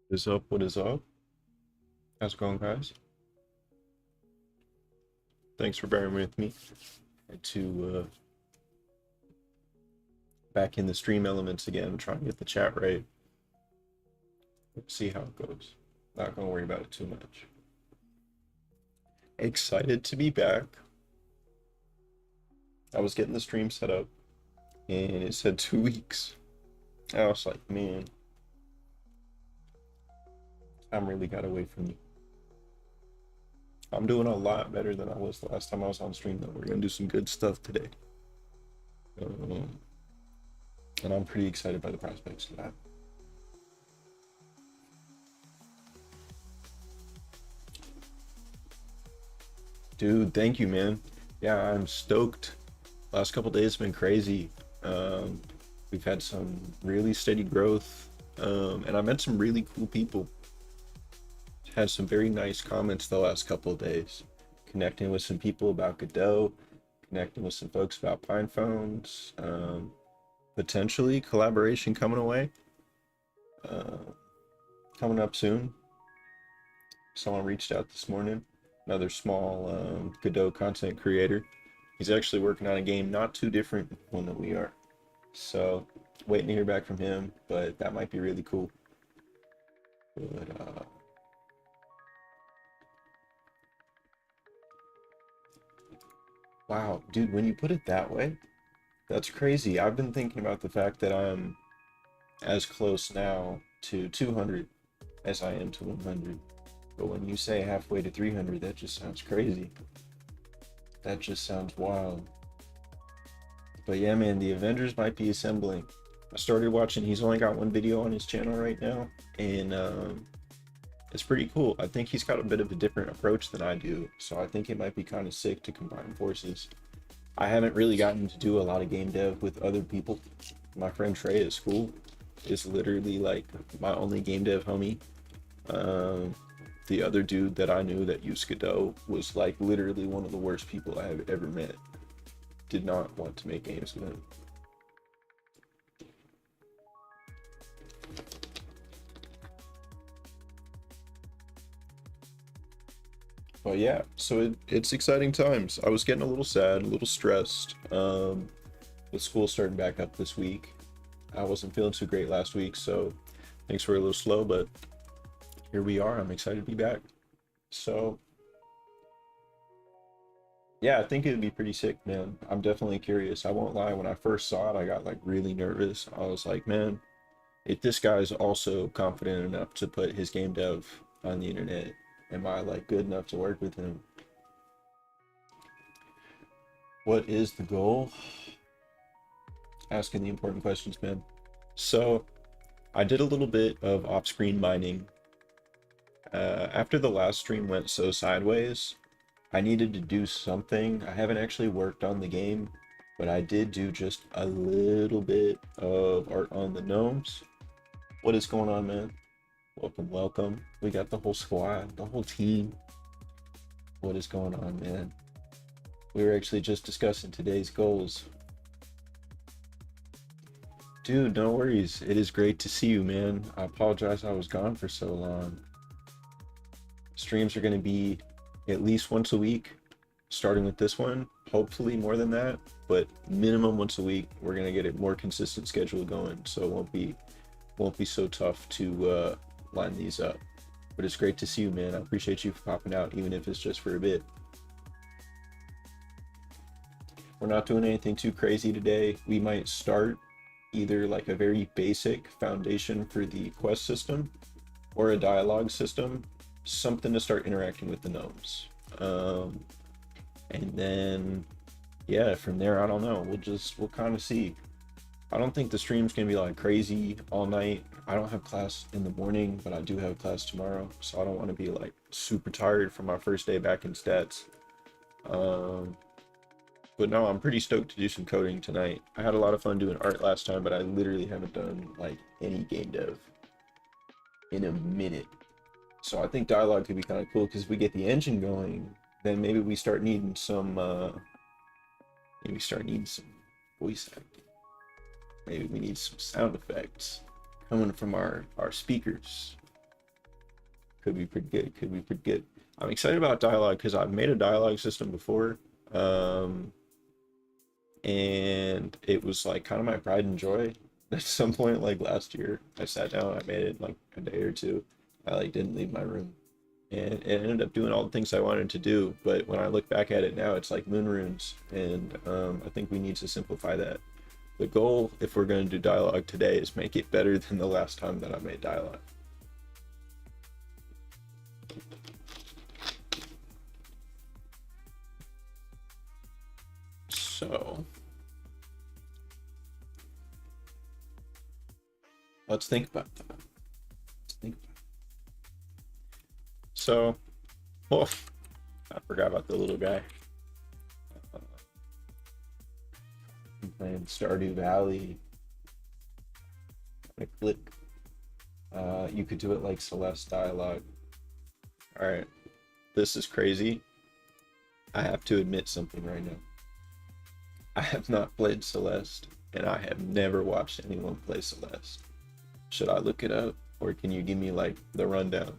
What is up? What is up? How's it going, guys? Thanks for bearing with me to back in the stream elements again, trying to get the chat right. Let's see how it goes. Not gonna worry about it too much. Excited to be back. I was getting the stream set up and it said 2 weeks. I was like, man, I'm really got away from you. I'm doing a lot better than I was the last time I was on stream, though. We're gonna do some good stuff today. Um, and I'm pretty excited by the prospects of that. Dude, thank you, man. Yeah, I'm stoked. Last couple days have been crazy. Um, we've had some really steady growth, and I met some really cool people. Had some very nice comments the last couple of days. Connecting with some people about Godot, connecting with some folks about Pine phones, potentially collaboration coming away, uh, coming up soon. Someone reached out this morning, another small Godot content creator. He's actually working on a game not too different one that we are. So waiting to hear back from him, but that might be really cool. But wow, dude, when you put it that way, that's crazy. I've been thinking about the fact that I'm as close now to 200 as I am to 100. But when you say halfway to 300, that just sounds crazy. That just sounds wild. But yeah, man, the Avengers might be assembling. I started watching, he's only got one video on his channel right now, and it's pretty cool. I think he's got a bit of a different approach than I do, so I think it might be kind of sick to combine forces. I haven't really gotten to do a lot of game dev with other people. My friend Trey at school is literally like my only game dev homie. Um, the other dude that I knew that used Godot was like literally one of the worst people I have ever met. Did not want to make games with him. But yeah, so it's exciting times. I was getting a little sad, a little stressed. With school starting back up this week. I wasn't feeling too great last week, so things were a little slow, but here we are. I'm excited to be back. So yeah, I think it'd be pretty sick, man. I'm definitely curious. I won't lie, when I first saw it, I got like really nervous. I was like, man, if this guy's also confident enough to put his game dev on the internet, am I like good enough to work with him? What is the goal? Asking the important questions, man. So I did a little bit of off-screen mining. After the last stream went so sideways, I needed to do something. I haven't actually worked on the game, but I did do just a little bit of art on the gnomes. What is going on, man? Welcome, welcome. We got the whole squad, the whole team. What is going on, man? We were actually just discussing today's goals. Dude, no worries. It is great to see you, man. I apologize I was gone for so long. Streams are going to be at least once a week, starting with this one. Hopefully more than that, but minimum once a week. We're going to get a more consistent schedule going, so it won't be so tough to line these up. But it's great to see you, man. I appreciate you for popping out, even if it's just for a bit. We're not doing anything too crazy today. We might start either like a very basic foundation for the quest system or a dialogue system, something to start interacting with the gnomes. And then, yeah, from there, I don't know. We'll kind of see. I don't think the stream's gonna be like crazy all night. I don't have class in the morning, but I do have class tomorrow, so I don't want to be like super tired from my first day back in stats. Um, but no, I'm pretty stoked to do some coding tonight. I had a lot of fun doing art last time, but I literally haven't done like any game dev in a minute. So I think dialogue could be kind of cool because if we get the engine going, then maybe we start needing some voice acting. Maybe we need some sound effects coming from our speakers. Could be pretty good. Could be pretty good. I'm excited about dialogue because I've made a dialogue system before. And it was like kind of my pride and joy. At some point, like last year, I sat down, I made it like a day or two. I like didn't leave my room, and it ended up doing all the things I wanted to do. But when I look back at it now, it's like moon runes, and I think we need to simplify that. The goal, if we're going to do dialogue today, is make it better than the last time that I made dialogue. So let's think about that. Let's think about it. So, oh, I forgot about the little guy. I'm playing Stardew Valley. I click. You could do it like Celeste dialogue. All right, this is crazy. I have to admit something right now. I have not played Celeste, and I have never watched anyone play Celeste. Should I look it up, or can you give me like the rundown?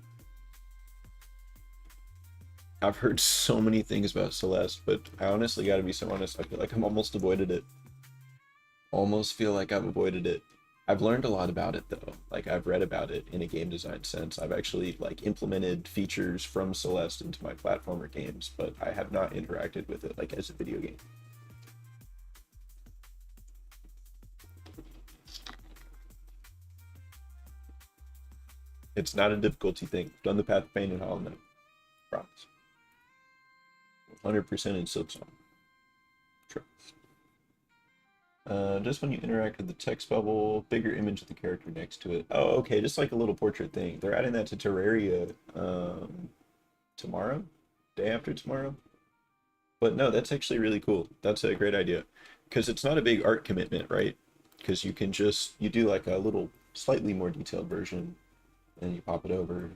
I've heard so many things about Celeste, but I honestly gotta be so honest, I feel like I'm almost avoided it. Almost feel like I've avoided it. I've learned a lot about it though. Like I've read about it in a game design sense. I've actually like implemented features from Celeste into my platformer games, but I have not interacted with it like as a video game. It's not a difficulty thing. I've done the Path of Pain and Hollow Knight. Promise. 100% in Silksong. Trust. Just when you interact with the text bubble, bigger image of the character next to it. Oh, okay, just like a little portrait thing. They're adding that to Terraria tomorrow? Day after tomorrow? But no, that's actually really cool. That's a great idea. Because it's not a big art commitment, right? Because you can just, you do like a little slightly more detailed version, and you pop it over.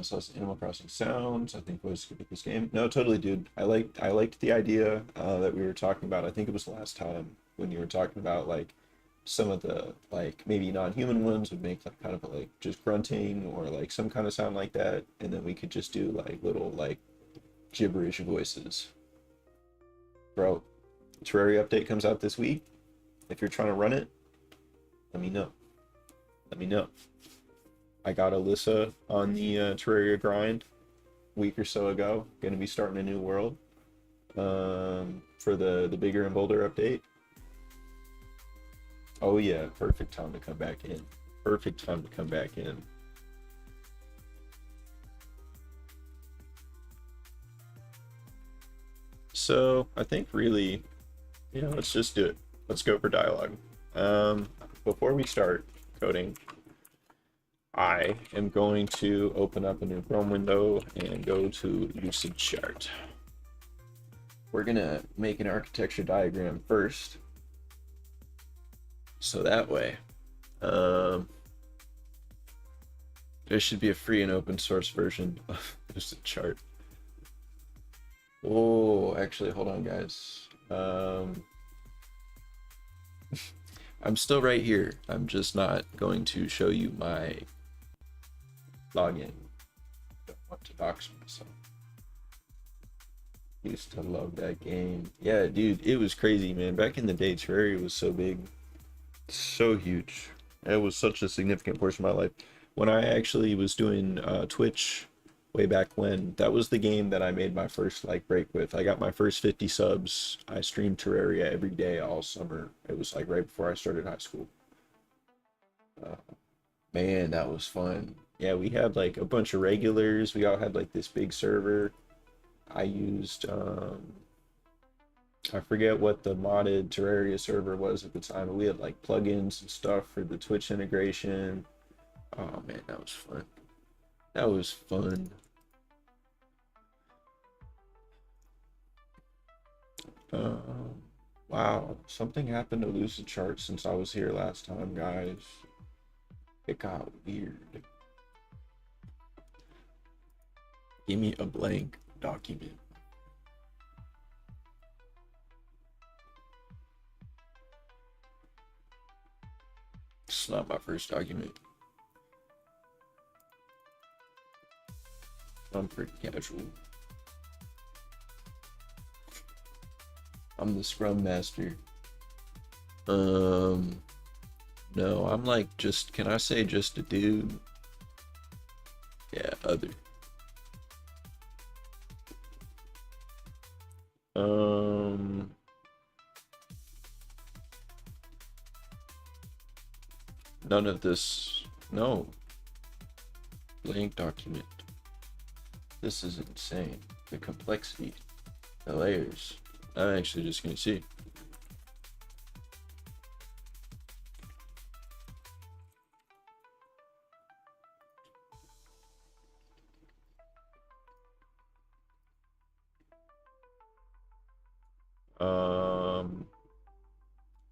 So that's Animal Crossing sounds. I think was good at this game. No, totally, dude. I liked the idea that we were talking about. I think it was last time when you were talking about like some of the like maybe non-human ones would make like kind of like just grunting or like some kind of sound like that, and then we could just do like little like gibberish voices. Bro, Terraria update comes out this week. If you're trying to run it, let me know. Let me know. I got Alyssa on the Terraria grind a week or so ago. Gonna be starting a new world for the bigger and bolder update. Oh yeah, perfect time to come back in. Perfect time to come back in. So I think really, let's just do it. Let's go for dialogue. Before we start coding, I am going to open up a new Chrome window and go to usage chart. We're gonna make an architecture diagram first. So that way, there should be a free and open source version of this chart. Oh, actually, hold on, guys. I'm still right here. I'm just not going to show you my login. Don't want to dox myself. Used to love that game. Yeah, dude, it was crazy, man. Back in the day, Terraria was so big, so huge. It was such a significant portion of my life. When I actually was doing Twitch way back when, that was the game that I made my first like break with. I got my first 50 subs. I streamed Terraria every day all summer. It was like right before I started high school. Man, that was fun. Yeah, we had like a bunch of regulars. We all had like this big server. I used I forget what the modded Terraria server was at the time, but we had like plugins and stuff for the Twitch integration. Oh man, that was fun. That was fun. Wow, something happened to Lucid Chart since I was here last time, guys. It got weird. Give me a blank document. It's not my first document. I'm pretty casual. I'm the scrum master. No, I'm like just, can I say just a dude? Yeah, other. None of this, no. Blank document. This is insane. The complexity, the layers. I'm actually just gonna see.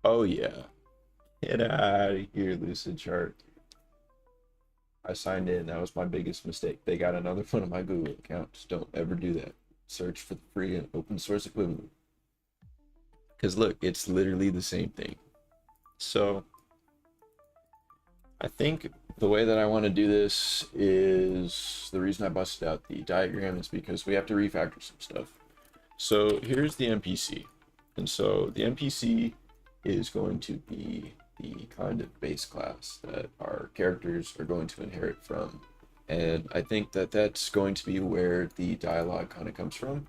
Oh yeah. Get out of here, Lucid Chart. I signed in. That was my biggest mistake. They got another one of my Google accounts. Don't ever do that. Search for the free and open source equivalent. Because look, it's literally the same thing. So I think the way that I want to do this is, the reason I busted out the diagram is because we have to refactor some stuff. So here's the NPC. And so the NPC is going to be the kind of base class that our characters are going to inherit from. And I think that that's going to be where the dialogue kind of comes from.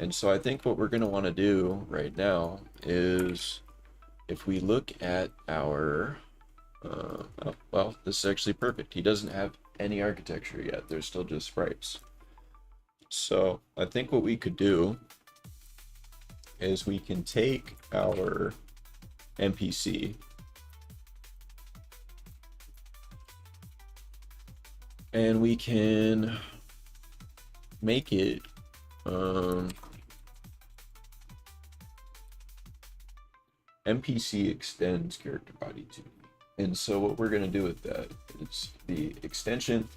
And so I think what we're going to want to do right now is, if we look at our, well, this is actually perfect. He doesn't have any architecture yet. There's still just sprites. So I think what we could do is we can take our NPC and we can make it NPC extends character body to. And so what we're going to do with that is, the extension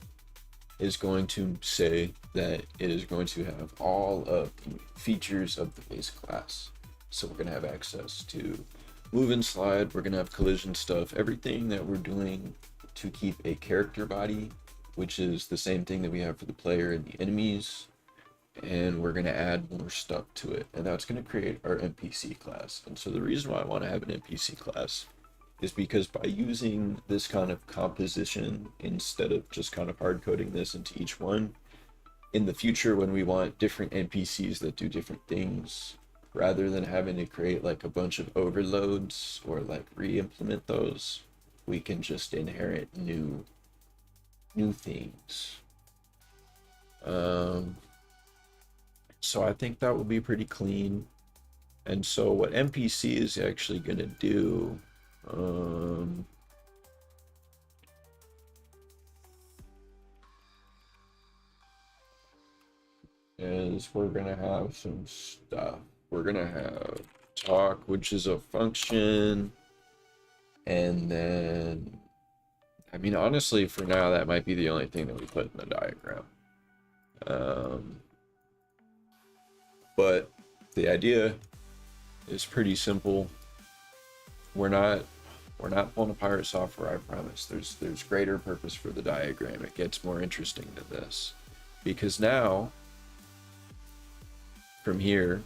is going to say that it is going to have all of the features of the base class. So we're going to have access to move and slide, we're going to have collision stuff, everything that we're doing to keep a character body, which is the same thing that we have for the player and the enemies, and we're going to add more stuff to it, and that's going to create our NPC class. And so the reason why I want to have an NPC class is because by using this kind of composition instead of just kind of hard coding this into each one, in the future when we want different NPCs that do different things, rather than having to create like a bunch of overloads or like re-implement those, we can just inherit new things. So I think that will be pretty clean. And so what NPC is actually going to do, is we're going to have some stuff. We're going to have talk, which is a function. And then, I mean, honestly, for now, that might be the only thing that we put in the diagram. But the idea is pretty simple. We're not pulling a pirate software, I promise. There's greater purpose for the diagram. It gets more interesting than this. Because now, from here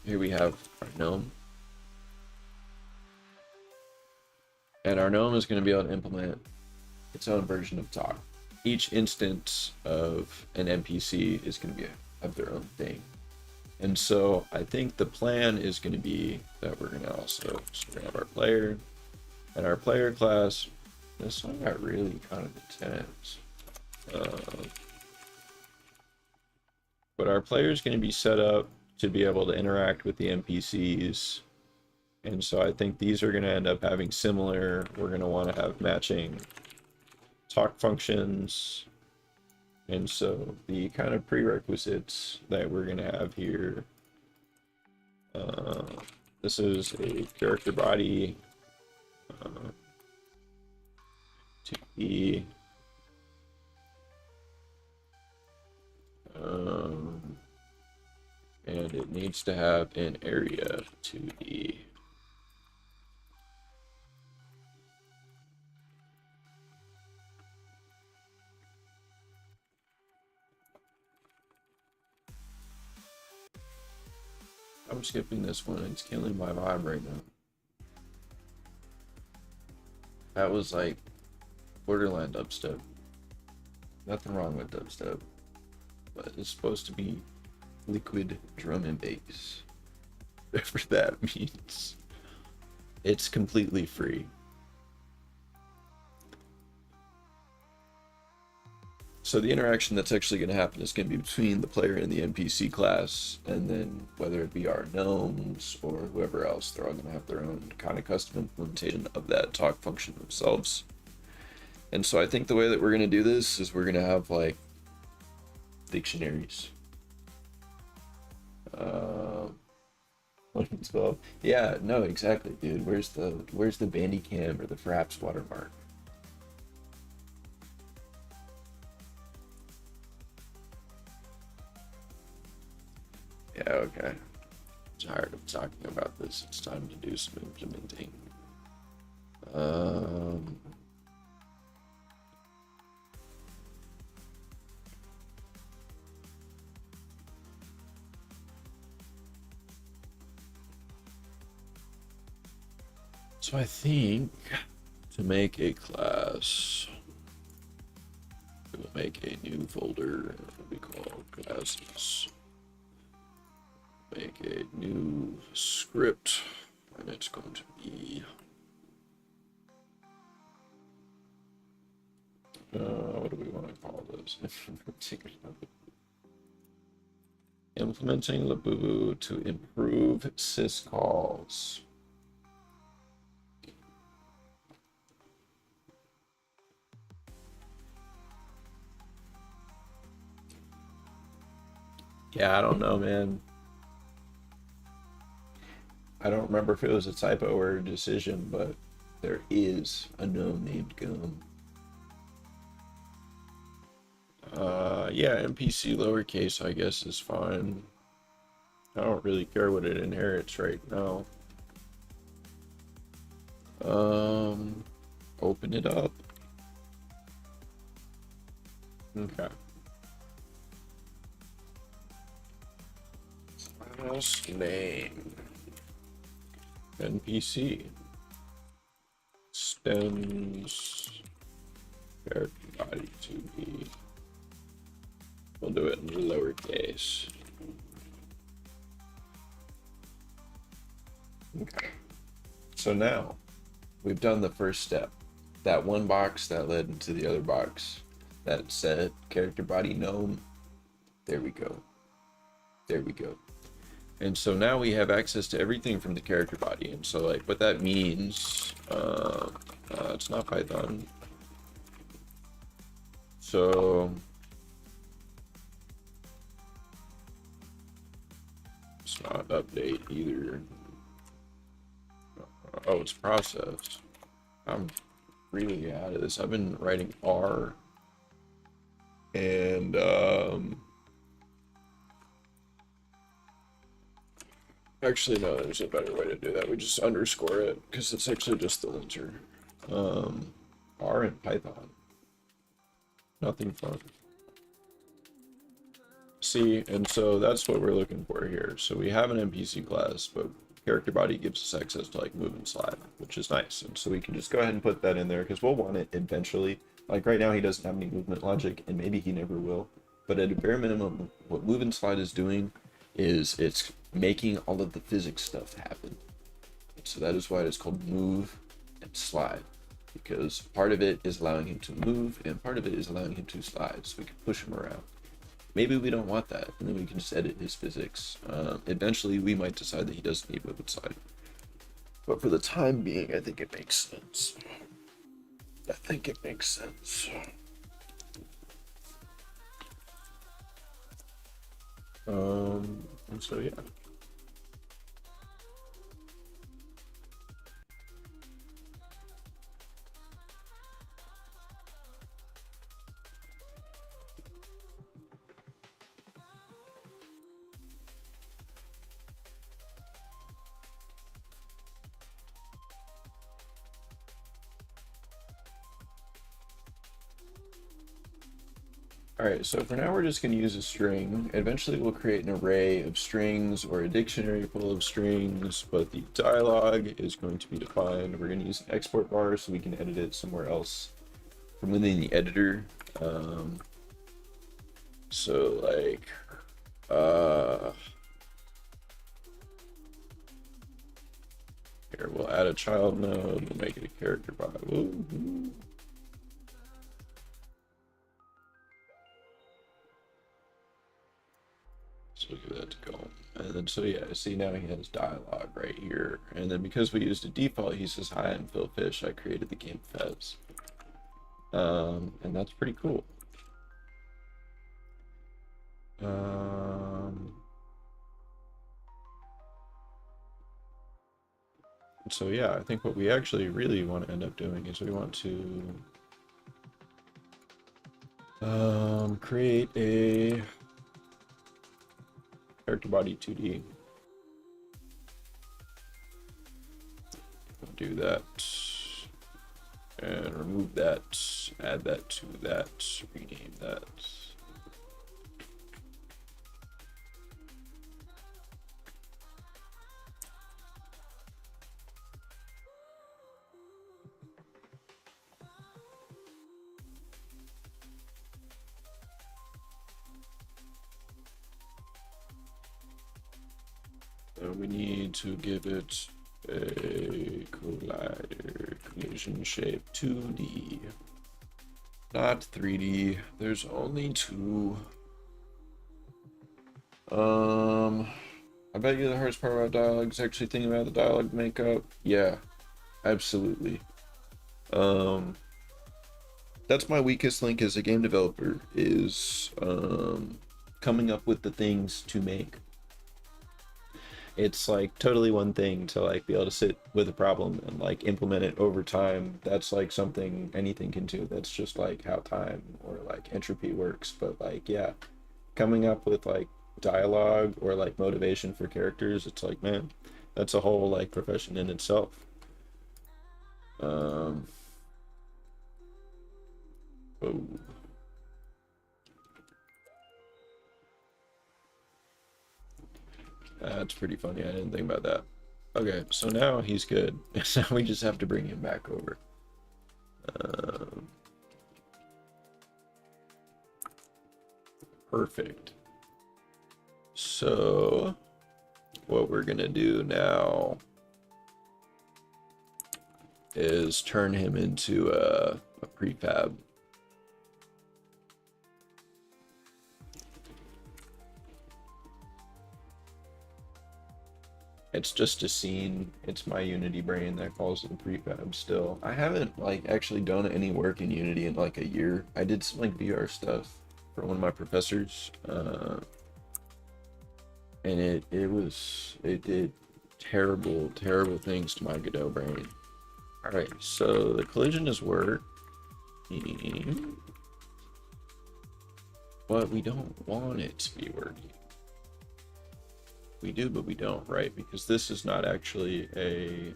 we have our gnome. And our gnome is going to be able to implement its own version of talk. Each instance of an NPC is going to have their own thing. And so I think the plan is going to be that we're going to also, so we're going to have our player and our player class. This one got really kind of intense. But our player is going to be set up to be able to interact with the NPCs. And so I think these are going to end up having similar, we're going to want to have matching talk functions. And so the kind of prerequisites that we're going to have here, this is a character body to be and it needs to have an area to be. I'm skipping this one. It's killing my vibe right now. That was like borderline dubstep. Nothing wrong with dubstep, but it's supposed to be liquid drum and bass. Whatever that means. It's completely free. So the interaction that's actually going to happen is going to be between the player and the NPC class, and then whether it be our gnomes or whoever else, they're all going to have their own kind of custom implementation of that talk function themselves. And so I think the way that we're going to do this is we're going to have like dictionaries. 1 and 12. Yeah, no, exactly, dude. Where's the Bandicam or the Fraps watermark? Yeah, okay. I'm tired of talking about this. It's time to do some implementing. So I think to make a class, we will make a new folder that will be called classes. Make a new script, and it's going to be what do we want to call this? Implementing Labubu to improve syscalls. Yeah, I don't know, man. I don't remember if it was a typo or a decision, but there is a gnome named Gum. Yeah, NPC lowercase, I guess, is fine. I don't really care what it inherits right now. Open it up. Okay. Class name. NPC. Stems character body to be. We'll do it in lowercase. Okay. So now we've done the first step. That one box that led into the other box that said character body gnome. There we go. There we go. And so now we have access to everything from the character body. And so like what that means, it's not Python. So it's not update either. Oh, it's process. I'm really out of this. I've been writing R and actually no, there's a better way to do that. We just underscore it because it's actually just the linter. R and Python. Nothing fun. See, and so that's what we're looking for here. So we have an NPC class, but character body gives us access to like move and slide, which is nice. And so we can just go ahead and put that in there because we'll want it eventually. Like right now he doesn't have any movement logic and maybe he never will. But at a bare minimum, what move and slide is doing is it's making all of the physics stuff happen. And so that is why it's called move and slide. Because part of it is allowing him to move and part of it is allowing him to slide. So we can push him around. Maybe we don't want that, and then we can just edit his physics. Eventually, we might decide that he doesn't need move and slide. But for the time being, I think it makes sense. I think it makes sense. And so, yeah. Alright, so for now we're just going to use a string. Eventually we'll create an array of strings or a dictionary full of strings, but the dialogue is going to be defined. We're going to use an export bar so we can edit it somewhere else from within the editor. So like, here we'll add a child node, we'll make it a character bar. Woo-hoo. So give that to go. And then, so yeah, see now he has dialogue right here. And then because we used a default, he says, "Hi, I'm Phil Fish. I created the game Fez." And that's pretty cool. So yeah, I think what we actually really want to end up doing is we want to create a character body 2D. We'll do that and remove that, add that to that, rename that. We need to give it a collider collision shape 2D, not 3D. There's only 2. I bet you the hardest part about dialogue is actually thinking about the dialogue makeup. Yeah, absolutely. That's my weakest link as a game developer, is coming up with the things to make. It's like totally one thing to like be able to sit with a problem and like implement it over time. That's like something anything can do. That's just like how time or like entropy works. But like, yeah, coming up with like dialogue or like motivation for characters, it's like, man, that's a whole like profession in itself. Oh. That's pretty funny. I didn't think about that. Okay, so now he's good. So we just have to bring him back over. Perfect. So what we're gonna do now is turn him into a prefab. It's just a scene. It's my Unity brain that calls it a prefab still. I haven't like actually done any work in Unity in like a year. I did some like VR stuff for one of my professors. And it did terrible things to my Godot brain. All right, so the collision is working, but we don't want it to be working. We do, but we don't, right? Because this is not actually a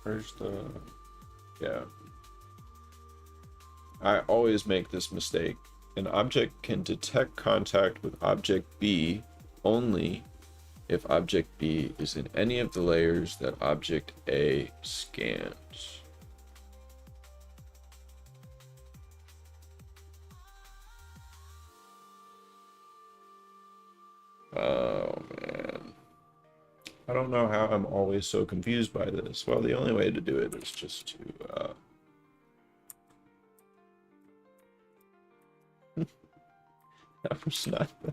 where's the, yeah. I always make this mistake. An object can detect contact with object B only if object B is in any of the layers that object A scans. Oh man. I don't know how I'm always so confused by this. Well, the only way to do it is just to that was not the...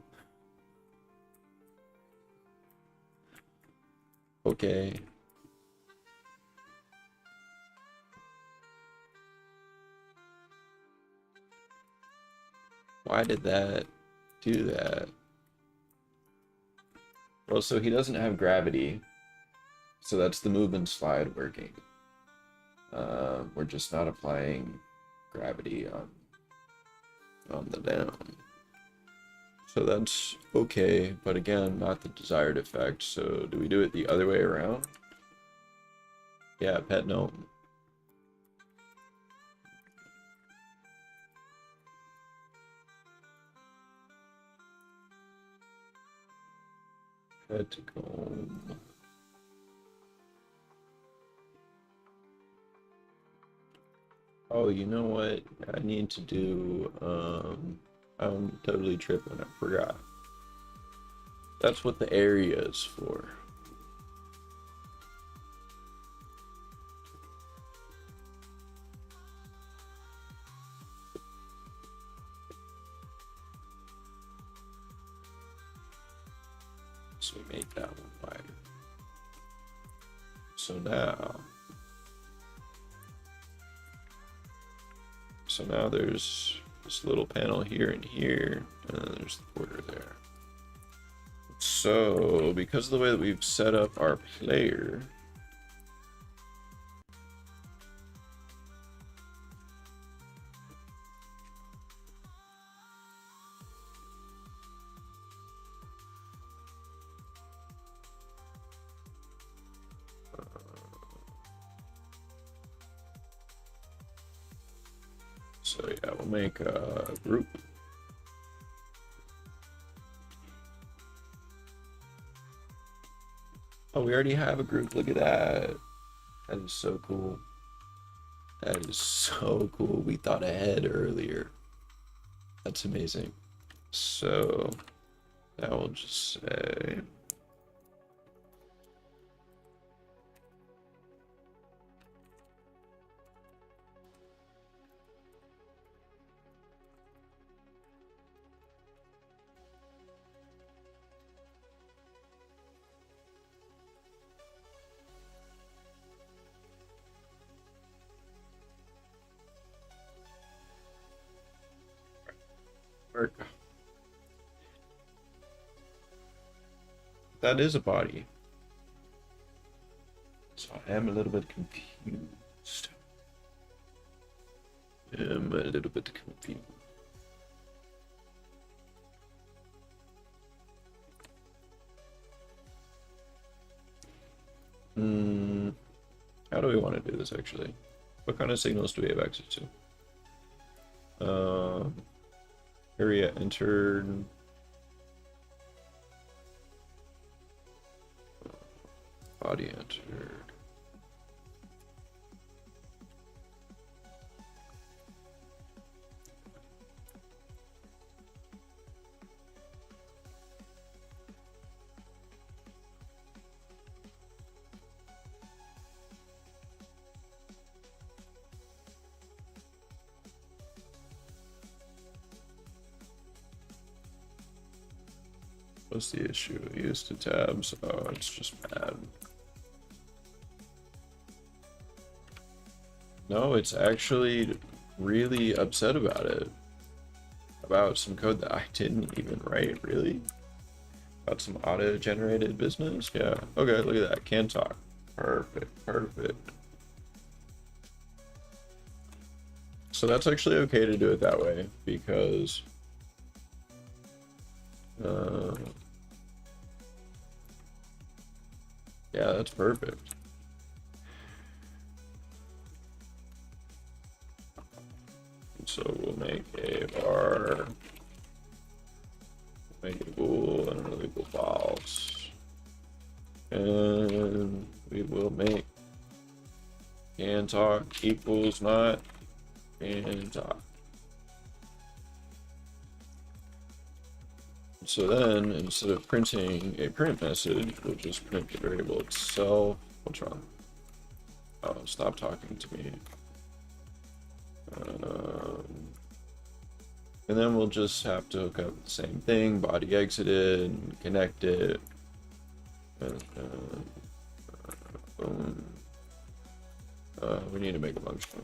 Okay. Why did that do that? Well, so he doesn't have gravity. So that's the move and slide working. We're just not applying gravity on the down. So that's okay, but again, not the desired effect. So do we do it the other way around? Yeah, pet gnome. Pet gnome. Oh, you know what? I need to do, I'm totally tripping, I forgot. That's what the area is for. So we make that one wider. So now there's this little panel here and here, and then there's the border there. So because of the way that we've set up our player, so yeah, we'll make a group. Oh, we already have a group. Look at that. That is so cool. That is so cool. We thought ahead earlier. That's amazing. So now we'll just say work. That is a body. So I am a little bit confused. I'm a little bit confused. How do we want to do this actually? What kind of signals do we have access to? Area entered. Body entered. What's the issue? Used to tabs. Oh, it's just bad. No, it's actually really upset about it. About some code that I didn't even write, really? About some auto-generated business? Yeah. Okay, look at that. Can talk. Perfect, perfect. So that's actually okay to do it that way, because yeah, that's perfect. So we'll make a var, make a bool, and a legal false. And we will make can talk equals not can talk. So then, instead of printing a print message, we'll just print the variable itself. What's wrong? Oh, stop talking to me. And then we'll just have to hook up the same thing, body exited, and connect it. And, boom. We need to make a function.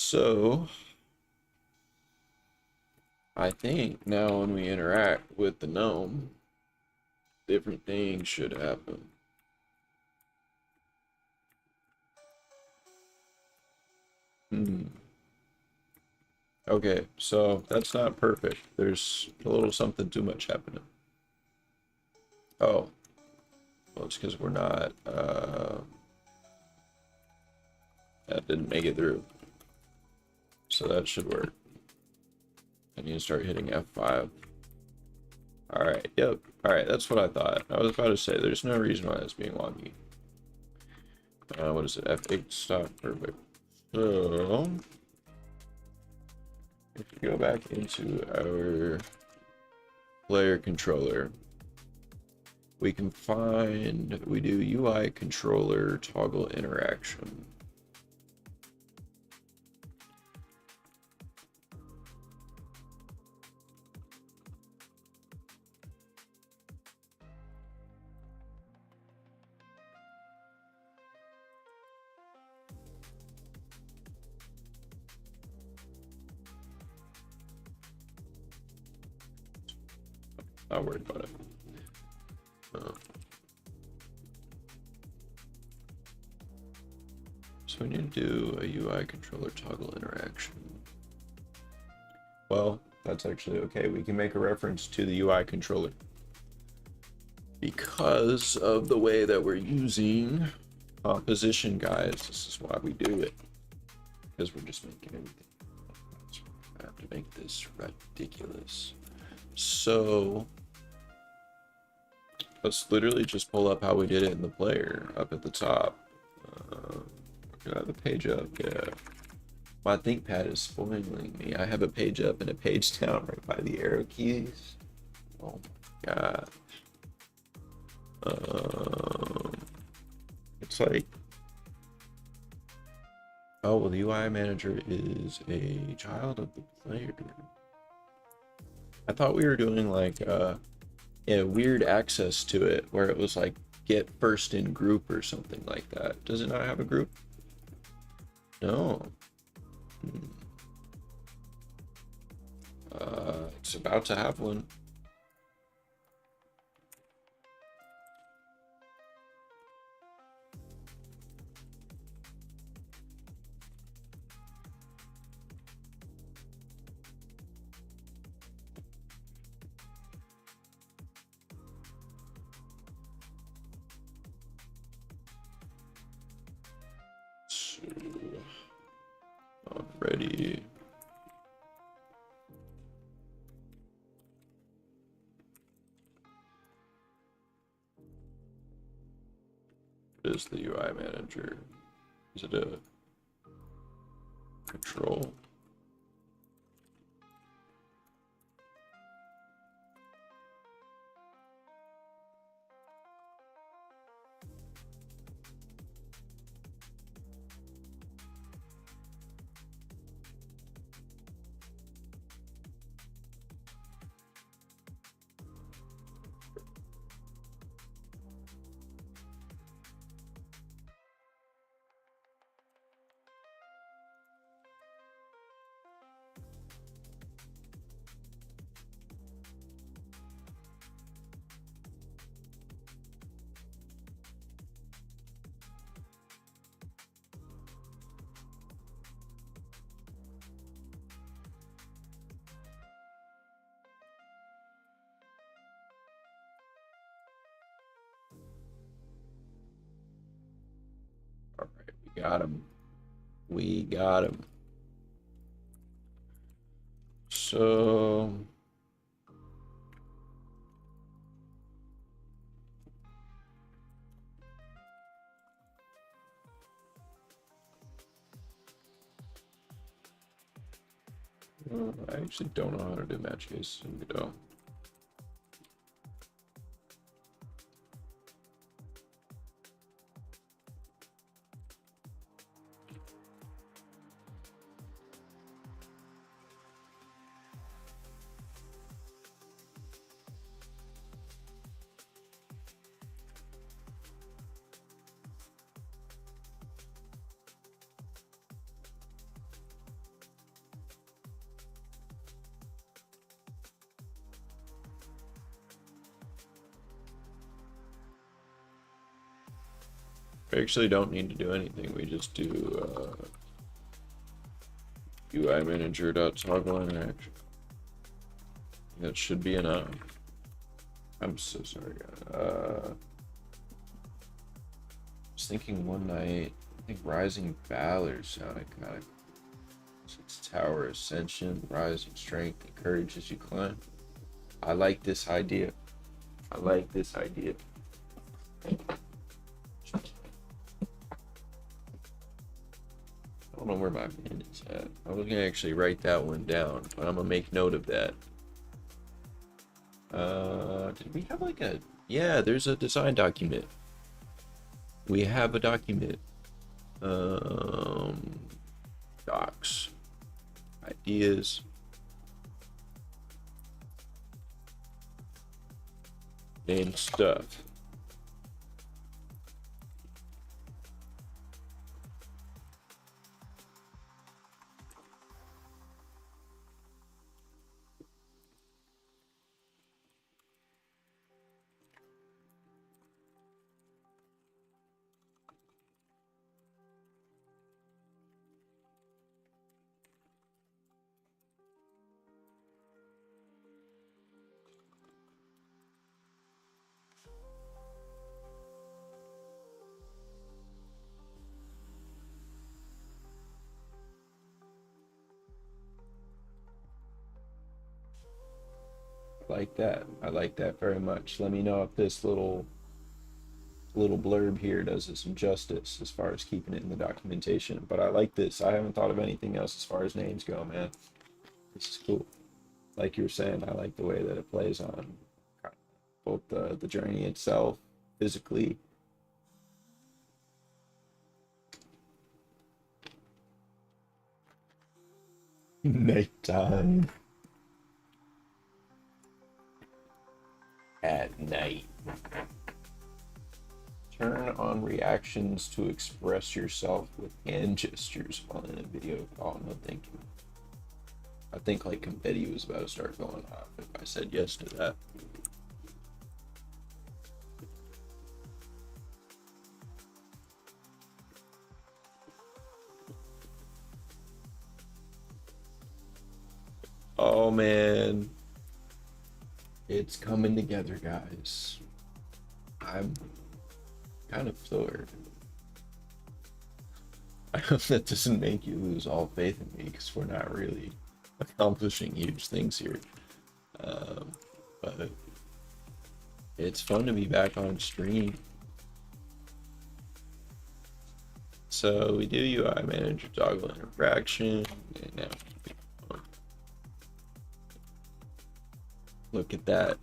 So I think now when we interact with the gnome, different things should happen. Okay, so that's not perfect. There's a little something too much happening. Oh, well, it's because we're not, that didn't make it through. So that should work. I need to start hitting F5. Alright, yep. Alright, that's what I thought. I was about to say, there's no reason why that's being wonky. What is it? F8 stop. Perfect. So, if we go back into our player controller, we can find, we do UI controller toggle interaction. Not worried about it. So we need to do a UI controller toggle interaction. Well, that's actually okay. We can make a reference to the UI controller because of the way that we're using composition, guys. This is why we do it, because we're just making everything. I have to make this ridiculous. So let's literally just pull up how we did it in the player up at the top. The page up, yeah. My ThinkPad is spoiling me. I have a page up and a page down right by the arrow keys. Oh my gosh. It's like, oh well, the UI manager is a child of the player. I thought we were doing like a weird access to it where it was like get first in group or something like that. Does it not have a group? No. It's about to have one. So, already. What is the UI manager? Is it a control? All right, we got him. We got him. So I actually don't know how to do match case in Godot. We actually don't need to do anything. We just do UI manager.toggle interaction. That should be enough. I'm so sorry, guys. I was thinking one night, I think Rising Valor sounded kind of. It's Tower Ascension, Rising Strength, and Courage as you climb. I like this idea. I like this idea. I don't know where my pen is at. I was gonna actually write that one down, but I'm gonna make note of that. Did we have like a... Yeah, there's a design document. We have a document. Docs. Ideas. And stuff. Like that. I like that very much. Let me know if this little blurb here does it some justice as far as keeping it in the documentation. But I like this. I haven't thought of anything else as far as names go, man. This is cool. Like you were saying, I like the way that it plays on both the journey itself, physically. Nighttime. At night. Turn on reactions to express yourself with hand gestures while in a video call. No thank you. I think like confetti was about to start going off if I said yes to that. Oh man. It's coming together, guys. I'm kind of floored. I hope that doesn't make you lose all faith in me, because we're not really accomplishing huge things here. But it's fun to be back on stream. So we do UI manager toggle interaction, and now look at that.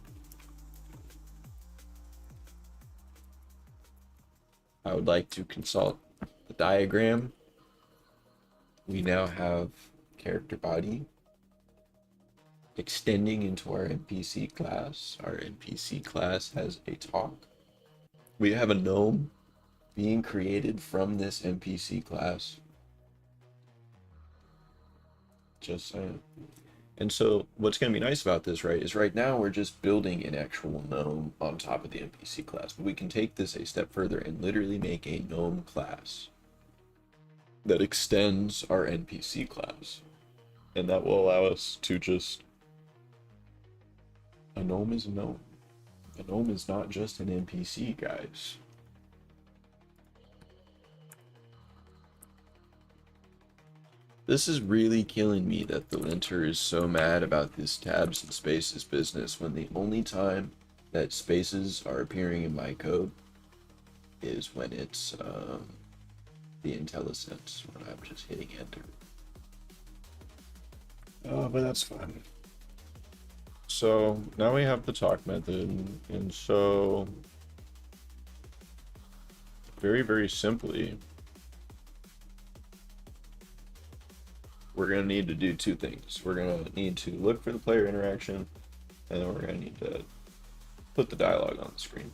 I would like to consult the diagram. We now have character body extending into our NPC class. Our NPC class has a talk. We have a gnome being created from this NPC class. Just saying. And so what's going to be nice about this, right, is right now we're just building an actual gnome on top of the NPC class. But we can take this a step further and literally make a gnome class that extends our NPC class. And that will allow us to just... A gnome is a gnome. A gnome is not just an NPC, guys. This is really killing me that the linter is so mad about this tabs and spaces business when the only time that spaces are appearing in my code is when it's the IntelliSense, when I'm just hitting enter. Oh, but that's fine. So now we have the talk method, and so very, very simply, we're going to need to do two things. We're going to need to look for the player interaction, and then we're going to need to put the dialogue on the screen.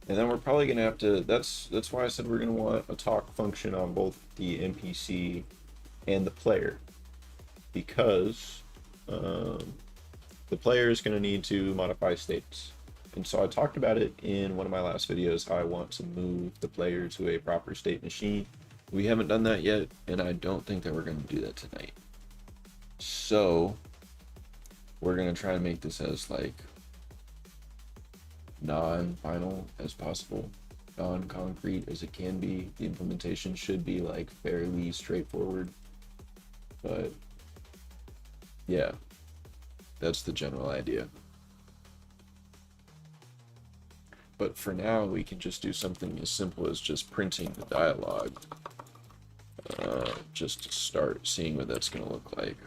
And then we're probably going to have to, that's why I said we're going to want a talk function on both the NPC and the player. Because the player is going to need to modify states. And so I talked about it in one of my last videos, how I want to move the player to a proper state machine. We haven't done that yet, and I don't think that we're going to do that tonight. So we're going to try and make this as like non-final as possible, non-concrete as it can be. The implementation should be like fairly straightforward, but yeah, that's the general idea. But for now, we can just do something as simple as just printing the dialogue, just to start seeing what that's going to look like.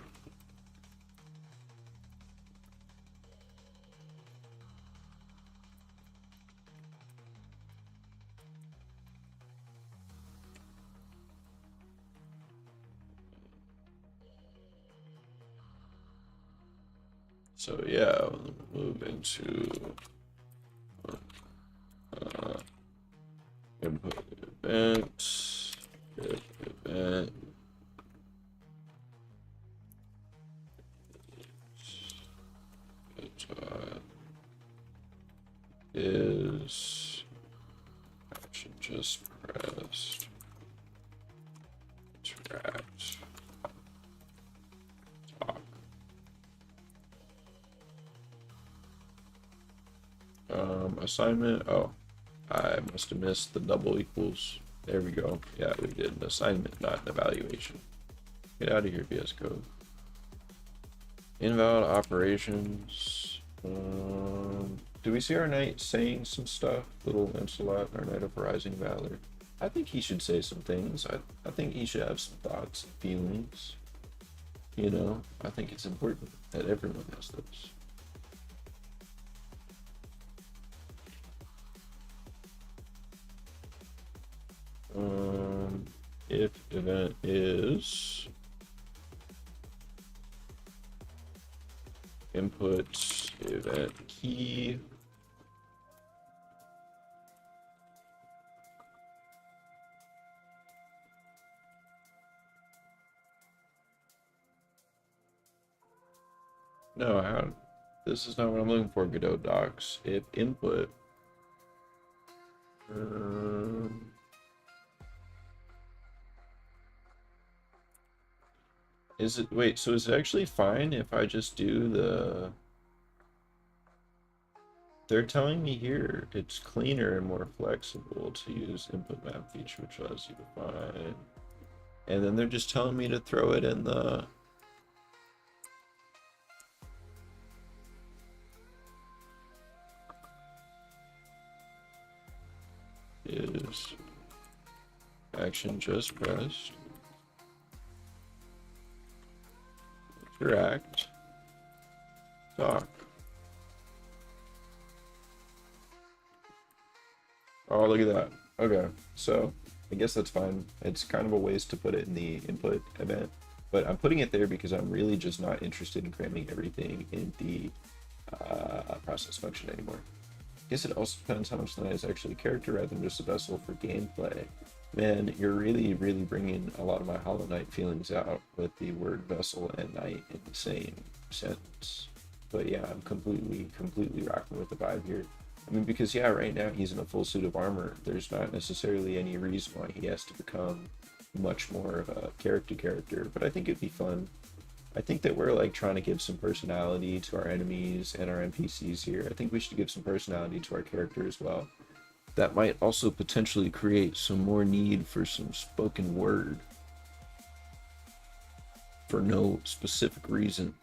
So yeah, we'll move into input event, event, is action just pressed, interact, talk. Assignment, oh, I must have missed the double equals. There we go. Yeah, we did an assignment, not an evaluation. Get out of here, VS Code. Invalid operations. Do we see our knight saying some stuff? Little Lancelot, our knight of rising valor. I think he should say some things. I think he should have some thoughts and feelings. You know, I think it's important that everyone has those. If event is input event key, no, this is not what I'm looking for, Godot docs. If input is it, wait, so is it actually fine if I just do the, they're telling me here it's cleaner and more flexible to use input map feature, which allows you to find, and then they're just telling me to throw it in the is action just pressed, interact, talk. Oh, look at that. Okay, so I guess that's fine. It's kind of a waste to put it in the input event, but I'm putting it there because I'm really just not interested in cramming everything in the process function anymore. I guess it also depends how much the knight is actually a character rather than just a vessel for gameplay. Man, you're really bringing a lot of my Hollow Knight feelings out with the word vessel and knight in the same sentence. But yeah, I'm completely rocking with the vibe here. I mean, because yeah, right now he's in a full suit of armor. There's not necessarily any reason why he has to become much more of a character, but I think it'd be fun. I think that we're like trying to give some personality to our enemies and our NPCs here. I think we should give some personality to our character as well. That might also potentially create some more need for some spoken word for no specific reason.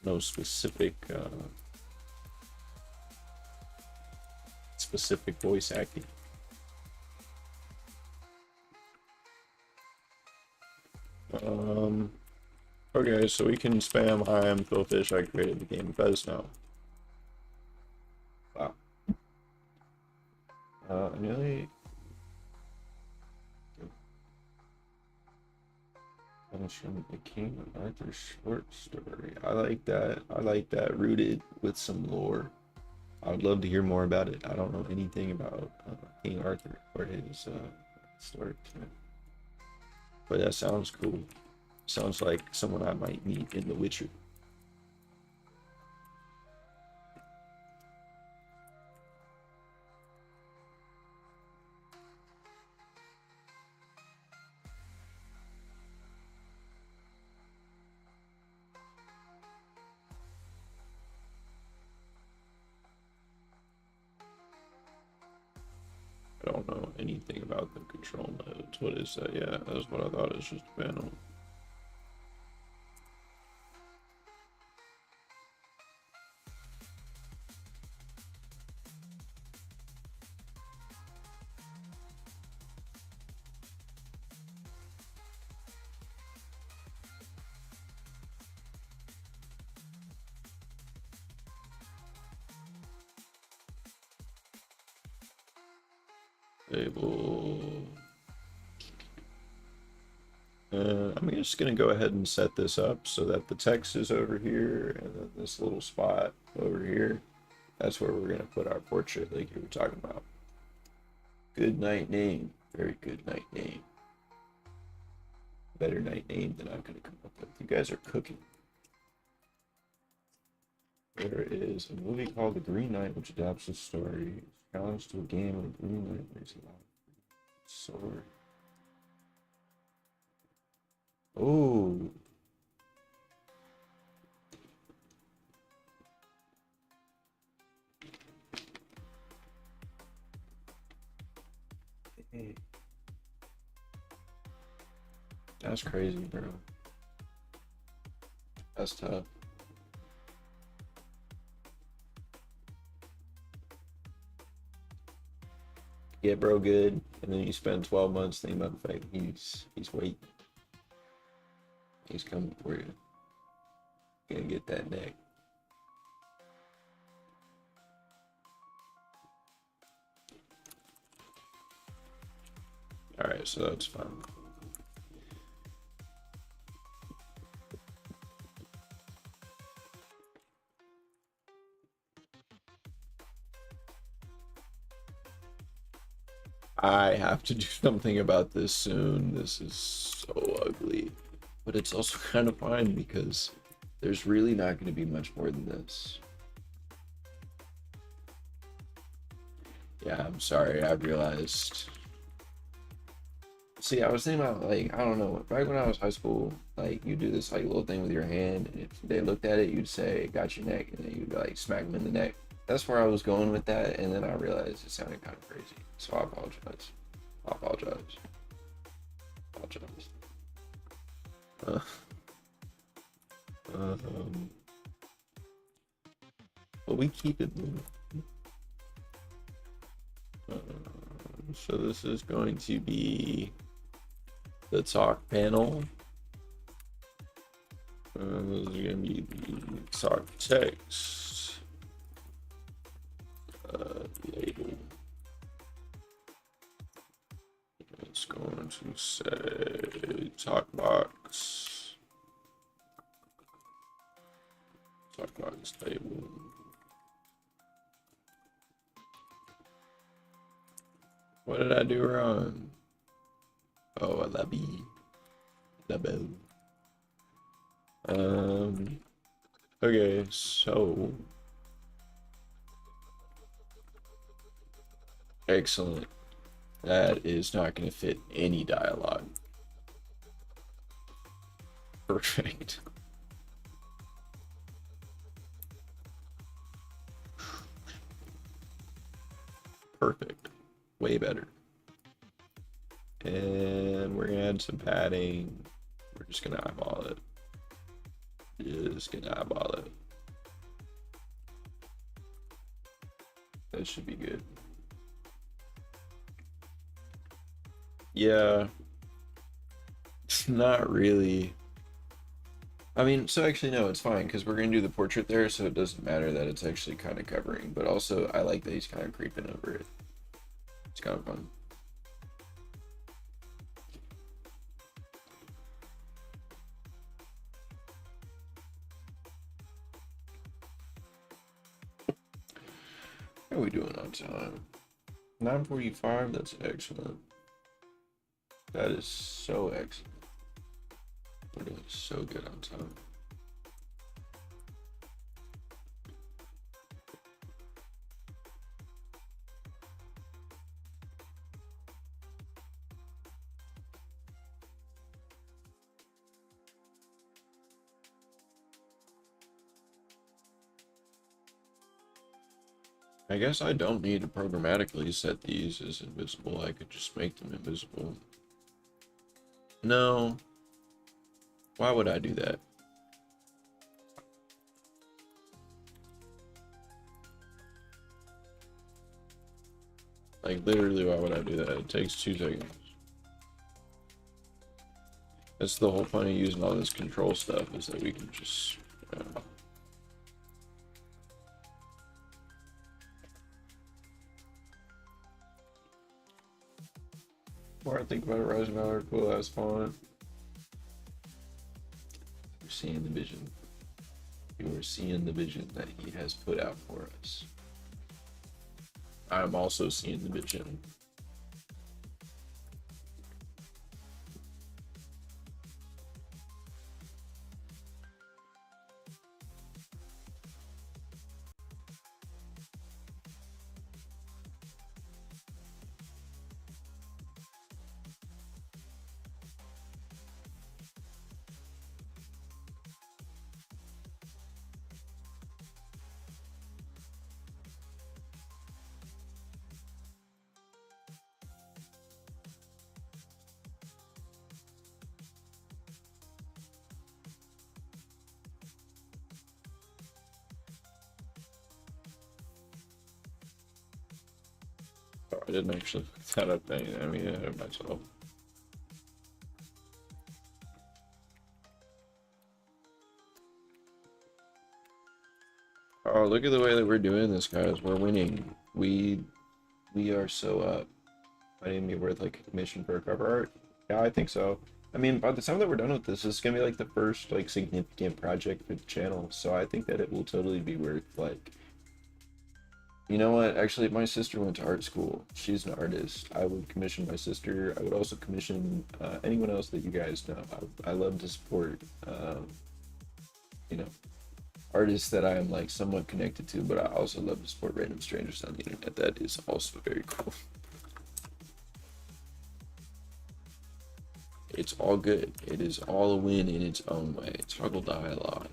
No specific specific voice acting. Okay, so we can spam "Hi, I'm Philfish, I created the game Fez" now. Wow. Nearly finishing the King Arthur short story. I like that. I like that. Rooted with some lore. I would love to hear more about it. I don't know anything about King Arthur or his story, but that sounds cool. Sounds like someone I might meet in The Witcher. I don't know anything about the control nodes. What is that? Yeah, that's what I thought. It's just a panel. Table. I'm just going to go ahead and set this up so that the text is over here, and then this little spot over here, that's where we're going to put our portrait like you were talking about. Good night name. Very good night name. Better night name than I'm going to come up with. You guys are cooking. There is a movie called The Green Knight, which adapts the story. Challenge to a game of the Green Knight makes a lot of sword. Oh. Hey. That's crazy, bro. That's tough. Get bro good, and then you spend 12 months thinking about the fact he's waiting. He's coming for you. Gonna get that neck. Alright, so that's fine. I have to do something about this soon. This is so ugly. But it's also kind of fine because there's really not going to be much more than this. Yeah, I'm sorry. I realized. See, I was thinking about, like, I don't know. Back when I was high school, like, you do this, like, little thing with your hand. And if they looked at it, you'd say, got your neck. And then you'd, like, smack them in the neck. That's where I was going with that. And then I realized it sounded kind of crazy. So I apologize. I apologize. Apologize. But we keep it moving. So this is going to be the talk panel. This is going to be the talk text label. It's going to say talk box. Talk box label. What did I do wrong? Oh, a labby. Label. Okay, so. Excellent. That is not going to fit any dialogue. Perfect. Perfect. Way better. And we're gonna add some padding. We're just gonna eyeball it. Just gonna eyeball it. That should be good. Yeah. Not really. I mean, so actually no, it's fine because we're gonna do the portrait there, so it doesn't matter that it's actually kind of covering. But also, I like that he's kind of creeping over it. It's kind of fun. How are we doing on time? 9:45. That's excellent. That is so excellent. We're doing so good on time. I guess I don't need to programmatically set these as invisible. I could just make them invisible. No. Why would I do that? Like, literally, why would I do that? It takes 2 seconds. That's the whole point of using all this control stuff, is that we can just... more I think about it, Rising Valor, cool ass font. You're seeing the vision. You are seeing the vision that he has put out for us. I'm also seeing the vision. I didn't actually look that up. I mean, I had myself. Oh, look at the way that we're doing this, guys. We're winning. We are so up. Might even be worth like a commission for a cover art. Yeah, I think so. I mean, by the time that we're done with this is gonna be like the first like significant project for the channel. So I think that it will totally be worth like. You know what? Actually, my sister went to art school. She's an artist. I would commission my sister. I would also commission anyone else that you guys know. I love to support, you know, artists that I am like somewhat connected to, but I also love to support random strangers on the internet. That is also very cool. It's all good. It is all a win in its own way. Toggle dialogue.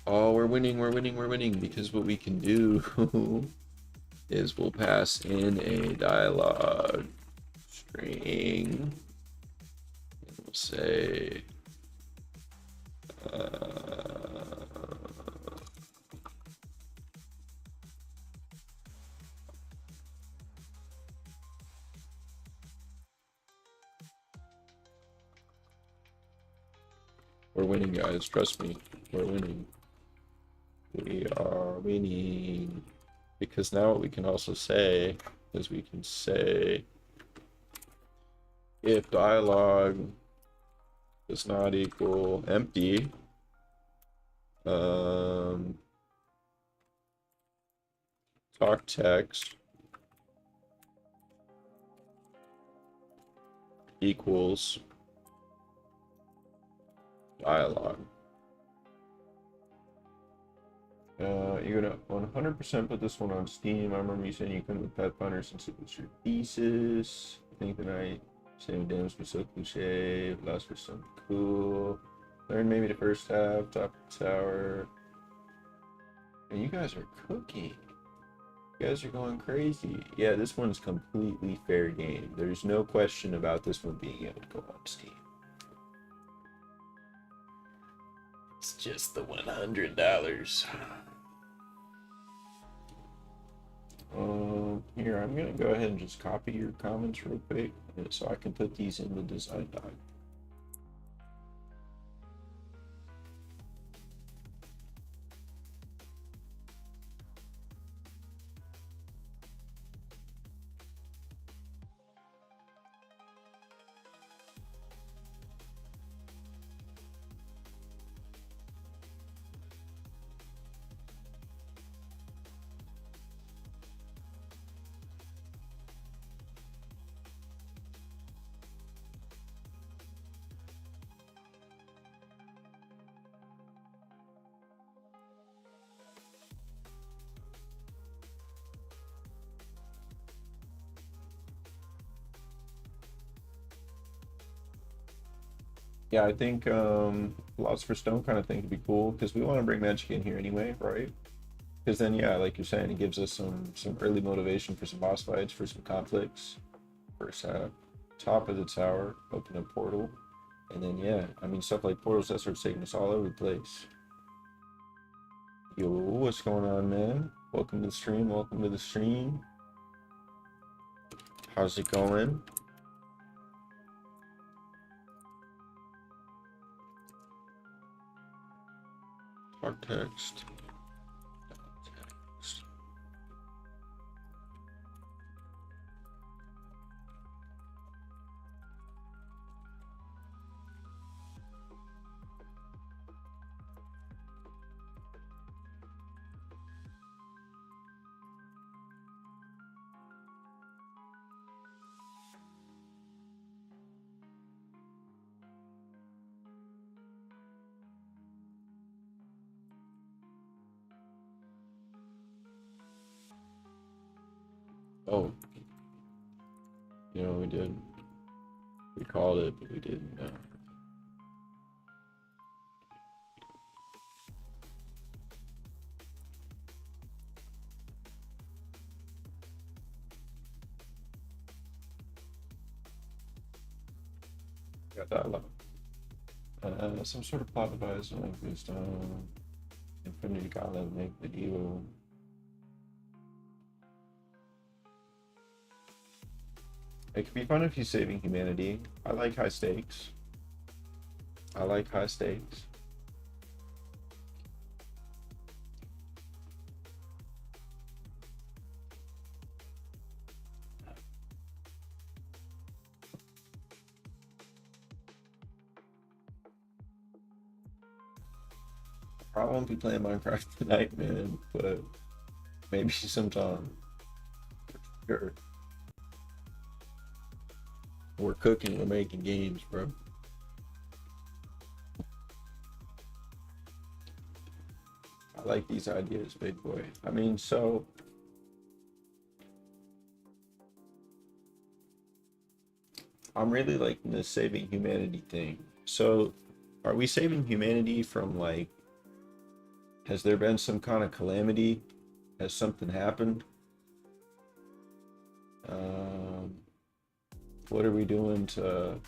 Oh, we're winning, we're winning, we're winning, because what we can do is we'll pass in a dialogue string. And we'll say, we're winning, guys, trust me, we're winning. We are winning. Because now what we can also say is we can say, if dialogue does not equal empty, talk text equals dialogue. You're gonna 100% put this one on Steam. I remember you saying you couldn't with Pathfinder since it was your thesis. I think the night same damage was so cliche. Last for something cool. Learn maybe the first half. Top of the tower. And you guys are cooking. You guys are going crazy. Yeah, this one's completely fair game. There's no question about this one being able to go on Steam. It's just the $100. Here, I'm gonna go ahead and just copy your comments real quick so I can put these in the design doc. Yeah, I think Philosopher's Stone kind of thing would be cool because we want to bring magic in here anyway, right? Because then, yeah, like you're saying, it gives us some early motivation for some boss fights, for some conflicts. First half, top of the tower, open a portal, and then yeah, I mean stuff like portals that starts taking us all over the place. Yo, what's going on, man? Welcome to the stream. Welcome to the stream. How's it going? Talk text. Text. Oh, you know we did. We called it, but we didn't. Got dialogue. Some sort of plot device like this. Infinity Gauntlet make video. It could be fun if you're saving humanity. I like high stakes. I like high stakes. Probably won't be playing Minecraft tonight, man, but maybe sometime. Sure. We're cooking, we're making games, bro. I like these ideas, big boy. I mean, so I'm really liking this saving humanity thing. So are we saving humanity from like, has there been some kind of calamity? Has something happened? What are we doing to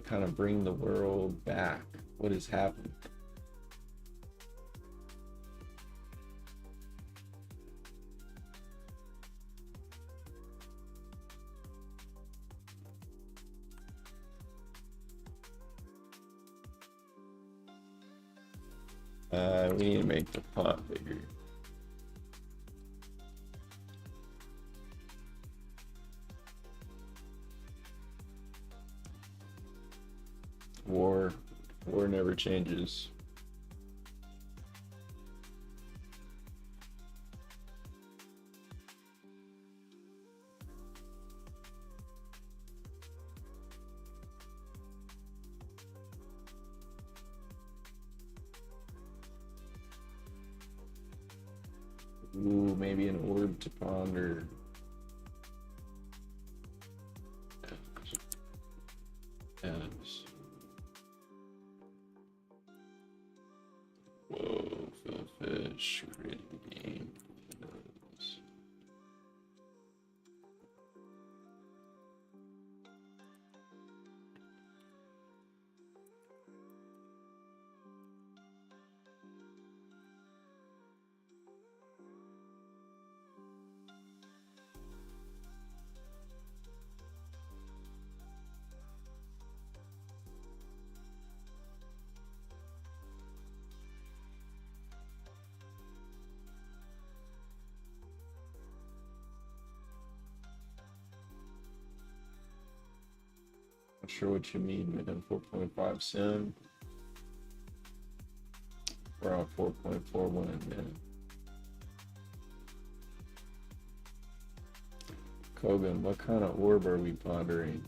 kind of bring the world back? What has happened? We need to make the font bigger. War never changes. Ooh, maybe an orb to ponder. Yes. Whoa, Phil Fish, creating a game. Not sure what you mean, man. 4.5 sim. We're on 4.41, man. Kogan, what kind of orb are we pondering?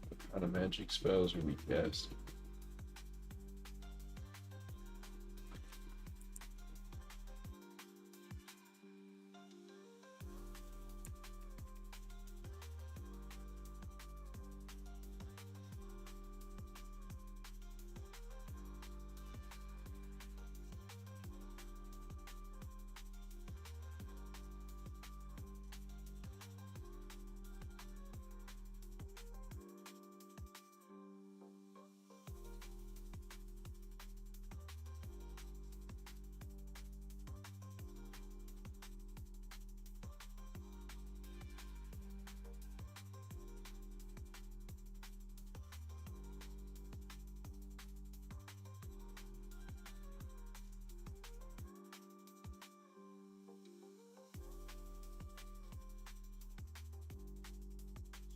What kind of magic spells are we casting?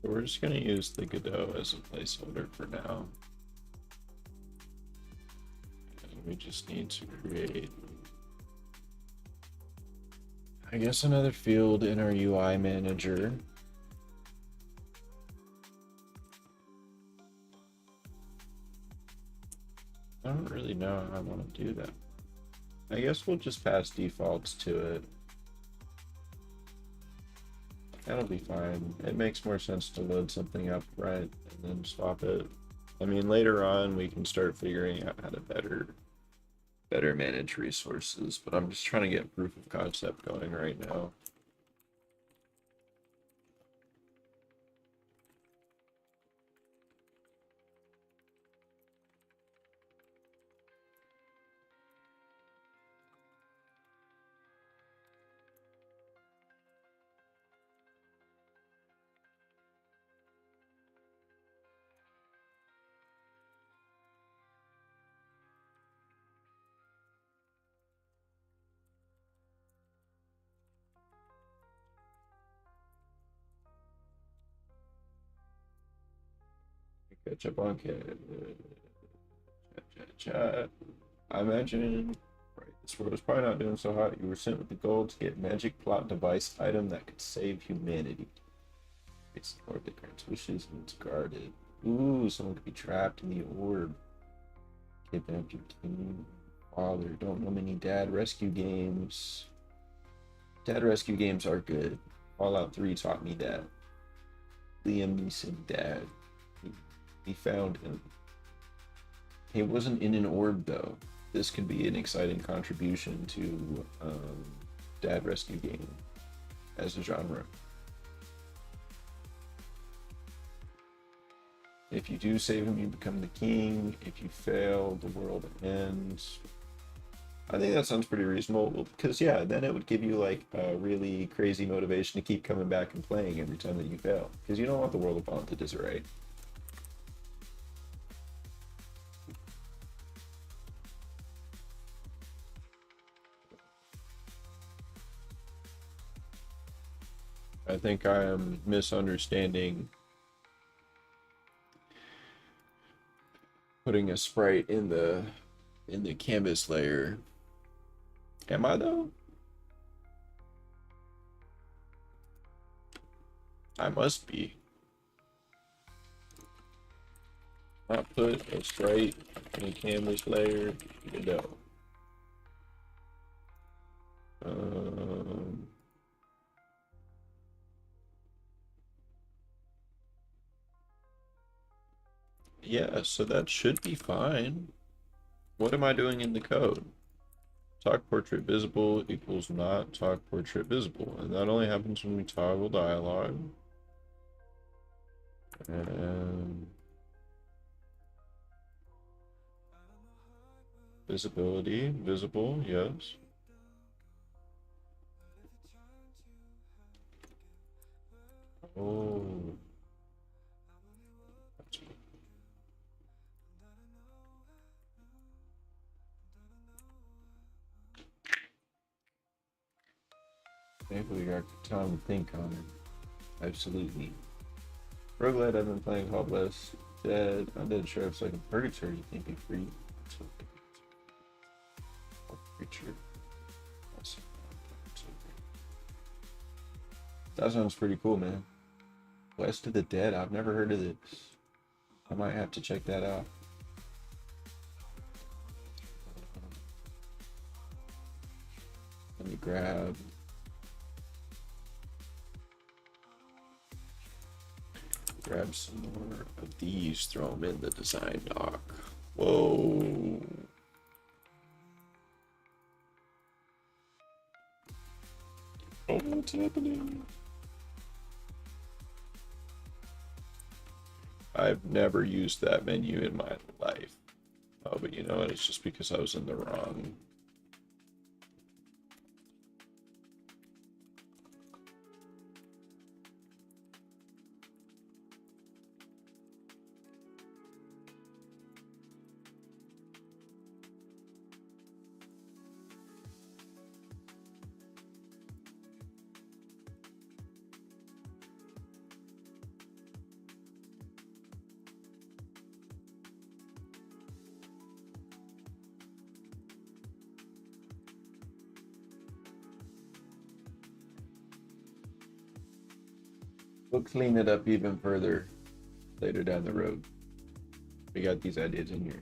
So we're just going to use the Godot as a placeholder for now. And we just need to create, I guess, another field in our UI manager. I don't really know how I want to do that. I guess we'll just pass defaults to it. That'll be fine. It makes more sense to load something up right and then swap it. I mean, later on we can start figuring out how to better manage resources, but I'm just trying to get proof of concept going right now. Catch up on chat. I imagine, right, this world is probably not doing so hot. You were sent with the goal to get magic plot device item that could save humanity. It's the orb that grants wishes and it's guarded. Ooh, someone could be trapped in the orb. Kidnap your king, father. Don't know many dad rescue games. Dad rescue games are good. Fallout 3 taught me that. Liam Neeson dad. He found him. He wasn't in an orb though. This could be an exciting contribution to dad rescue game as a genre. If you do save him, you become the king. If you fail, the world ends. I think that sounds pretty reasonable because, yeah, then it would give you like a really crazy motivation to keep coming back and playing every time that you fail because you don't want the world to fall into disarray. I think I am misunderstanding putting a sprite in the canvas layer. Am I though? I must be. Not put a sprite in a canvas layer. No. Yeah, so that should be fine. What am I doing in the code? Talk portrait visible equals not talk portrait visible. And that only happens when we toggle dialogue. And visibility, visible, yes. Oh. Maybe we got time to think on it. Absolutely. Roguelite I've been playing called Less Dead. Undead Sheriff's like a purgatory. You can't be free. Creature. That sounds pretty cool, man. West of the Dead. I've never heard of this. I might have to check that out. Let me grab some more of these, throw them in the design doc. Whoa. Oh, what's happening? I've never used that menu in my life. Oh, but you know what? It's just because I was in the wrong. We'll clean it up even further later down the road. We got these ideas in here.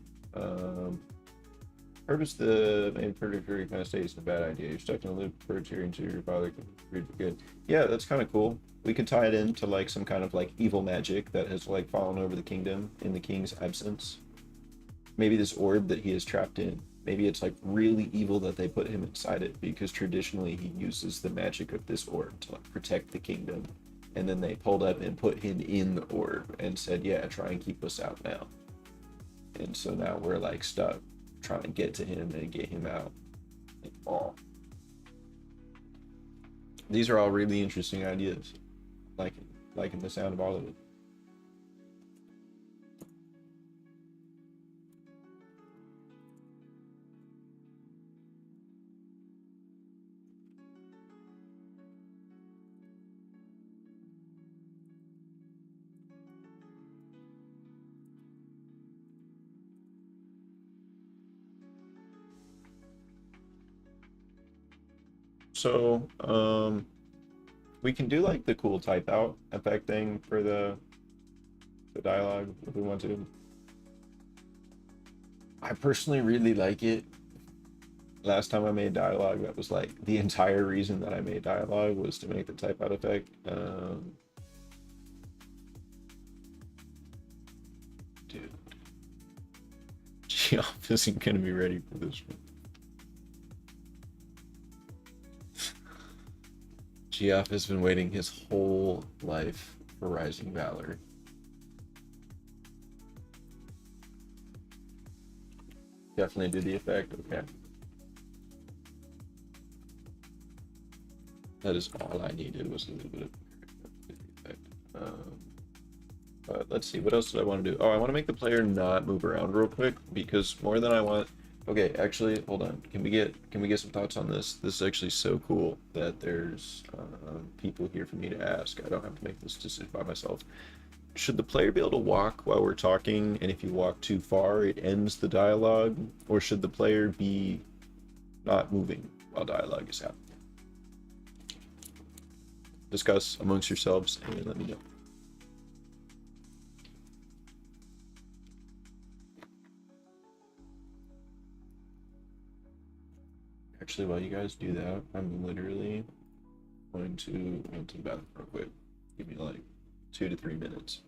Purpose the main purgatory kind of states is a bad idea. You're stuck in a loop purgatory until your father can read good. Yeah, that's kind of cool. We could tie it into like some kind of like evil magic that has like fallen over the kingdom in the king's absence. Maybe this orb that he is trapped in. Maybe it's like really evil that they put him inside it because traditionally he uses the magic of this orb to like protect the kingdom. And then they pulled up and put him in the orb and said, yeah, try and keep us out now. And so now we're like stuck trying to get to him and get him out. All. These are all really interesting ideas. Liking the sound of all of it. So, we can do like the cool type out effect thing for the dialogue if we want to. I personally really like it. Last time I made dialogue, that was like the entire reason that I made dialogue was to make the type out effect. Dude, Geoff isn't gonna be ready for this one. Geoff has been waiting his whole life for Rising Valor. Definitely do the effect, okay. That is all I needed was a little bit of effect. But let's see, what else did I want to do? Oh, I want to make the player not move around real quick because more than I want. Okay, actually, hold on. Can we get some thoughts on this? This is actually so cool that there's people here for me to ask. I don't have to make this decision by myself. Should the player be able to walk while we're talking, and if you walk too far, it ends the dialogue? Or should the player be not moving while dialogue is happening? Discuss amongst yourselves and let me know. Actually, while you guys do that, I'm literally going to go to the bathroom real quick. Give me like 2 to 3 minutes.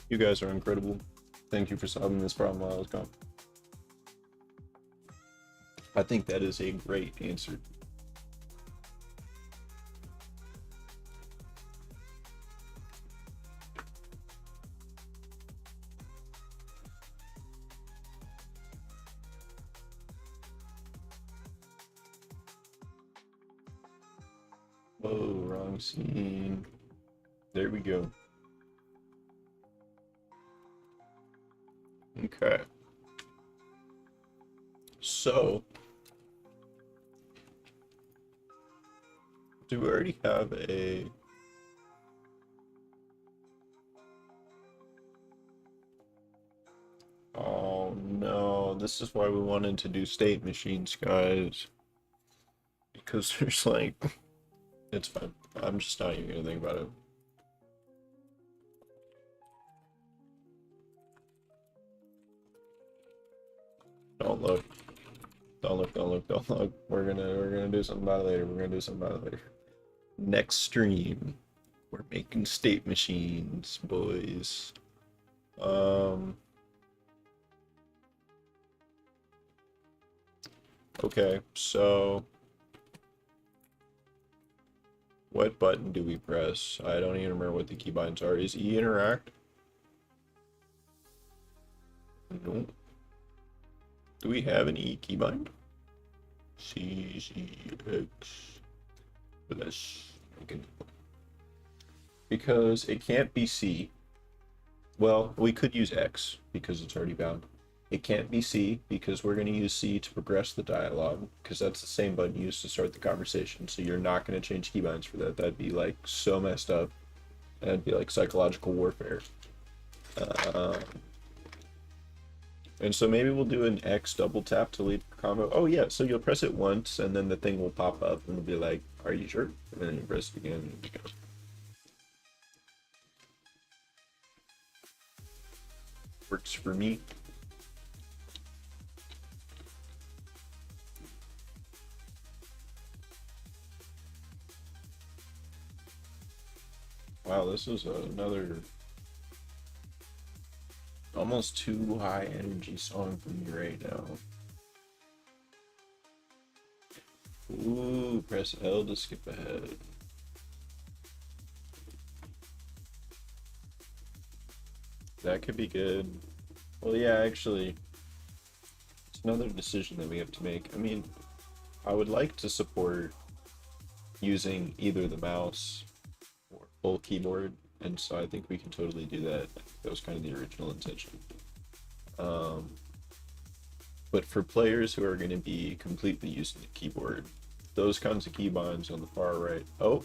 You guys are incredible. Thank you for solving this problem while I was gone. I think that is a great answer. Oh, wrong scene. There we go. Okay. So, do we already have a... Oh no, this is why we wanted to do state machines, guys. Because there's like... It's fine. I'm just not even gonna think about it. Don't look. Don't look, don't look, don't look. We're gonna do something about it later. We're gonna do something about it later. Next stream, we're making state machines, boys. Okay, so what button do we press? I don't even remember what the keybinds are. Is E interact? Nope. Do we have an E keybind? C, C, X, plus. Because it can't be C. Well, we could use X because it's already bound. It can't be C because we're going to use C to progress the dialogue because that's the same button used to start the conversation. So you're not going to change keybinds for that. That'd be like so messed up. That'd be like psychological warfare. And so maybe we'll do an X double tap to leave a combo. Oh yeah, so you'll press it once and then the thing will pop up and it'll be like, are you sure? And then you press it again and it goes. Works for me. Wow, this is another almost too high energy song for me right now. Ooh, press L to skip ahead. That could be good. Well, yeah, actually, it's another decision that we have to make. I mean, I would like to support using either the mouse or full keyboard, and so I think we can totally do that. That was kind of the original intention. But for players who are going to be completely using the keyboard, those kinds of keybinds on the far right. Oh,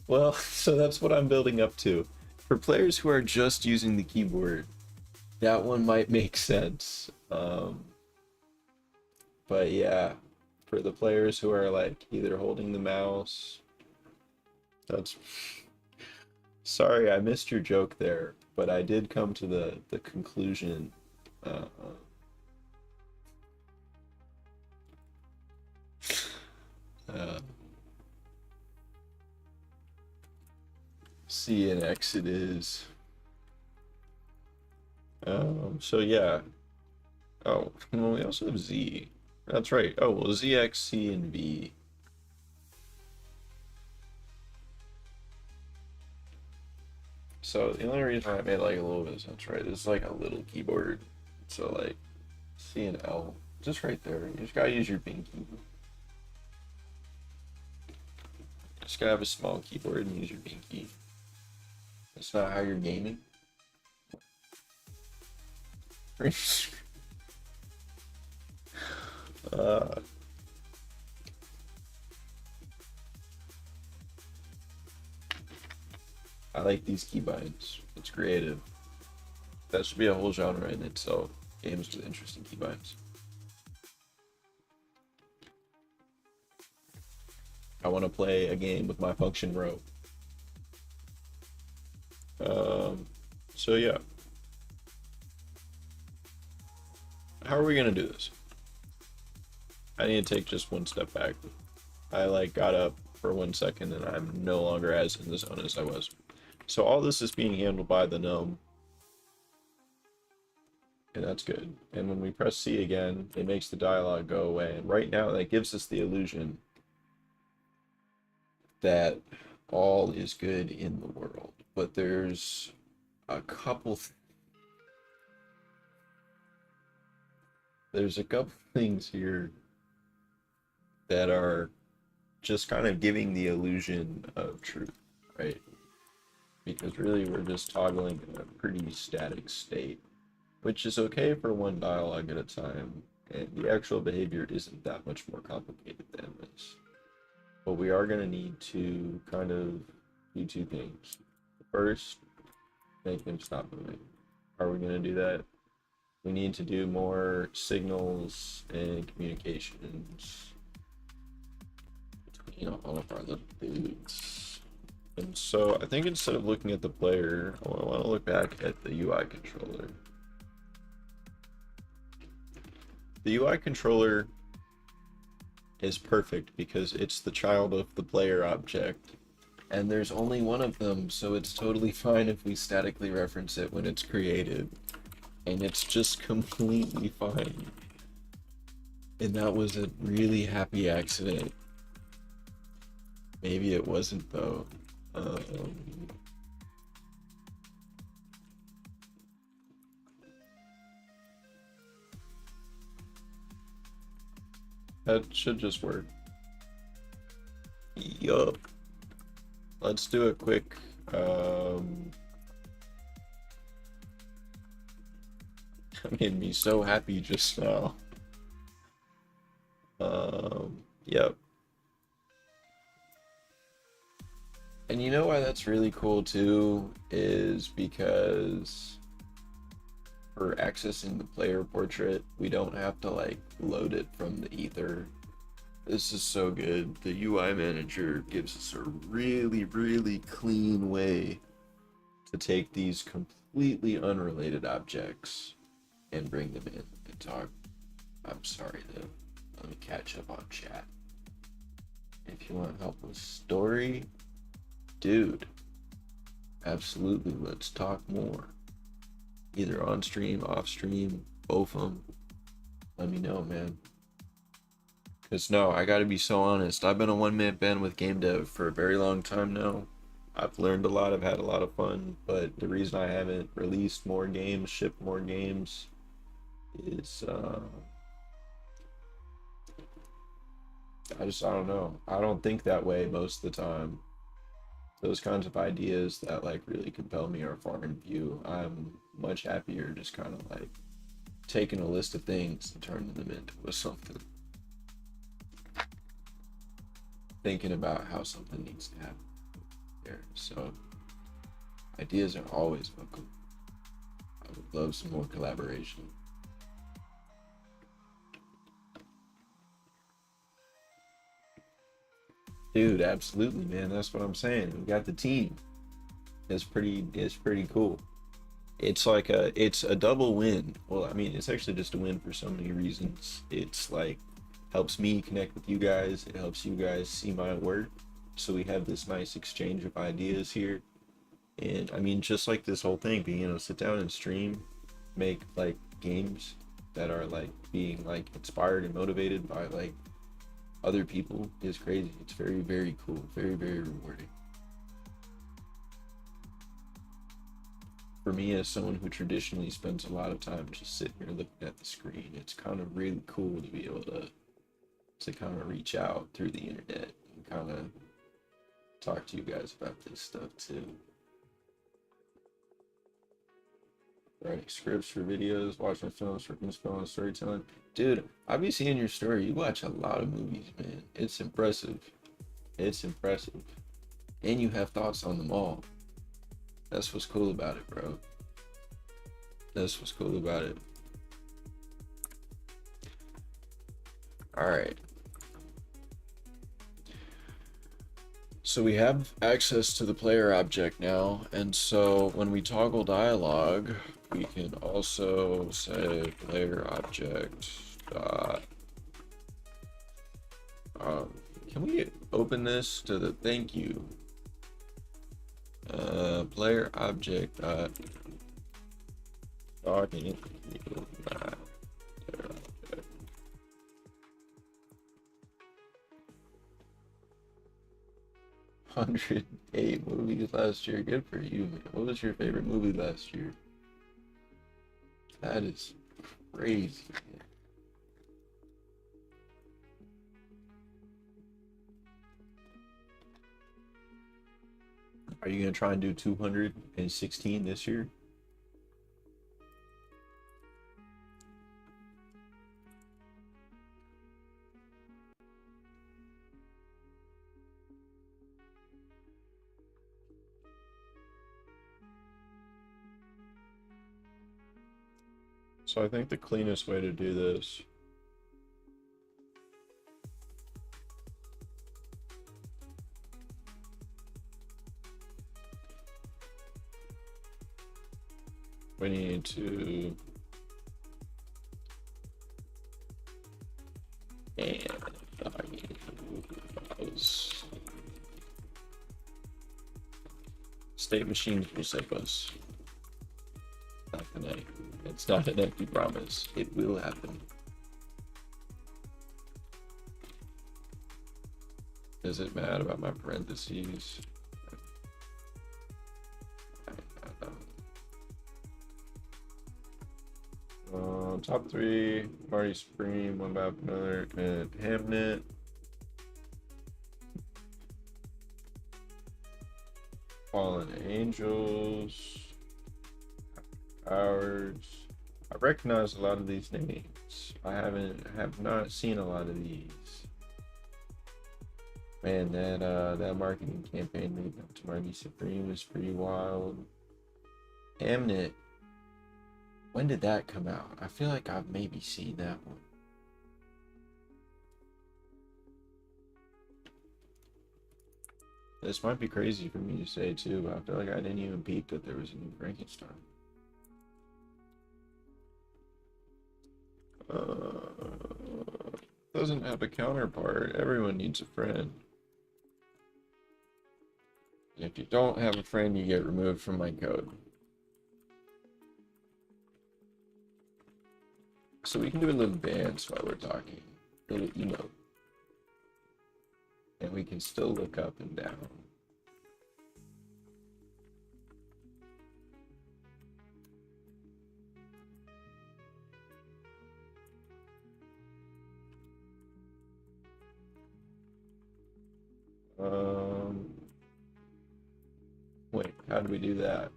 well, so that's what I'm building up to. For players who are just using the keyboard, that one might make sense. But yeah, for the players who are like either holding the mouse, that's... Sorry, I missed your joke there, but I did come to the conclusion. C and X it is. So yeah. Oh, well, we also have Z. That's right. Oh, well, ZX, C, and V. So the only reason I made like a little bit of sense, right? It's like a little keyboard. So like C and L, just right there. You just gotta use your pinky. Just gotta have a small keyboard and use your pinky. That's not how you're gaming. I like these keybinds. It's creative. That should be a whole genre in itself. Games with interesting keybinds. I want to play a game with my function row. So yeah. How are we gonna do this? I need to take just one step back. I like got up for 1 second and I'm no longer as in the zone as I was. So all this is being handled by the gnome. And that's good. And when we press C again, it makes the dialogue go away. And right now, that gives us the illusion that all is good in the world. But there's a couple things here that are just kind of giving the illusion of truth, right? Because really we're just toggling in a pretty static state, which is okay for one dialogue at a time, and the actual behavior isn't that much more complicated than this. But we are going to need to kind of do two things. First, make them stop moving. How are we going to do that? We need to do more signals and communications between all of our little dudes. And so I think instead of looking at the player, I want to look back at the UI controller. The UI controller is perfect because it's the child of the player object. And there's only one of them, so it's totally fine if we statically reference it when it's created. And it's just completely fine. And that was a really happy accident. Maybe it wasn't though. That should just work. Yup. Let's do a quick made me so happy just now. Yep. And you know why that's really cool too, is because for accessing the player portrait, we don't have to like load it from the ether. This is so good. The UI manager gives us a really, really clean way to take these completely unrelated objects and bring them in and talk. I'm sorry though. Let me catch up on chat. If you want help with story, dude, absolutely, let's talk more. Either on stream, off stream, both of them. Let me know, man. Because no, I gotta be so honest. I've been a one-man band with game dev for a very long time now. I've learned a lot, I've had a lot of fun, but the reason I haven't released more games, shipped more games, is I don't know. I don't think that way most of the time. Those kinds of ideas that like really compel me are far in view. I'm much happier just kind of like taking a list of things and turning them into something. Thinking about how something needs to happen there. So ideas are always welcome. I would love some more collaboration. Dude, absolutely, man. That's what I'm saying. We got the team. It's pretty cool. It's like it's a double win. Well, I mean, it's actually just a win for so many reasons. It's like helps me connect with you guys. It helps you guys see my work. So we have this nice exchange of ideas here. And I mean, just like this whole thing, being able to sit down and stream, make like games that are like being like inspired and motivated by like other people is crazy. It's very, very cool. Very, very rewarding. For me, as someone who traditionally spends a lot of time just sitting here looking at the screen, it's kind of really cool to be able to kind of reach out through the internet and kind of talk to you guys about this stuff too. Writing scripts for videos, watching films, working film, storytelling. Dude, I be seeing your story. You watch a lot of movies, man. It's impressive. It's impressive. And you have thoughts on them all. That's what's cool about it, bro. That's what's cool about it. Alright. So we have access to the player object now, and so when we toggle dialogue, we can also say player object dot. Can we open this to the thank you? player object talking. 108 movies last year. Good for you, man. What was your favorite movie last year? That is crazy, man. Are you gonna try and do 216 this year? So I think the cleanest way to do this we need to state machines will save us. It's not an empty promise. It will happen. Is it mad about my parentheses? Top 3, Marty Supreme, One Bap Another, and Hamnet. Fallen Angels. Hours. I recognize a lot of these names. I have not seen a lot of these. Man, that marketing campaign leading up to Marty Supreme was pretty wild. Hamnet. When did that come out? I feel like I've maybe seen that one. This might be crazy for me to say too, but I feel like I didn't even peep that there was a new Frankenstein. Doesn't have a counterpart. Everyone needs a friend. If you don't have a friend, you get removed from my code. So we can do a little dance while we're talking. A little emote. And we can still look up and down. Wait, how do we do that?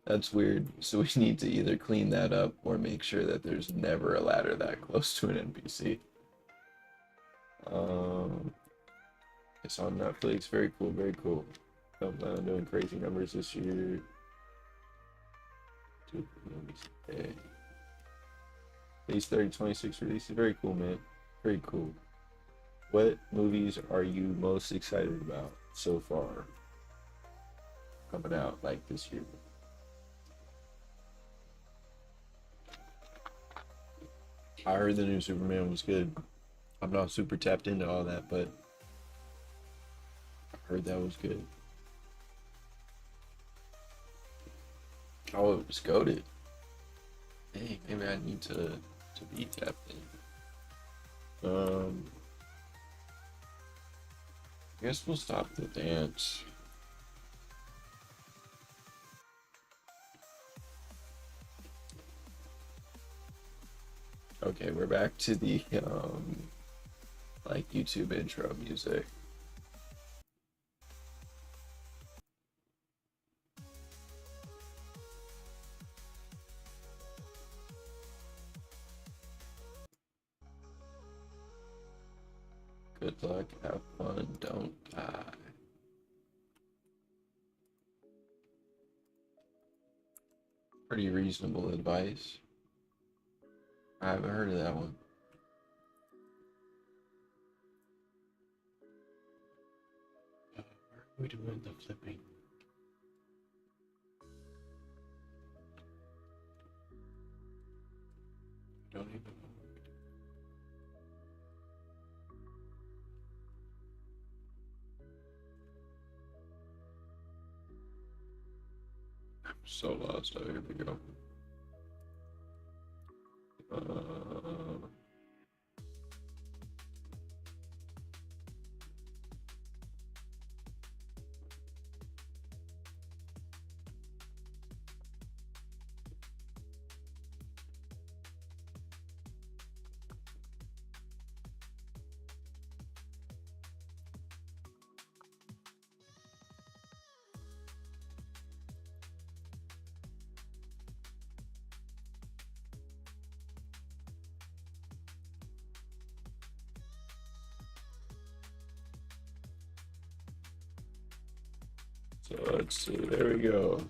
That's weird. So we need to either clean that up or make sure that there's never a ladder that close to an NPC. It's on Netflix. Very cool, very cool. Don't plan on doing crazy numbers this year. At least 30, 26 releases. Very cool, man. Very cool. What movies are you most excited about so far coming out like this year? I heard the new Superman was good. I'm not super tapped into all that, but I heard that was good. Oh, it was goated. Hey, maybe I need to be tapped in. I guess we'll stop the dance. Okay, we're back to the like YouTube intro music. Good luck, have fun, don't die. Pretty reasonable advice. I haven't heard of that one. Where are we doing the flipping? Don't even know. So lost. Oh, here we go. So let's see, there we go.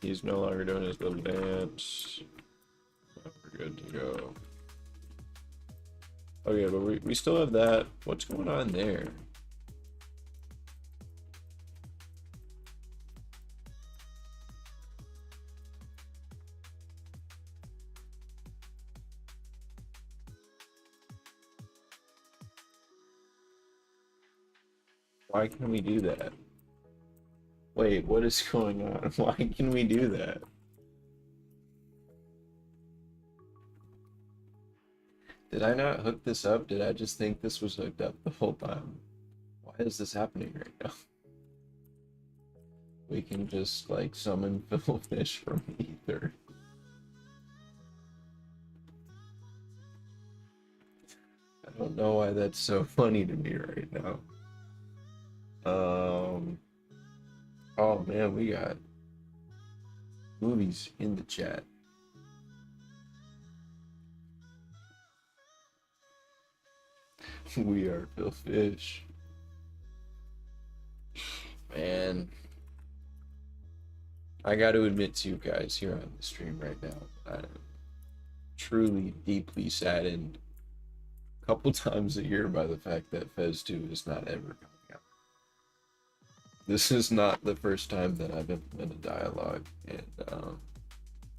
He's no longer doing his little dance. We're good to go. Okay, but we still have that. What's going on there? Why can we do that? Wait, what is going on? Why can we do that? Did I not hook this up? Did I just think this was hooked up the whole time? Why is this happening right now? We can just like summon fish from ether. I don't know why that's so funny to me right now. Oh man, we got movies in the chat. We are Phil Fish. Man, I got to admit to you guys here on the stream right now, I'm truly deeply saddened a couple times a year by the fact that Fez 2 is not ever coming out. This is not the first time that I've implemented dialogue and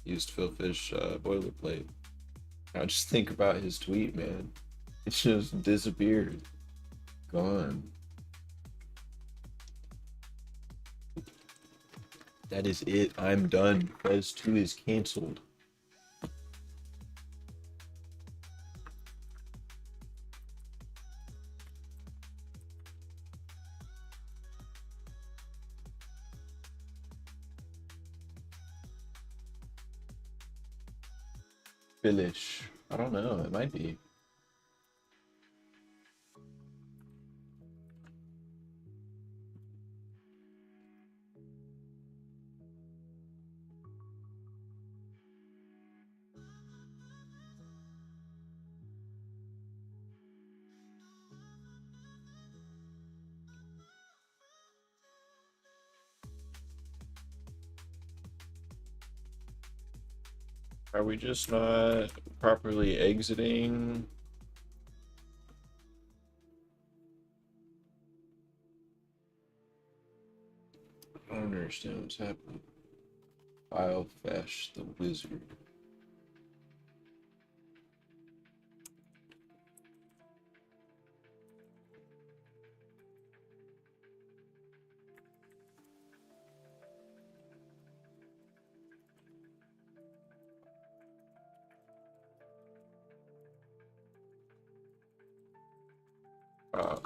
used Phil Fish boilerplate. Now just think about his tweet, man. It just disappeared. Gone. That is it. I'm done. Fez 2 is canceled. Billish. I don't know. It might be. Are we just not properly exiting? I don't understand what's happening. File Fesh the wizard.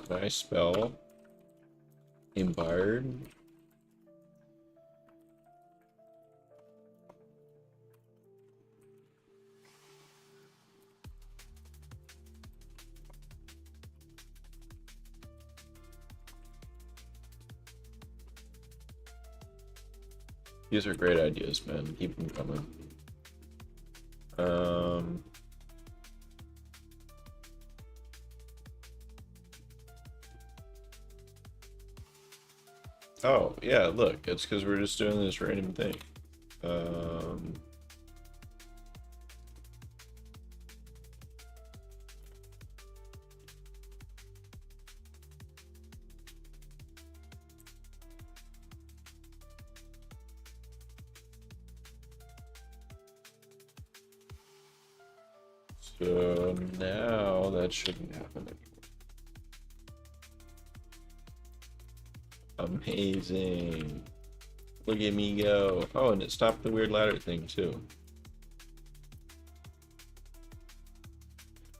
Can I spell Imbired? These are great ideas, man. Keep them coming. Oh, yeah, look, it's because we're just doing this random thing. So now that shouldn't happen anymore. Amazing. Look at me go. Oh, and it stopped the weird ladder thing too.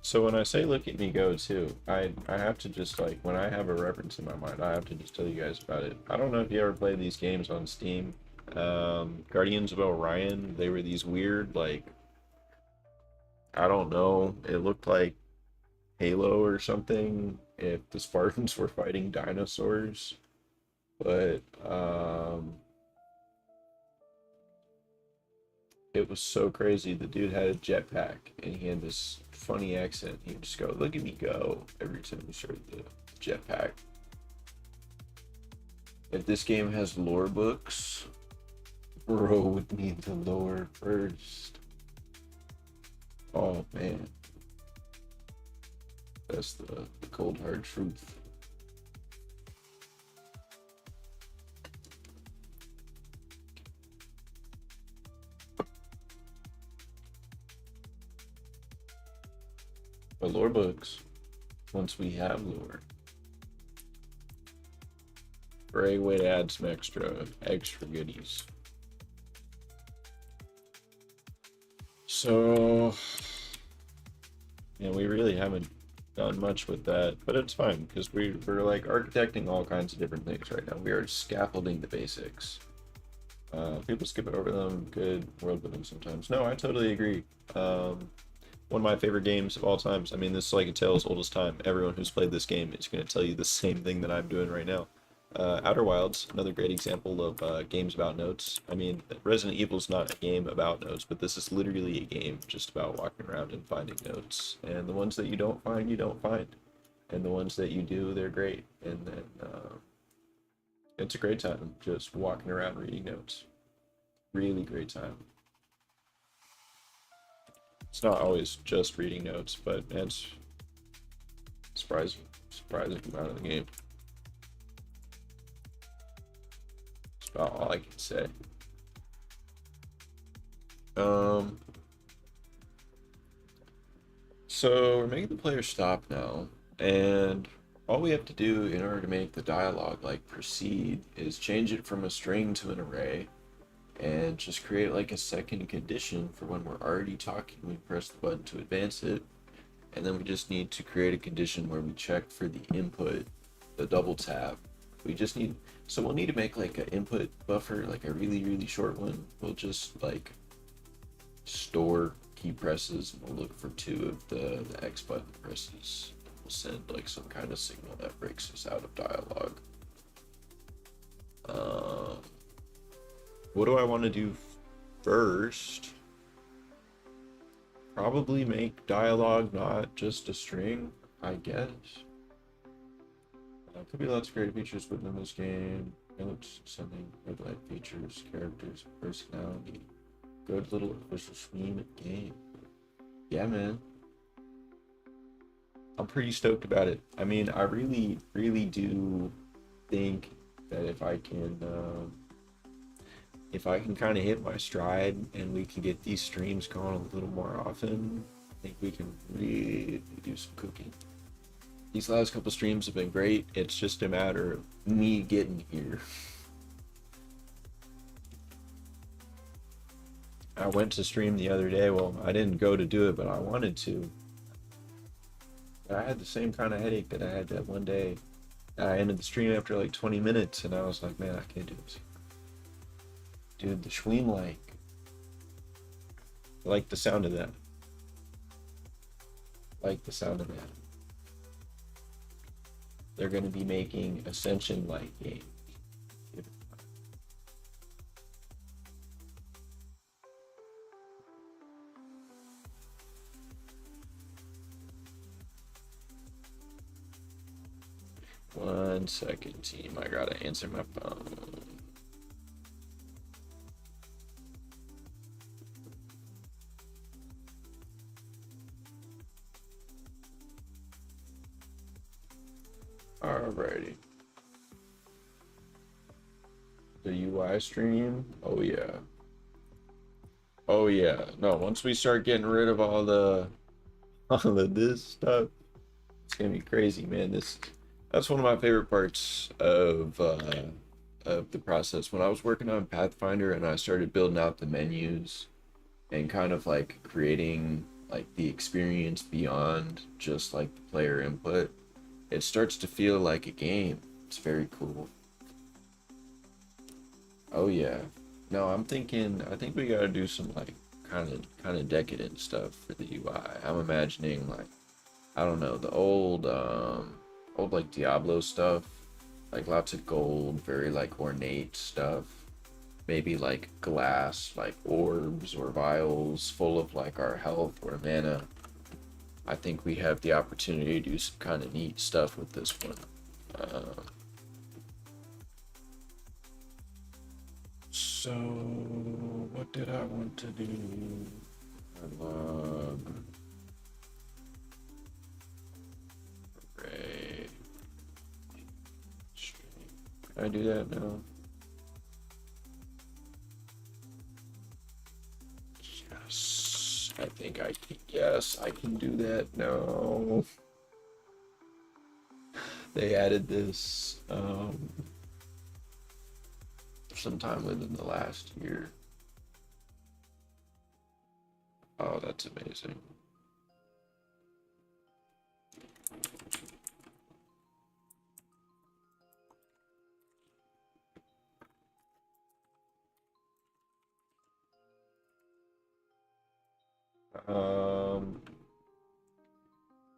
So when I say look at me go too, I have to just like, when I have a reference in my mind, I have to just tell you guys about it. I don't know if you ever played these games on Steam. Guardians of Orion, they were these weird, like, I don't know, it looked like Halo or something if the Spartans were fighting dinosaurs. But it was so crazy. The dude had a jetpack and he had this funny accent. He would just go, "Look at me go," every time he started the jetpack. If this game has lore books, bro would need the lore first. Oh man. That's the cold hard truth. But lore books, once we have lore. Great way to add some extra goodies. So, yeah, we really haven't done much with that, but it's fine because we're like architecting all kinds of different things right now. We are scaffolding the basics. People skip over them, good world building sometimes. No, I totally agree. One of my favorite games of all times. I mean, this is like a tale as old as time. Everyone who's played this game is going to tell you the same thing that I'm doing right now. Outer Wilds, another great example of games about notes. I mean, Resident Evil's not a game about notes, but this is literally a game just about walking around and finding notes. And the ones that you don't find, you don't find. And the ones that you do, they're great. And then it's a great time just walking around reading notes. Really great time. It's not always just reading notes, but it's surprising amount of the game. About all I can say. So we're making the player stop now, and all we have to do in order to make the dialogue like proceed is change it from a string to an array, and just create like a second condition for when we're already talking. We press the button to advance it, and then we just need to create a condition where we check for the input, the double tap. We just need, so we'll need to make like an input buffer, like a really short one. We'll just like store key presses, and we'll look for 2 of the X button presses. We'll send like some kind of signal that breaks us out of dialogue. What do I want to do first? Probably make dialogue not just a string, I guess. Could be lots of great features within this game. Notes, sending, red light features, characters, personality. Good little official Steam game. Yeah, man. I'm pretty stoked about it. I mean, I really do think that if I can kind of hit my stride and we can get these streams going a little more often, I think we can really do some cooking. These last couple streams have been great. It's just a matter of me getting here. I went to stream the other day. Well, I didn't go to do it, but I wanted to. But I had the same kind of headache that I had that one day. I ended the stream after like 20 minutes, and I was like, man, I can't do this. Dude, the Schweem I like the sound of that. Like the sound of that. They're going to be making Ascension-like games. One second, team. I gotta answer my phone. Alrighty. The UI stream? Oh yeah. Oh yeah. No, once we start getting rid of all of this stuff, it's gonna be crazy, man. That's one of my favorite parts of of the process. When I was working on Pathfinder and I started building out the menus and kind of like creating like the experience beyond just like the player input, it starts to feel like a game. It's very cool. Oh yeah. No, I'm thinking I think we gotta do some like kind of decadent stuff for the UI. I'm imagining like I don't know, the old like Diablo stuff, like lots of gold, very like ornate stuff. Maybe like glass, like orbs or vials full of like our health or mana. I think we have the opportunity to do some kind of neat stuff with this one. So, what did I want to do? Array. Can I do that now? Yes, I think I can. Yes, I can do that now. They added this sometime within the last year. Oh, that's amazing.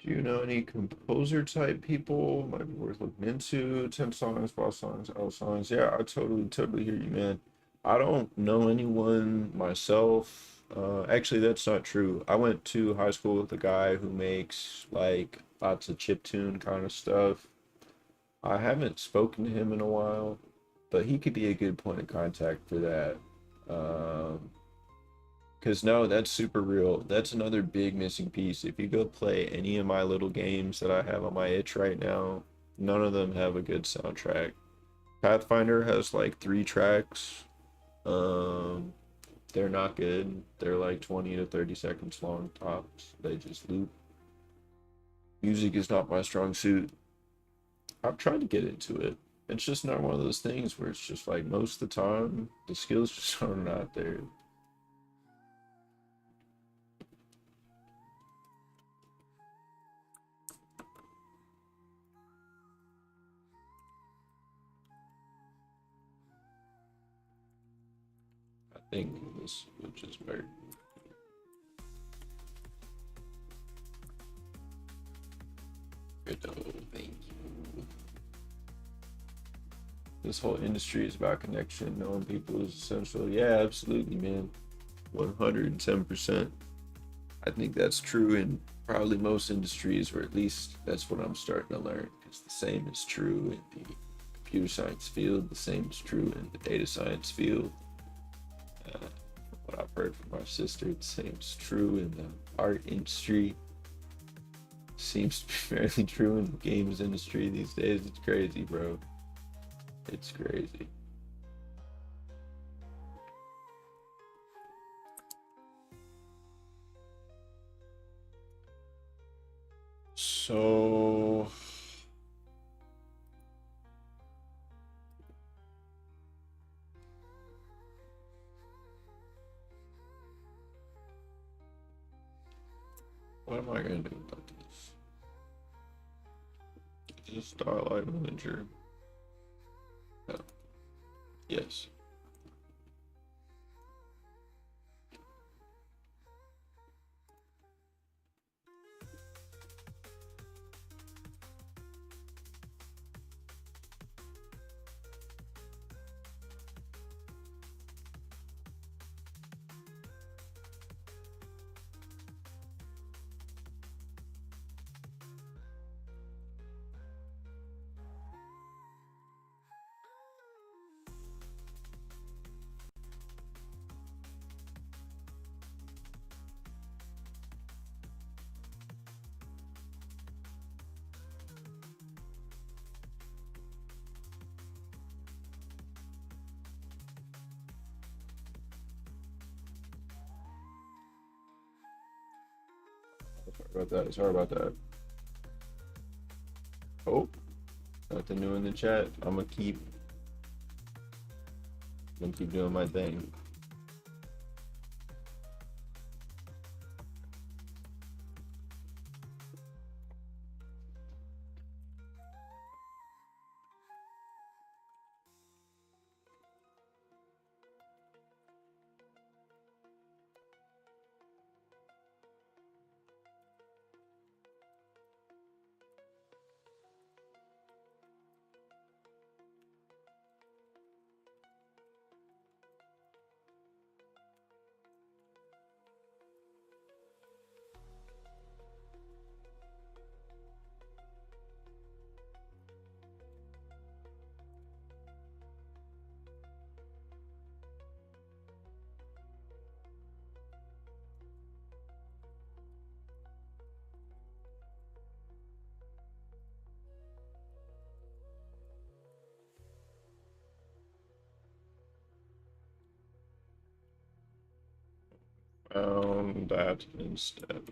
Do you know any composer type people might be worth looking into? 10 songs, boss songs, L songs. Yeah, I totally hear you, man. I don't know anyone myself. Actually, that's not true. I went to high school with a guy who makes like lots of chiptune kind of stuff. I haven't spoken to him in a while, but he could be a good point of contact for that. Um, Because no, that's super real. That's another big missing piece. If you go play any of my little games that I have on my itch right now, none of them have a good soundtrack. Pathfinder has like 3 tracks. Um, they're not good. They're like 20 to 30 seconds long tops. They just loop. Music is not my strong suit. I've tried to get into it. It's just not one of those things where it's just like most of the time the skills just are not there. I think this would just work. Godot, thank you. This whole industry is about connection. Knowing people is essential. Yeah, absolutely, man. 110%. I think that's true in probably most industries, or at least that's what I'm starting to learn. Because the same is true in the computer science field, the same is true in the data science field. From what I've heard from my sister, the same is true in the art industry. Seems to be fairly true in the games industry these days. It's crazy, bro. It's crazy. So what am I gonna do about this? Is this Starlight Manager? No. Yes. Sorry about that. Sorry about that. Oh, nothing new in the chat. I'm gonna keep gonna keep doing my thing. Found that instead.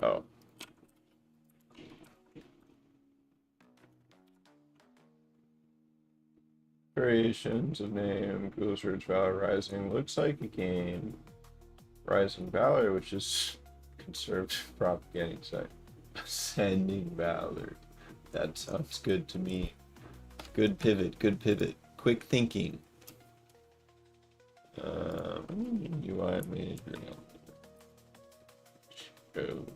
Oh. Variations of name, Google search Valor Rising. Looks like a game. Rising Valor, which is conservative propagating site. Ascending Valor. That sounds good to me. Good pivot, good pivot. Quick thinking. UI manager. Go.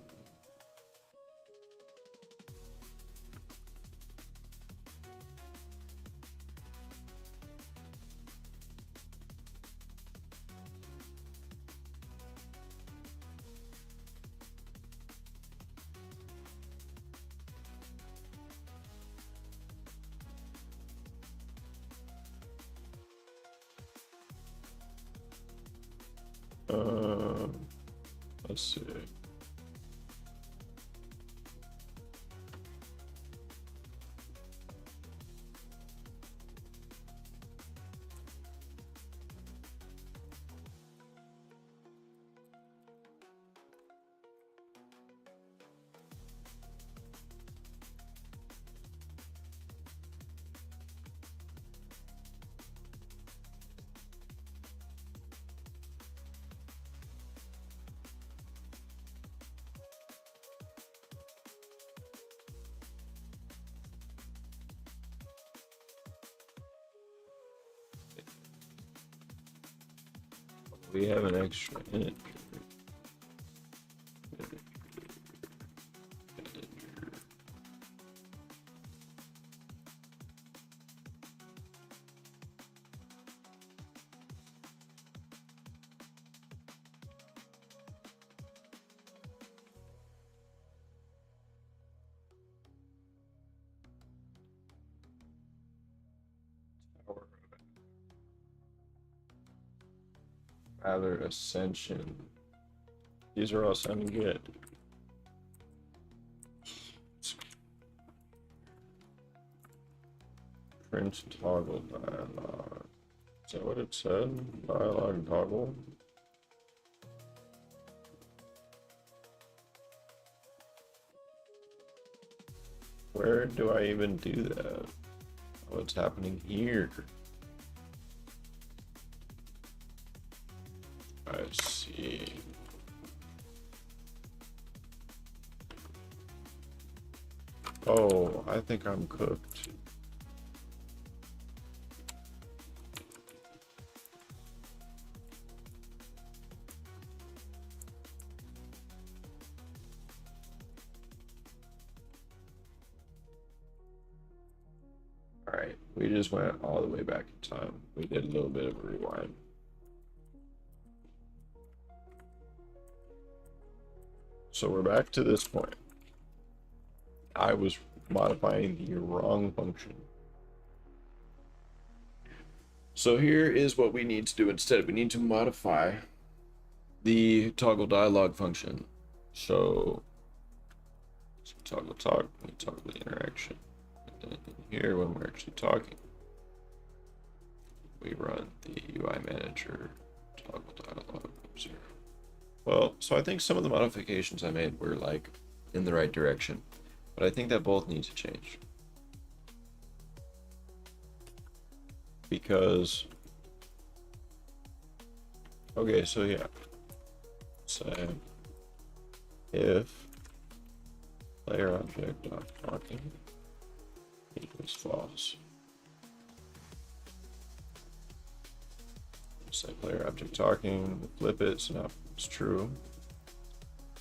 Let's see. We have an extra in it. Valor Ascension. These are all sounding good. Print toggle dialog. Is that what it said? Dialog toggle? Where do I even do that? What's happening here? I see. Oh, I think I'm cooked. All right, we just went all the way back in time. We did a little bit of a rewind. So we're back to this point. I was modifying the wrong function. So here is what we need to do instead. We need to modify the toggle dialog function. So toggle talk, we toggle the interaction. And then here, when we're actually talking, we run the UI manager toggle dialog observe. Well, so I think some of the modifications I made were like in the right direction, but I think that both need to change. because, okay, so yeah, say if player object dot talking equals false. Say player object talking, flip it, so now it's true.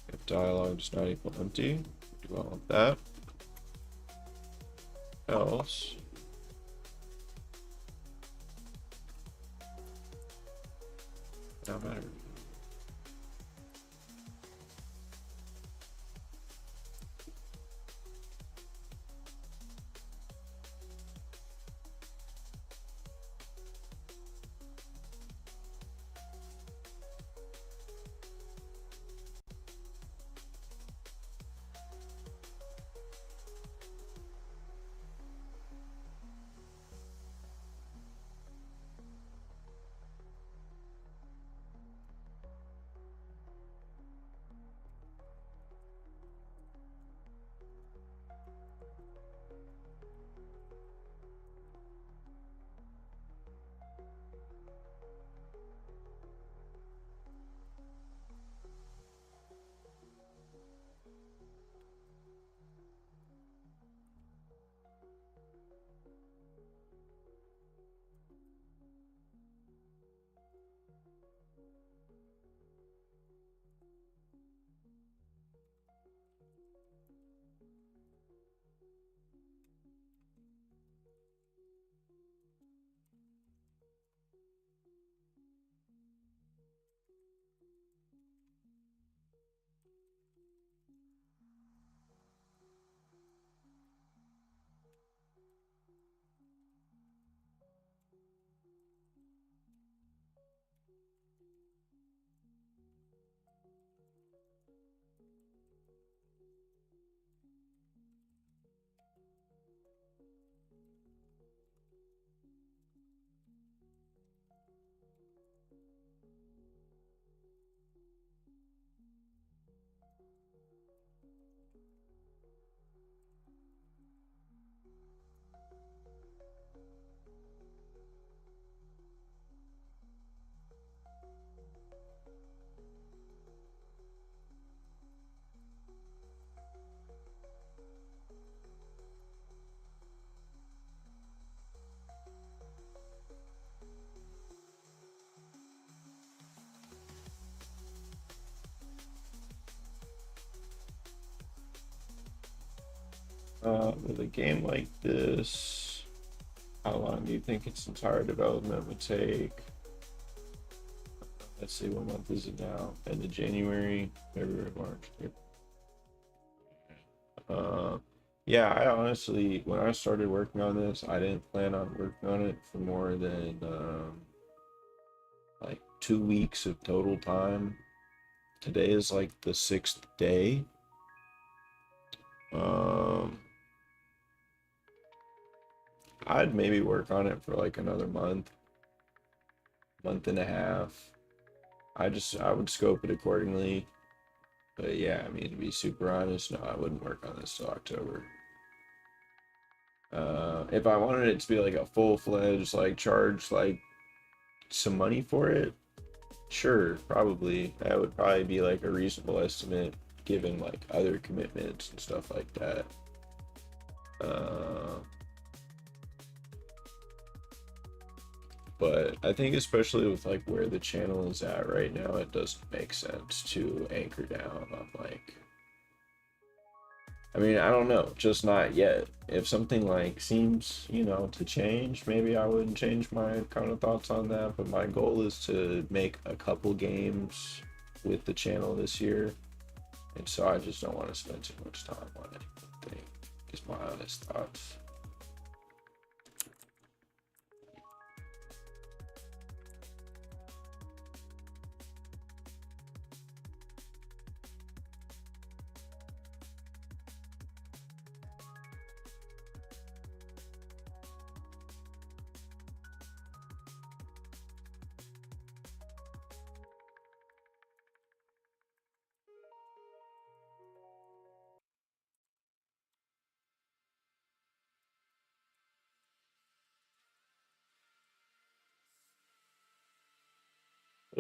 If dialogue does not equal empty, do all of that. Else, not matter. With a game like this, how long do you think its entire development would take? Let's see, what month is it now? End of January, February, March. Yeah, I honestly, when I started working on this, I didn't plan on working on it for more than like 2 weeks of total time. Today is like the 6th day. I'd maybe work on it for like another month and a half. I would scope it accordingly. But yeah, I mean, to be super honest, no, I wouldn't work on this till October. If I wanted it to be like a full-fledged, like charge like some money for it, sure, probably. That would probably be like a reasonable estimate given like other commitments and stuff like that. But I think especially with like where the channel is at right now, it doesn't make sense to anchor down on like, I mean, I don't know, just not yet. If something like seems, you know, to change, maybe I wouldn't change my kind of thoughts on that. But my goal is to make a couple games with the channel this year. And so I just don't want to spend too much time on anything. Just my honest thoughts.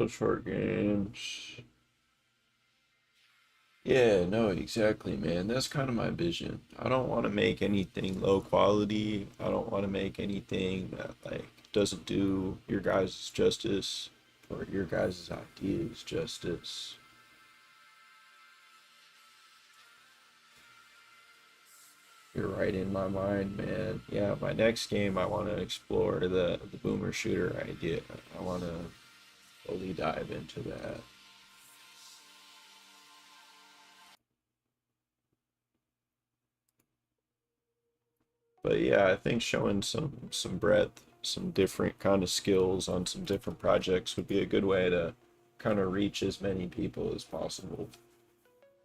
Those short games. Yeah, no, exactly, man. That's kind of my vision. I don't want to make anything low quality. I don't want to make anything that like doesn't do your guys' justice or your guys' ideas justice. You're right in my mind, man. Yeah, my next game I want to explore the boomer shooter idea. I want to fully dive into that. But yeah, I think showing some breadth, some different kind of skills on some different projects would be a good way to kind of reach as many people as possible,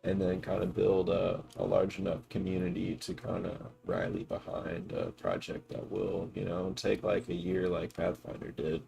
and then kind of build a large enough community to kind of rally behind a project that will, you know, take like a year like Pathfinder did.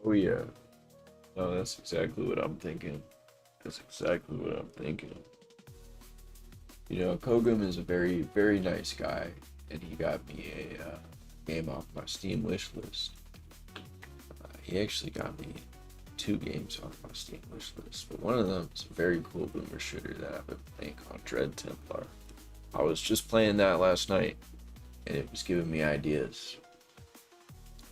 Oh yeah, no, that's exactly what I'm thinking. That's exactly what I'm thinking. You know, Kogum is a very nice guy, and he got me a game off my Steam wish list. He actually got me two games off my Steam wish list, but one of them is a very cool boomer shooter that I've been playing called Dread Templar. I was just playing that last night, and it was giving me ideas.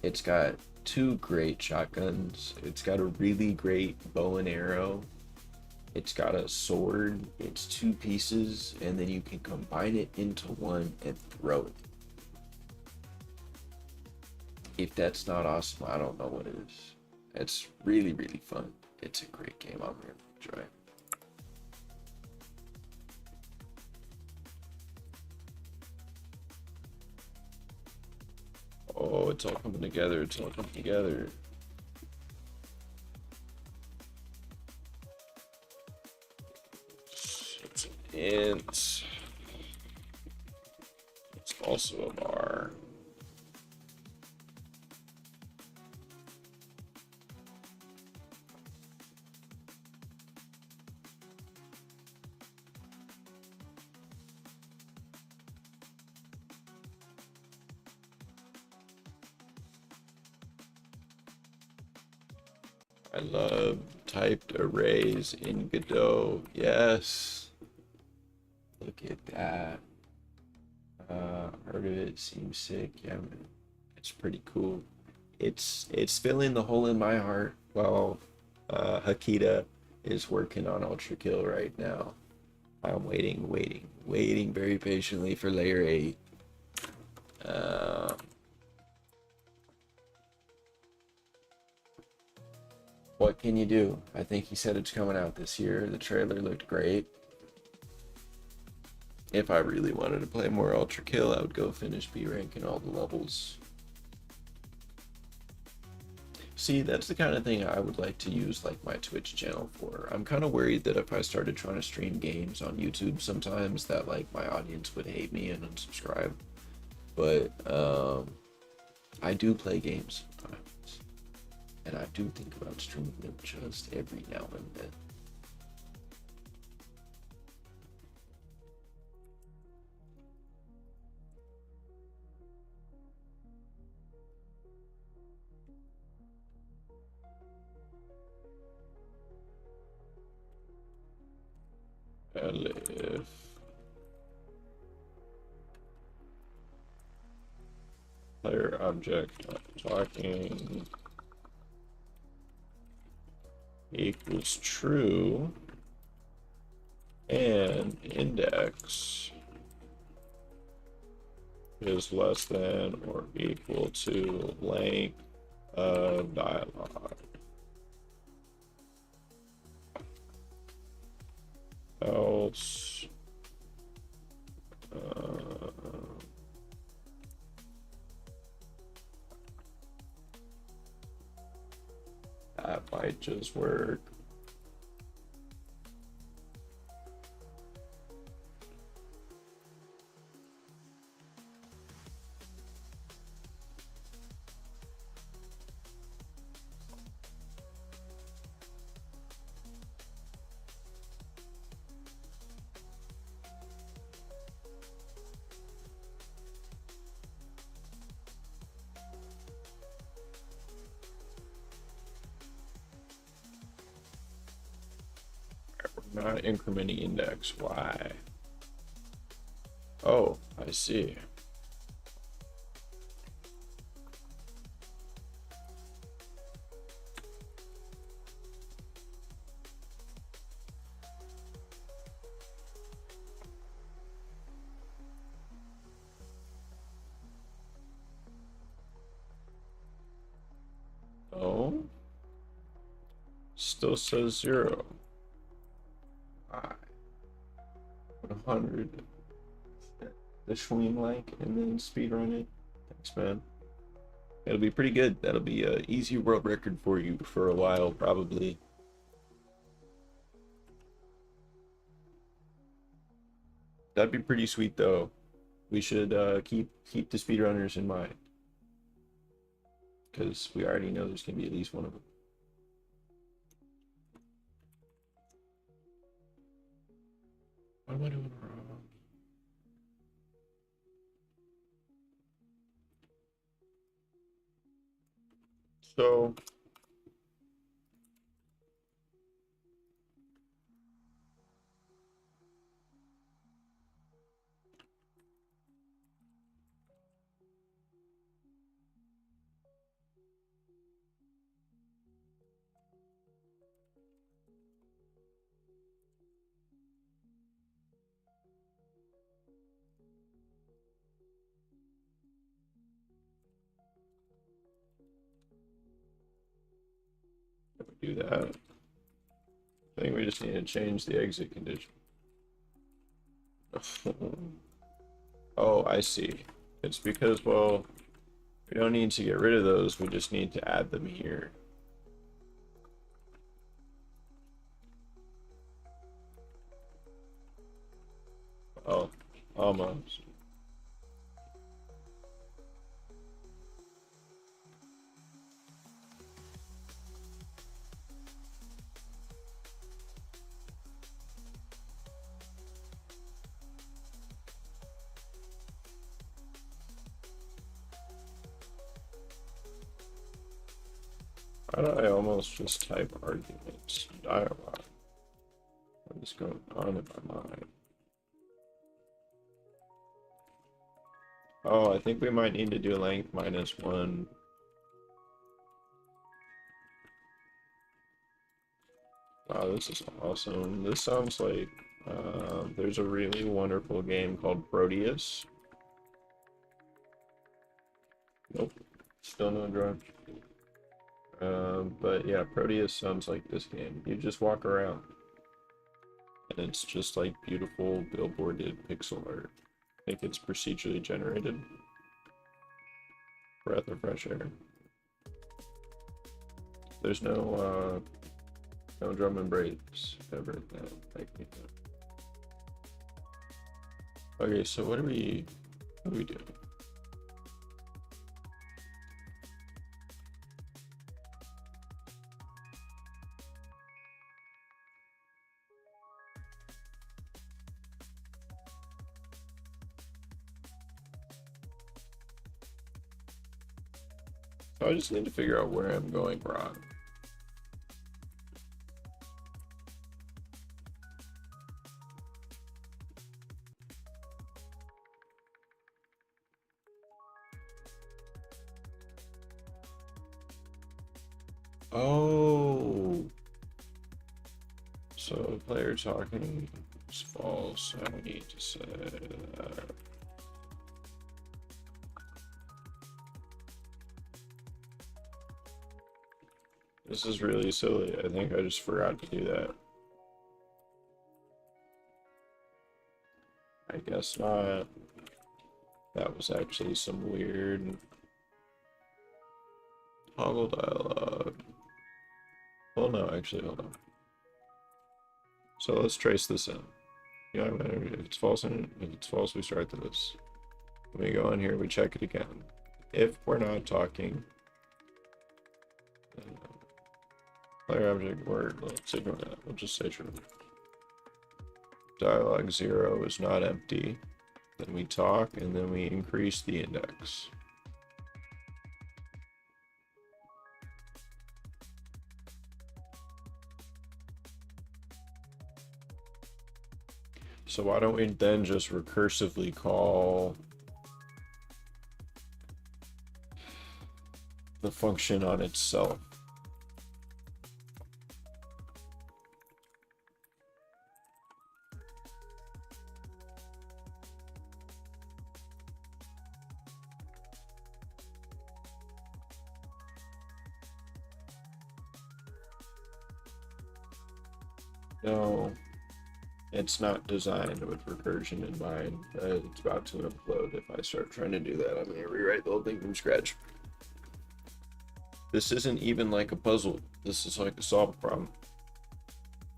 It's got two great shotguns. It's got a really great bow and arrow. It's got a sword. It's two pieces, and then you can combine it into one and throw it. If that's not awesome, I don't know what is. It's really fun. It's a great game. I'm really enjoying. Oh, it's all coming together. It's all coming together. It's an int. It's also a bar. I love typed arrays in Godot. Yes. Look at that. Heard of it. Seems sick. Yeah, man. It's pretty cool. It's filling the hole in my heart while Hakita is working on Ultra Kill right now. I'm waiting very patiently for layer 8. Uh, what can you do? I think he said it's coming out this year. The trailer looked great. If I really wanted to play more Ultra Kill, I would go finish B rank in all the levels. See, that's the kind of thing I would like to use like my Twitch channel for. I'm kind of worried that if I started trying to stream games on YouTube sometimes that like my audience would hate me and unsubscribe. But I do play games sometimes, and I do think about streaming them just every now and then. Elif. Player object not talking. equals true, and index is less than or equal to length of dialogue. Else, that might just work. Not incrementing index. Why? Oh, I see. Oh, still says 0. 100. The Schween like, and then speedrun it. Thanks, man. It'll be pretty good. That'll be an easy world record for you for a while, probably. That'd be pretty sweet, though. We should keep the speedrunners in mind, because we already know there's gonna be at least one of them. What am I doing wrong? So if we do that, I think we just need to change the exit condition. Oh, I see. It's because, well, we don't need to get rid of those, we just need to add them here. Oh, almost. Why don't I almost just type arguments dialogue? What is going on in my mind? Oh, I think we might need to do length -1. Wow, this is awesome. This sounds like there's a really wonderful game called Proteus. Nope, still no drawing. But yeah, Proteus sounds like this game. You just walk around, and it's just like beautiful billboarded pixel art. I think it's procedurally generated. Breath of fresh air. There's no drum and breaks ever. No, okay, so what do we do? So I just need to figure out where I'm going wrong. Oh, So player talking is false. I need to say that. This is really silly. I think I just forgot to do that. I guess not. That was actually some weird toggle dialogue. Well, no, actually, hold on. So let's trace this in. You know, if it's false, we start this. When we go in here, we check it again. If we're not talking, player object word, let's ignore that. We'll just say true. Dialog 0 is not empty. Then we talk, and then we increase the index. So why don't we then just recursively call the function on itself? No, it's not designed with recursion in mind. It's about to implode. If I start trying to do that, I'm going to rewrite the whole thing from scratch. This isn't even like a puzzle. This is like a solve problem.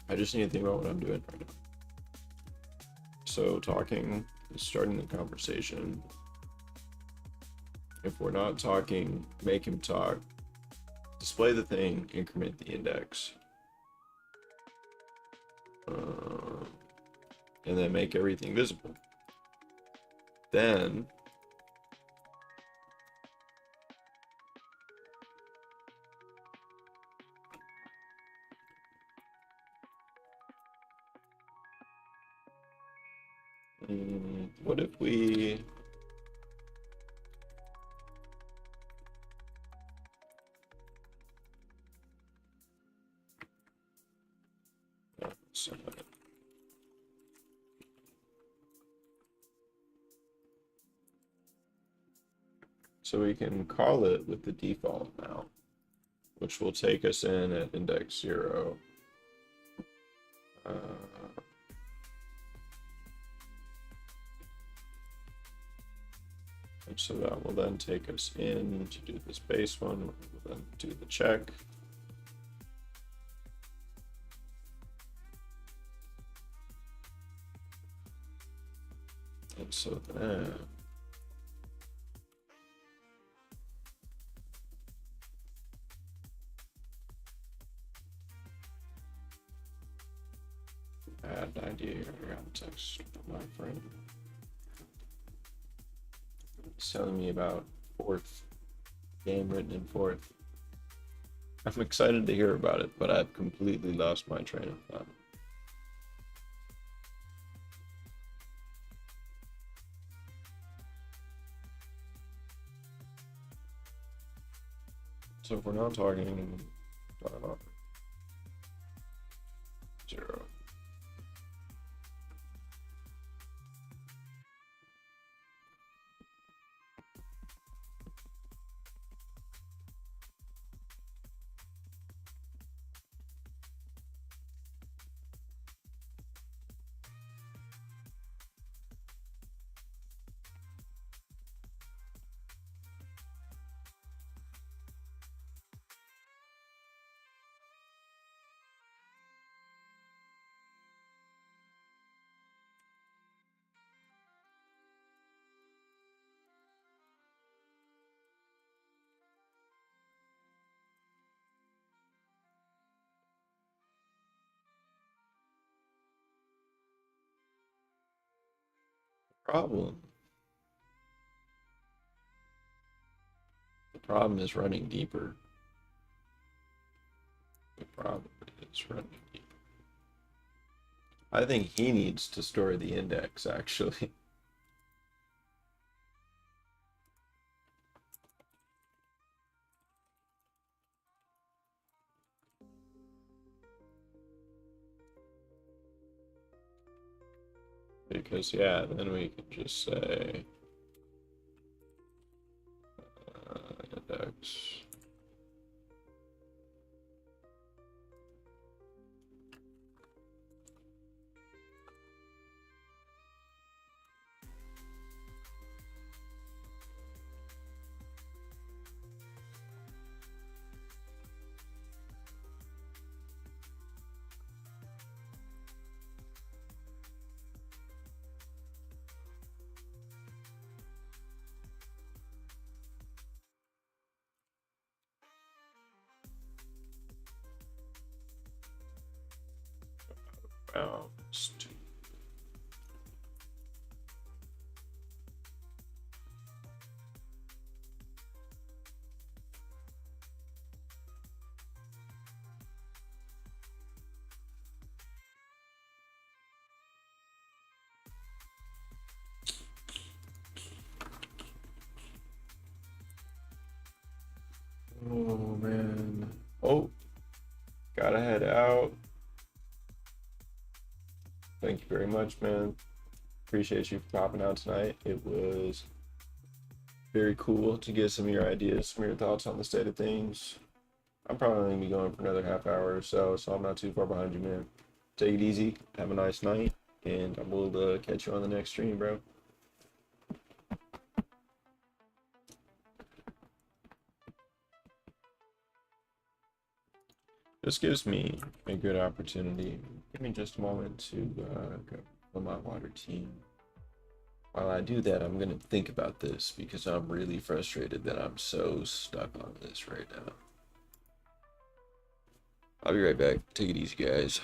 I just need to think about what I'm doing right now. So talking is starting the conversation. If we're not talking, make him talk. Display the thing, increment the index. And then make everything visible. Then what if we so we can call it with the default now, which will take us in at index 0. And so that will then take us in to do this base one. We'll then do the check. And so then add 98 context, my friend. It's telling me about fourth game written in fourth. I'm excited to hear about it, but I've completely lost my train of thought. So if we're not talking, dialogue 0. Problem. The problem is running deeper. The problem is running deeper. I think he needs to store the index, actually. Because yeah, then we can just say index. Bounced. Oh man. Oh, gotta head out. Thank you very much, man. Appreciate you for popping out tonight. It was very cool to get some of your ideas, some of your thoughts on the state of things. I'm probably gonna be going for another half hour or so, so I'm not too far behind you, man. Take it easy. Have a nice night, and I will catch you on the next stream, bro. This gives me a good opportunity. Give me just a moment to go fill my water team. While I do that, I'm gonna think about this because I'm really frustrated that I'm so stuck on this right now. I'll be right back. Take it easy, guys.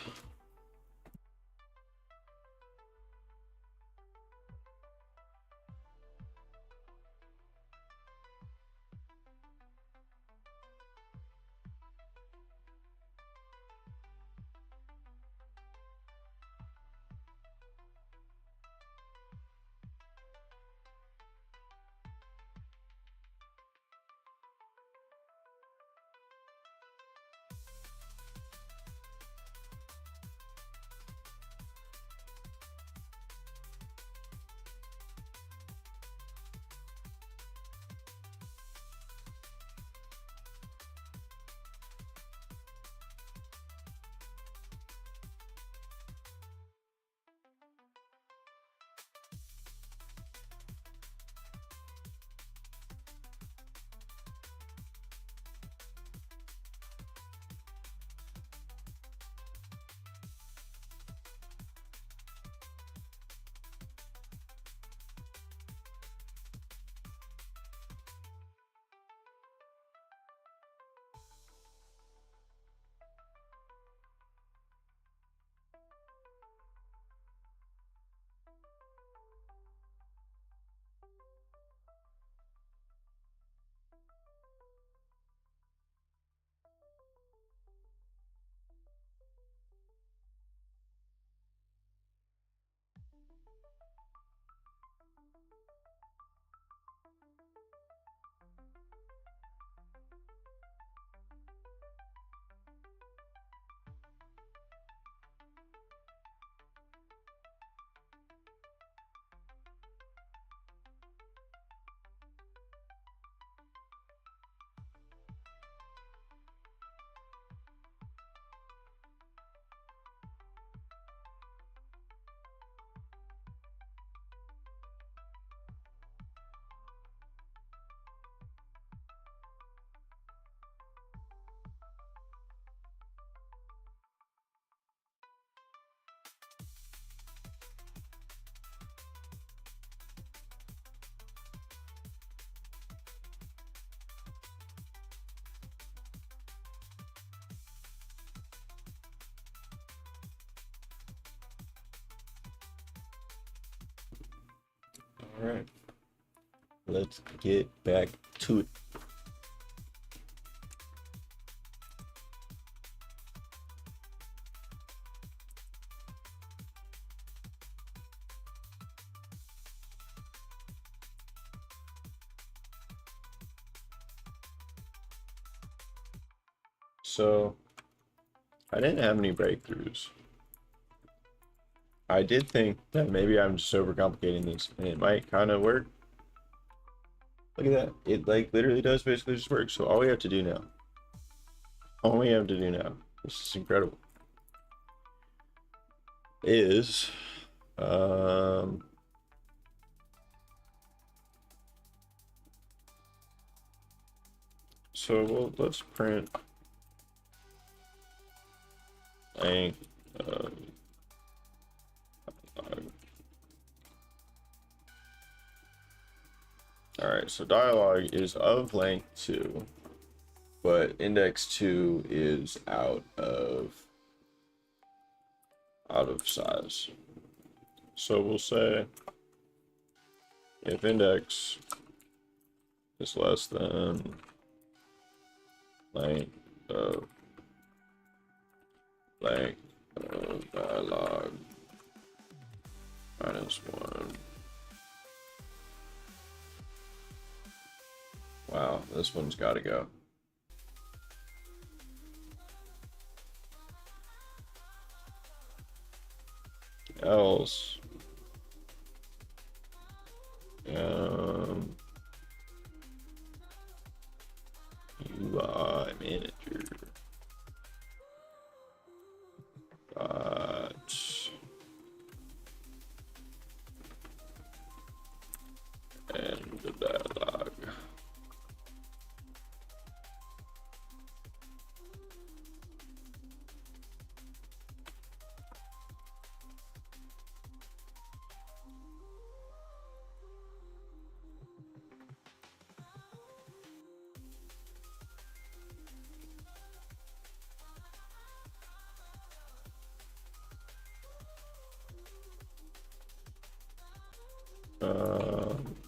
All right, let's get back to it. So I didn't have any breakthroughs. I did think that maybe I'm just overcomplicating this, and it might kind of work. Look at that. It like literally does basically just work. So all we have to do now, this is incredible, is so let's print length of Alright, so dialogue is of length 2, but index 2 is out of size. So we'll say if index is less than length of dialogue -1. Wow, this one's got to go. Else, UI manager dot end the dialogue.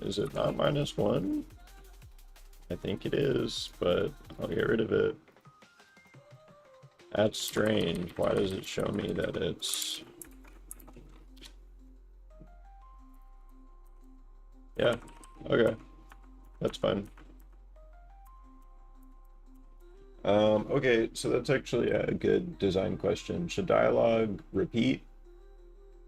Is it not -1? I think it is, but I'll get rid of it. That's strange. Why does it show me that it's... Yeah, okay. That's fine. Okay, so that's actually a good design question. Should dialogue repeat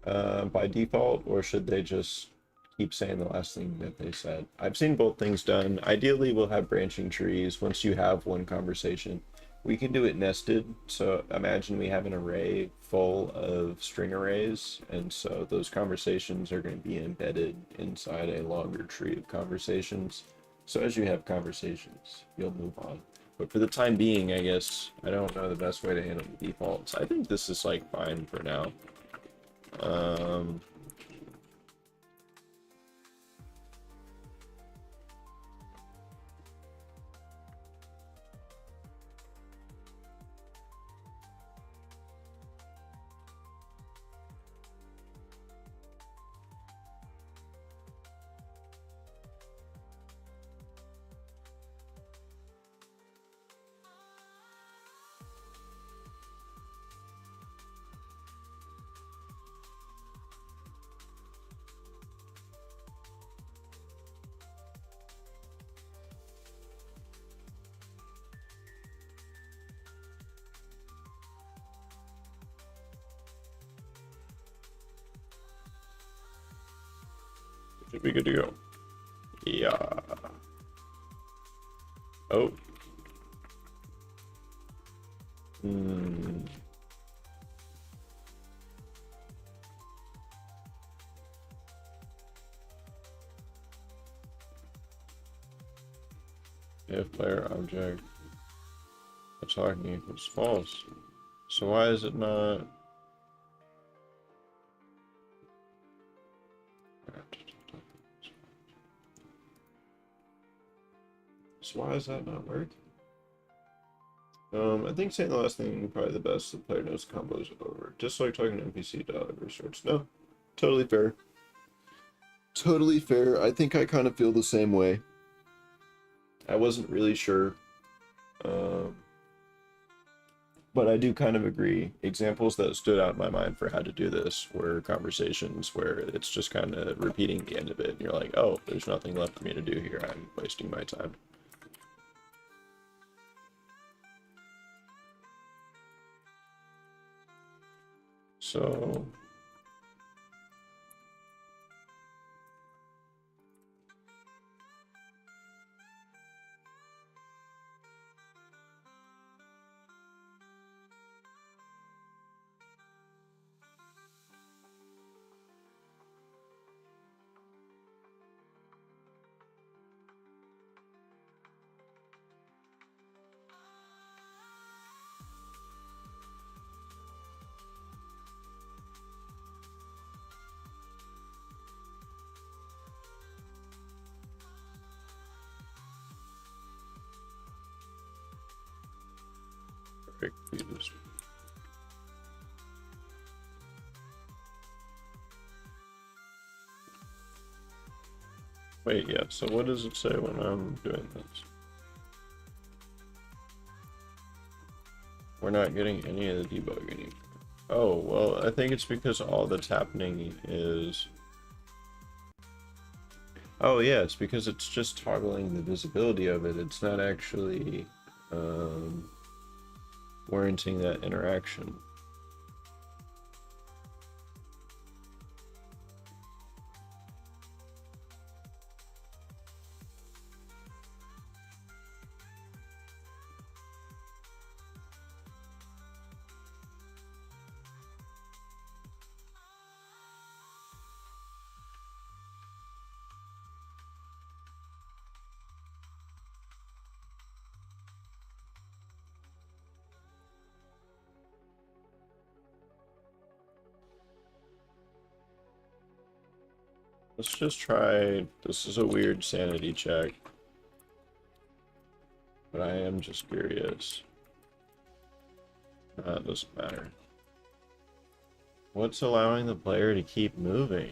by default, or should they just keep saying the last thing that they said? I've seen both things done. Ideally, we'll have branching trees once you have one conversation. We can do it nested. So imagine we have an array full of string arrays, and so those conversations are going to be embedded inside a longer tree of conversations. So as you have conversations, you'll move on. But for the time being, I guess, I don't know the best way to handle the defaults. I think this is like fine for now. Should be good to go. Yeah. Oh. If player object talking equals false. So why is it not? So why is that not working? I think saying the last thing probably the best. The player knows combos over. Just like talking to NPC dialogue or sorts. No, totally fair. Totally fair. I think I kind of feel the same way. I wasn't really sure. But I do kind of agree. Examples that stood out in my mind for how to do this were conversations where it's just kind of repeating the end of it. And you're like, oh, there's nothing left for me to do here. I'm wasting my time. So perfect views. Wait, yeah, so what does it say when I'm doing this? We're not getting any of the debugging. Oh, well, I think it's because all that's happening is... Oh, yeah, it's because it's just toggling the visibility of it. It's not actually warranting that interaction. Let's just try, this is a weird sanity check, but I am just curious. It doesn't matter. What's allowing the player to keep moving?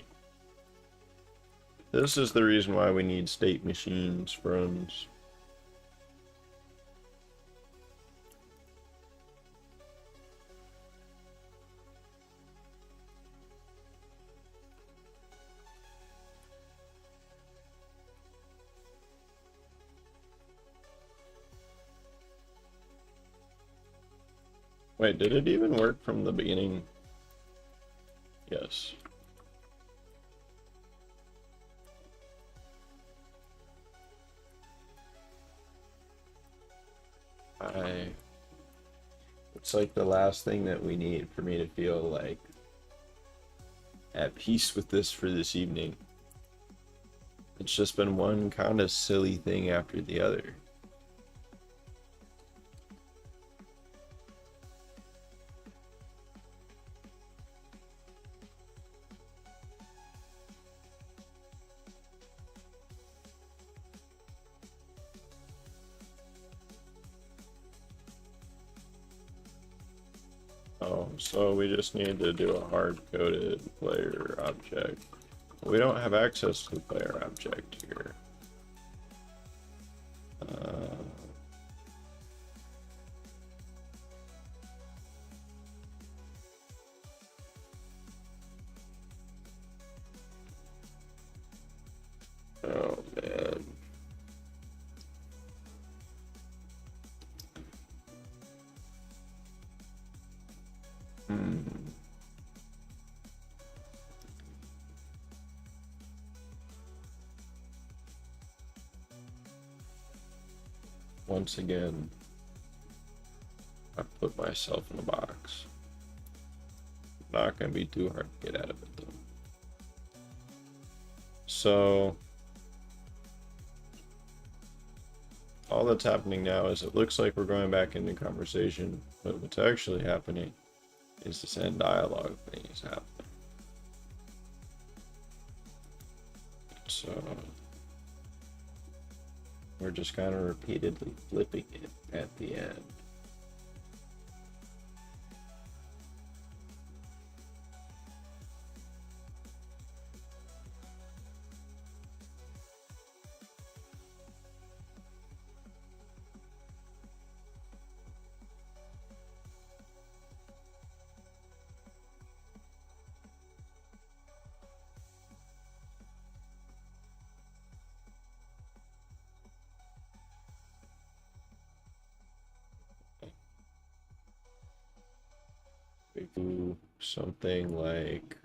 This is the reason why we need state machines, friends. Wait, did it even work from the beginning? Yes. It's like the last thing that we need for me to feel like at peace with this for this evening. It's just been one kind of silly thing after the other. Oh, so we just need to do a hard-coded player object. We don't have access to the player object here. Oh, man. Once again, I put myself in a box. Not gonna be too hard to get out of it though. So all that's happening now is it looks like we're going back into conversation, but what's actually happening is this end dialogue thing is happening. So we're just kind of repeatedly flipping it at the end. We do something like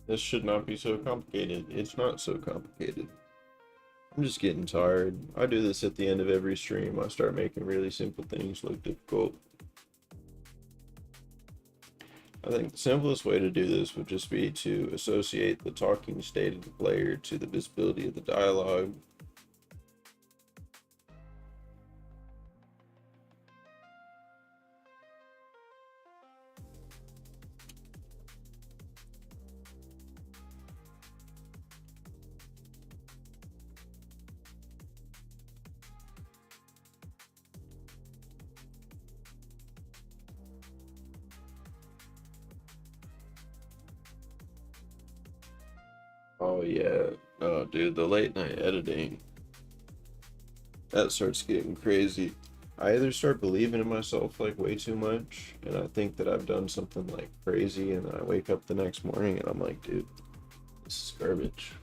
This should not be so complicated. It's not so complicated. I'm just getting tired. I do this at the end of every stream. I start making really simple things look difficult. I think the simplest way to do this would just be to associate the talking state of the player to the visibility of the dialogue. Oh yeah, no, dude, the late night editing, that starts getting crazy. I either start believing in myself like way too much, and I think that I've done something like crazy, and then I wake up the next morning and I'm like, dude, this is garbage.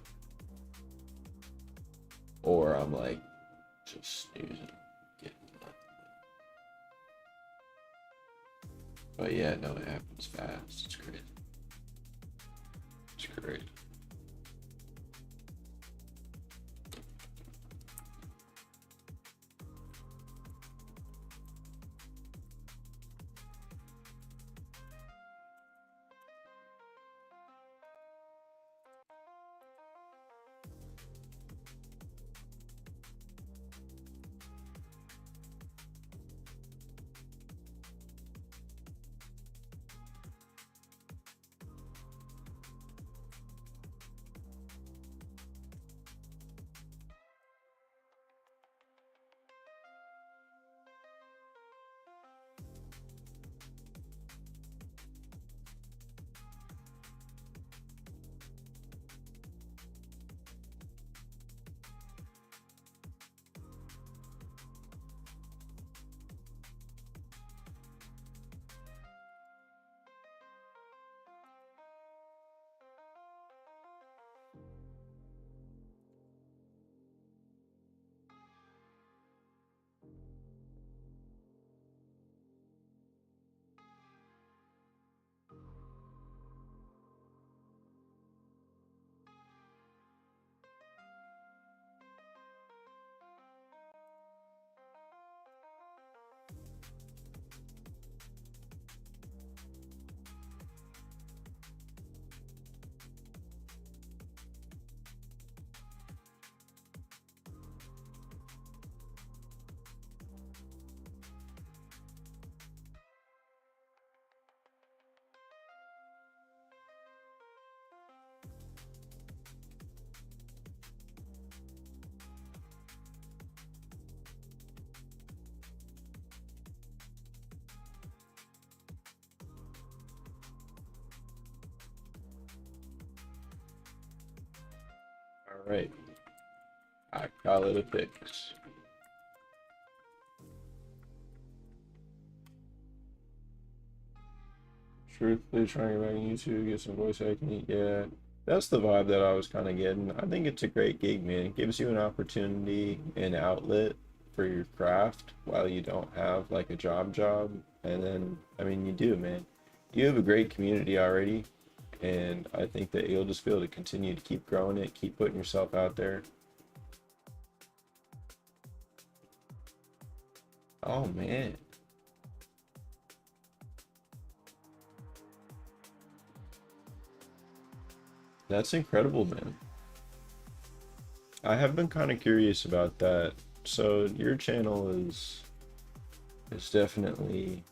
Or I'm like, just snoozing, getting nothing. But yeah, no, it happens fast. It's great. It's great. All right, I call it a fix. Truthfully, trying to get back on YouTube, get some voice acting. Yeah, that's the vibe that I was kind of getting. I think it's a great gig, man. It gives you an opportunity and outlet for your craft while you don't have like a job. And then, I mean, you do, man. You have a great community already, and I think that you'll just be able to continue to keep growing it, keep putting yourself out there. Oh man, that's incredible, man. I have been kind of curious about that. So your channel is definitely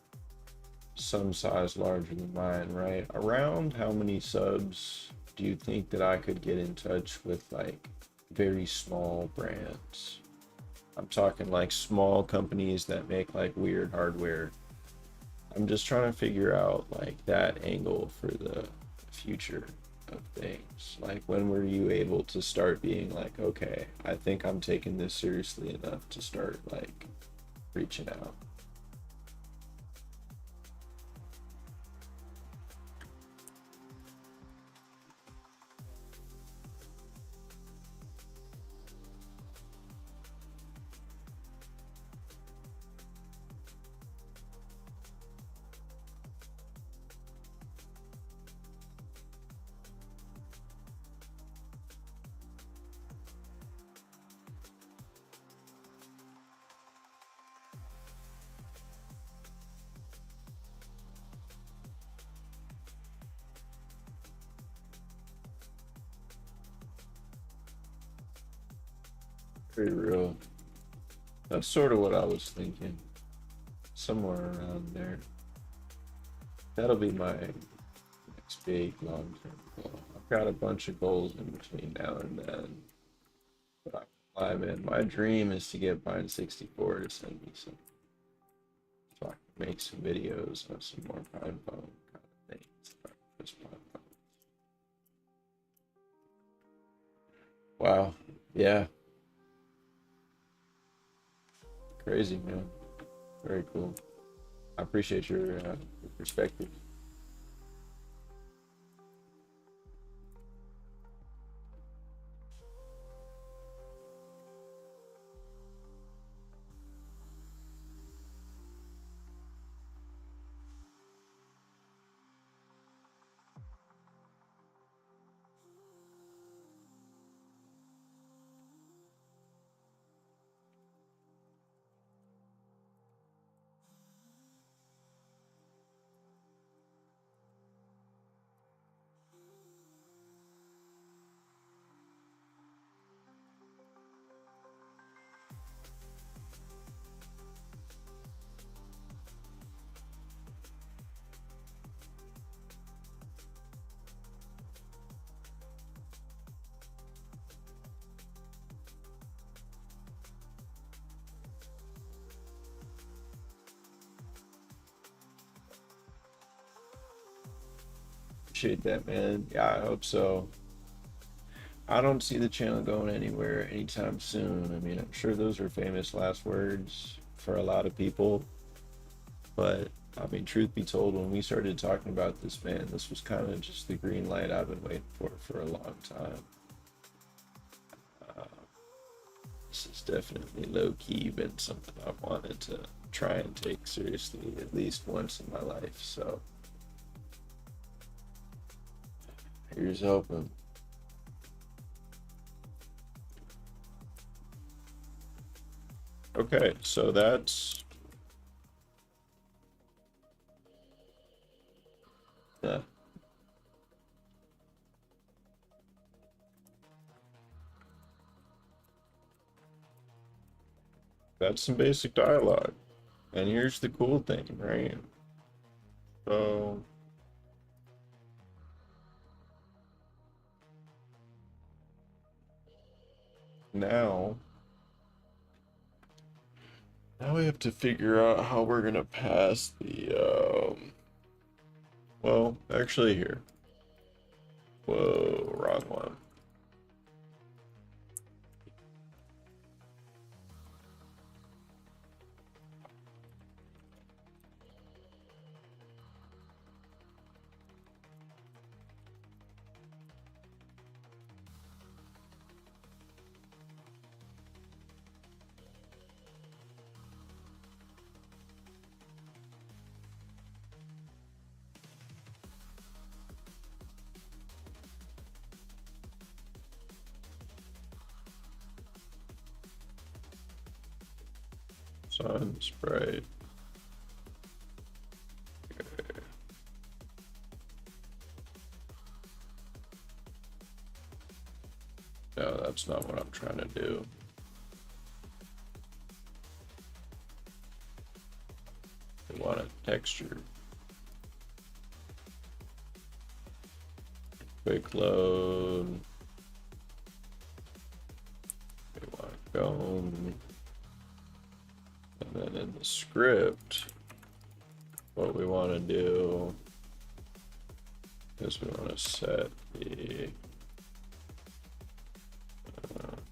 some size larger than mine, right? Around how many subs do you think that I could get in touch with like very small brands? I'm talking like small companies that make like weird hardware. I'm just trying to figure out like that angle for the future of things. Like when were you able to start being like, okay, I think I'm taking this seriously enough to start like reaching out? Very real. That's sort of what I was thinking. Somewhere around there. That'll be my next big long-term goal. I've got a bunch of goals in between now and then. But my dream is to get Pine 64 to send me some, so I can make some videos of some more Pine Phone kind of things. Just Pine Phone. Wow. Yeah. Crazy, man. Very cool. I appreciate your perspective. Appreciate that, man. Yeah, I hope so. I don't see the channel going anywhere anytime soon. I mean, I'm sure those are famous last words for a lot of people. But, I mean, truth be told, when we started talking about this, man, this was kind of just the green light I've been waiting for a long time. This has definitely low-key been something I've wanted to try and take seriously at least once in my life. So, here's hoping. Okay, so that's that's some basic dialogue. And here's the cool thing, right? So now we have to figure out how we're gonna pass the well, actually here. Whoa, wrong one. Sun spray. Okay. No, that's not what I'm trying to do. We want a texture. Quick load. We want cone. And then in the script, what we want to do is we want to set the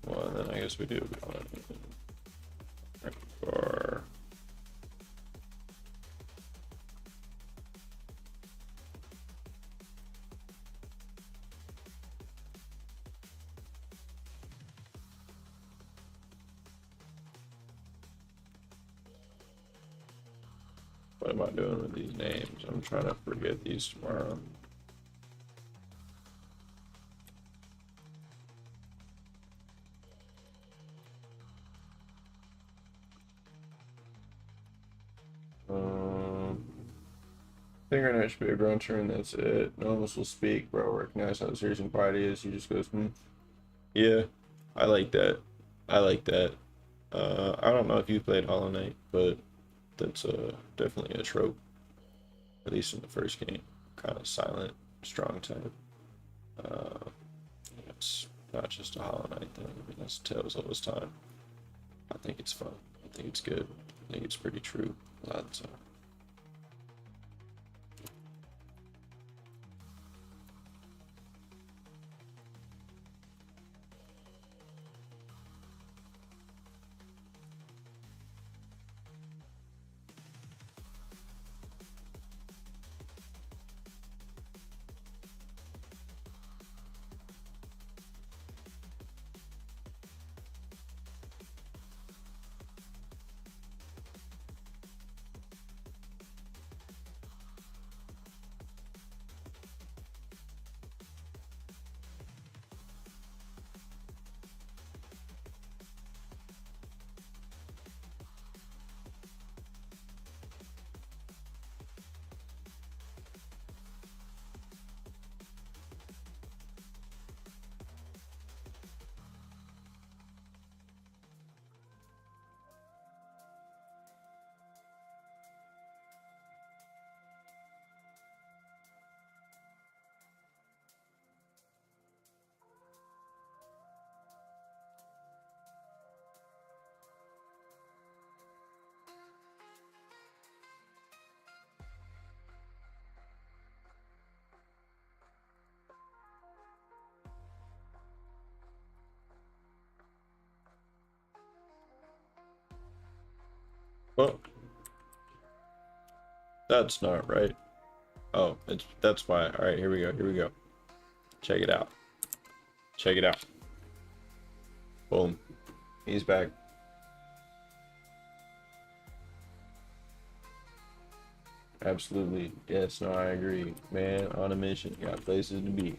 well, and then I guess we do want for what am I doing with these names? I'm trying to forget these tomorrow. Fingernail should be a grown turn, that's it. No one else will speak, bro. Recognize how serious and quiet he is. He just goes, hmm. Yeah, I like that. I like that. I don't know if you played Hollow Knight, but that's definitely a trope, at least in the first game. Kind of silent, strong type. Uh, it's not just a Hollow Knight thing. I mean, that's Tales all this time. I think it's fun. I think it's good. I think it's pretty true a lot of the time. Well, that's not right. Oh, that's why. All right, here we go. Here we go. Check it out. Check it out. Boom. He's back. Absolutely. Yes, no, I agree. Man on a mission. Got places to be.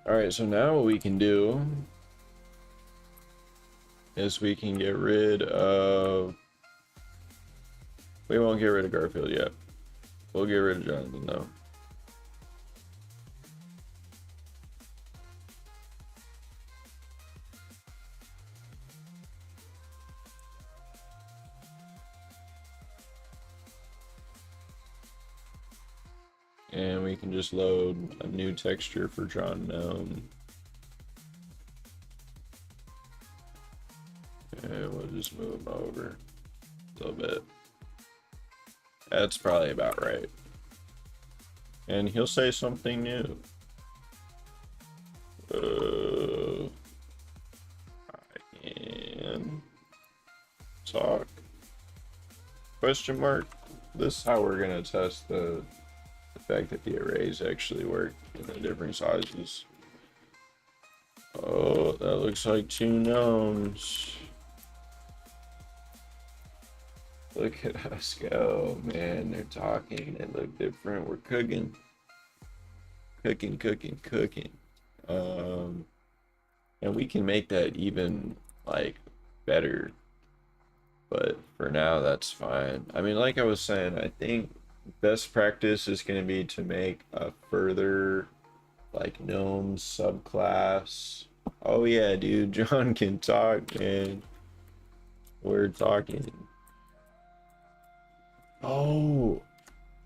Alright, so now what we can do is we can get rid of... We won't get rid of Garfield yet. We'll get rid of Jonathan, though. And we can just load a new texture for John Gnome. And we'll just move him over a little bit. That's probably about right. And he'll say something new. I can talk. Question mark. This is how we're gonna test the fact that the arrays actually work in the different sizes. Oh, that looks like two gnomes. Look at us go, man. They're talking. They look different. We're cooking. Cooking, cooking, cooking. And we can make that even, like, better. But for now, that's fine. I mean, like I was saying, I think best practice is going to be to make a further, like, gnome subclass. Oh, yeah, dude. John can talk, man. We're talking. Oh,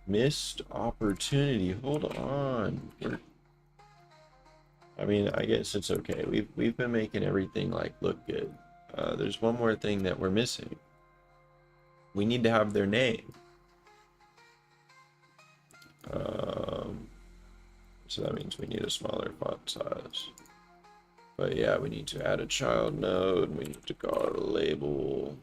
missed opportunity. Hold on. I mean, I guess it's okay. We've been making everything like look good. There's one more thing that we're missing. We need to have their name. So that means we need a smaller font size. But yeah, we need to add a child node. We need to call it a label.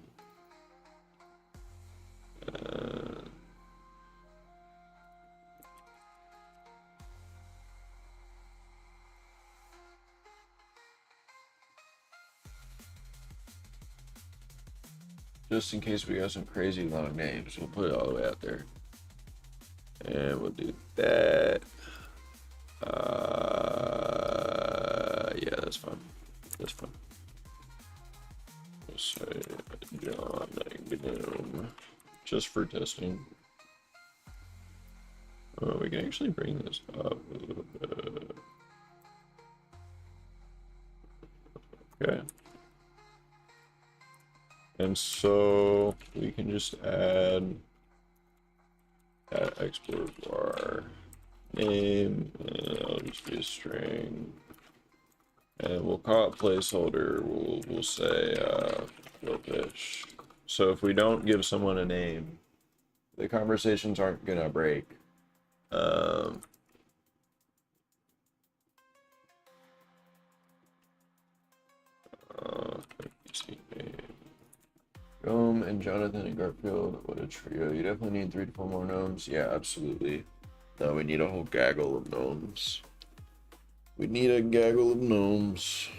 Just in case we got some crazy long names, we'll put it all the way out there. And we'll do that. Yeah, that's fine. That's fine. Let's say John Gnome, just for testing. Oh, we can actually bring this up a little bit. Okay. And so we can just add export var name, and it'll just be a string. And we'll call it placeholder. We'll say fish. So if we don't give someone a name, the conversations aren't gonna break. Gnome and Jonathan and Garfield, what a trio. You definitely need 3 to 4 more gnomes. Yeah, absolutely. No, we need a whole gaggle of gnomes. We need a gaggle of gnomes.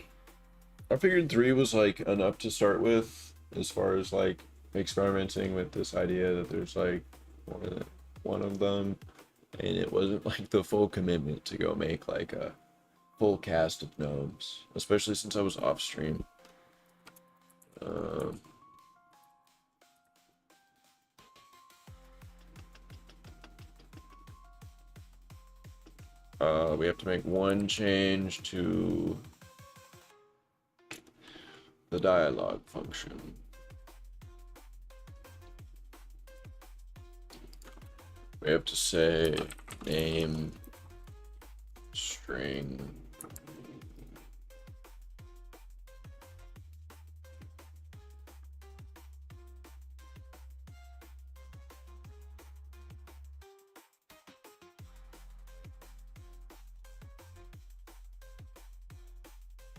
I figured 3 was like enough to start with, as far as like experimenting with this idea that there's like one of them, and it wasn't like the full commitment to go make like a full cast of gnomes, especially since I was off stream. We have to make one change to the dialogue function. We have to say name string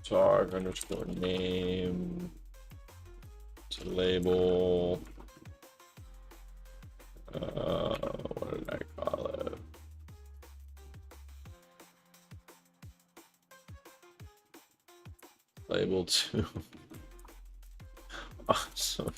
talk underscore name to label. What did I call it? Label 2. Awesome.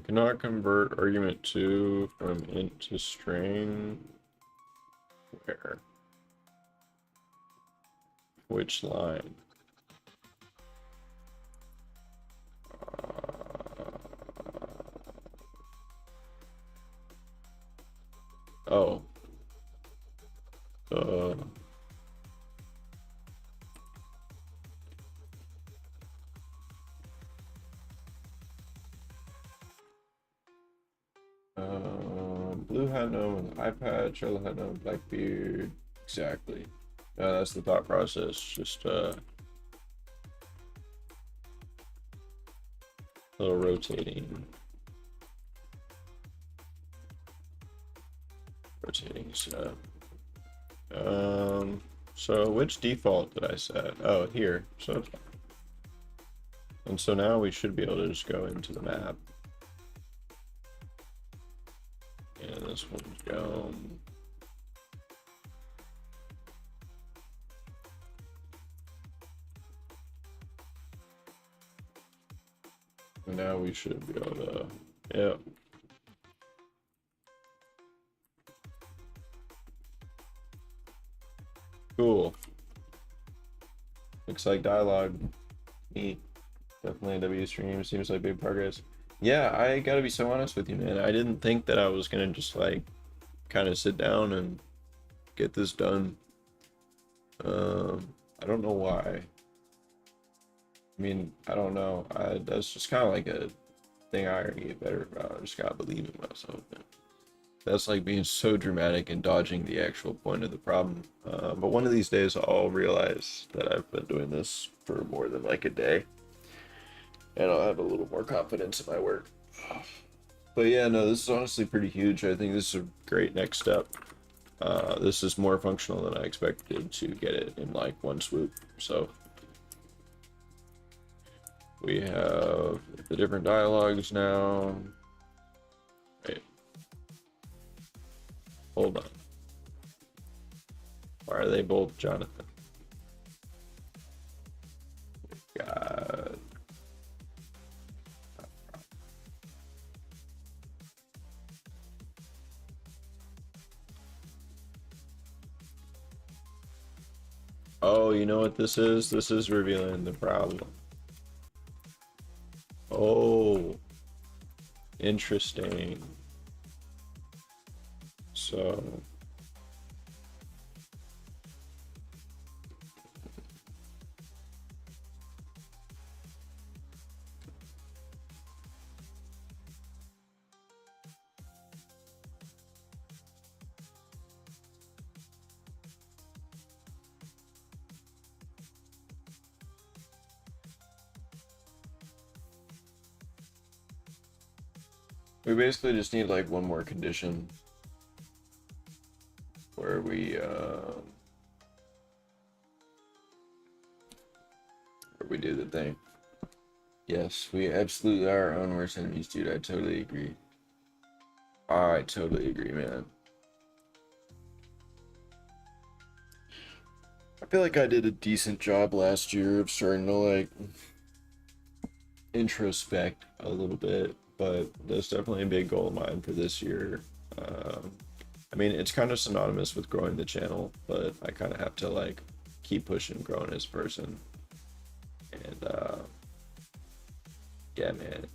Cannot convert argument 2 from int to string. Where? Which line? Oh. Blue hat gnome with eye patch, yellow hat gnome with black beard. Exactly. That's the thought process. Just a little rotating. Rotating stuff. So which default did I set? Oh, here. And so now we should be able to just go into the map. And this one's going. And now we should be able to, yeah. Cool. Looks like dialogue. Neat. Definitely a W stream. Seems like big progress. Yeah, I gotta be so honest with you, man. I didn't think that I was gonna just like kind of sit down and get this done. I don't know why. I mean, I don't know. That's just kind of like a thing I gotta get better about. I just gotta believe in myself. That's like being so dramatic and dodging the actual point of the problem. But one of these days I'll realize that I've been doing this for more than like a day. And I'll have a little more confidence in my work. But yeah, no, this is honestly pretty huge. I think this is a great next step. This is more functional than I expected to get it in like one swoop. So we have the different dialogues now. Wait. Hold on. Why are they both Jonathan? We got Oh, you know what this is? This is revealing the problem. Oh, interesting. So, we basically just need like one more condition where we do the thing. Yes, we absolutely are our own worst enemies, dude. I totally agree. I totally agree, man. I feel like I did a decent job last year of starting to like introspect a little bit, but that's definitely a big goal of mine for this year. I mean, it's kind of synonymous with growing the channel, but I kind of have to like keep pushing, growing as a person. And yeah, man.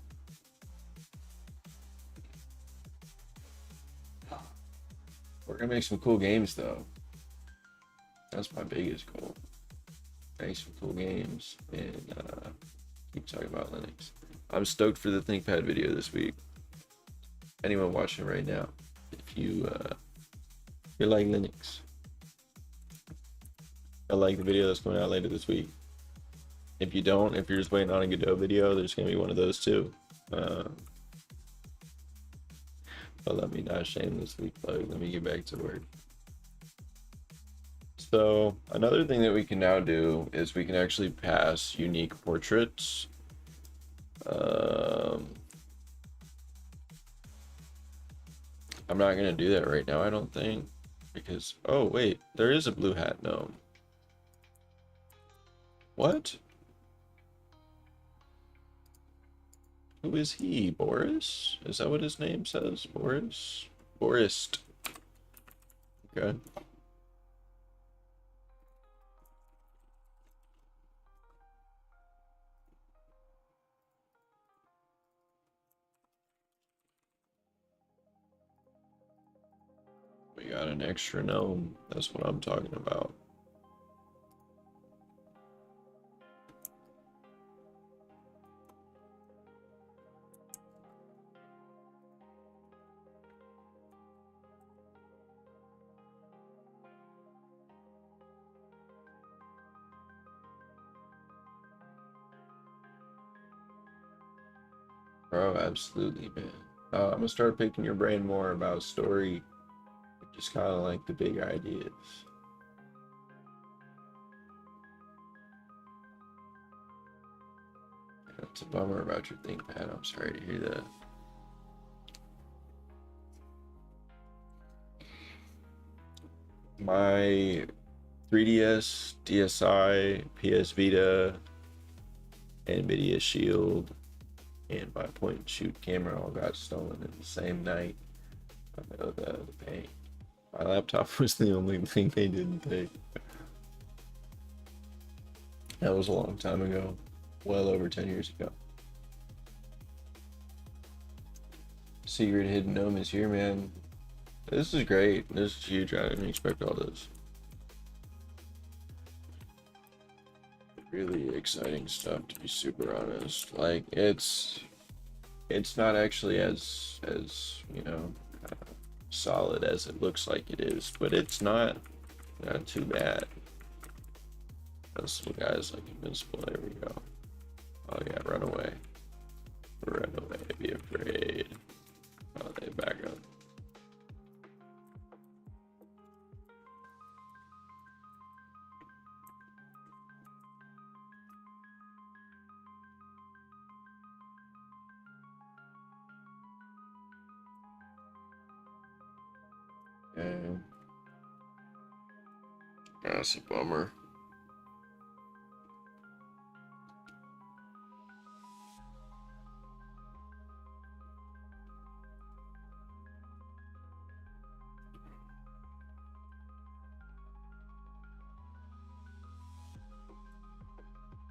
We're gonna make some cool games though. That's my biggest goal. Make some cool games and keep talking about Linux. I'm stoked for the ThinkPad video this week. Anyone watching right now, if you like Linux, I like the video that's coming out later this week. If you don't, if you're just waiting on a Godot video, there's gonna be one of those too. But let me not shamelessly plug. Let me get back to work. So another thing that we can now do is we can actually pass unique portraits. I'm not gonna do that right now, I don't think, because oh wait, there is a blue hat gnome. What? Who is he? Boris? Is that what his name says? Boris? Borist. Okay. We got an extra gnome. That's what I'm talking about. Bro, absolutely, man. I'm gonna start picking your brain more about story, just kind of like the big ideas. It's a bummer about your ThinkPad. I'm sorry to hear that. My 3DS, DSi, PS Vita, NVIDIA Shield, and my point and shoot camera all got stolen in the same night. I know the pain. My laptop was the only thing they didn't take. That was a long time ago. Well over 10 years ago. Secret hidden gnome is here, man. This is great. This is huge. I didn't expect all this. Really exciting stuff, to be super honest. Like it's not actually as you know solid as it looks like it is, but it's not too bad. Those little guys like invincible. There we go. Oh yeah, run away. Run away, be afraid. Oh, they back up. Okay. That's a bummer.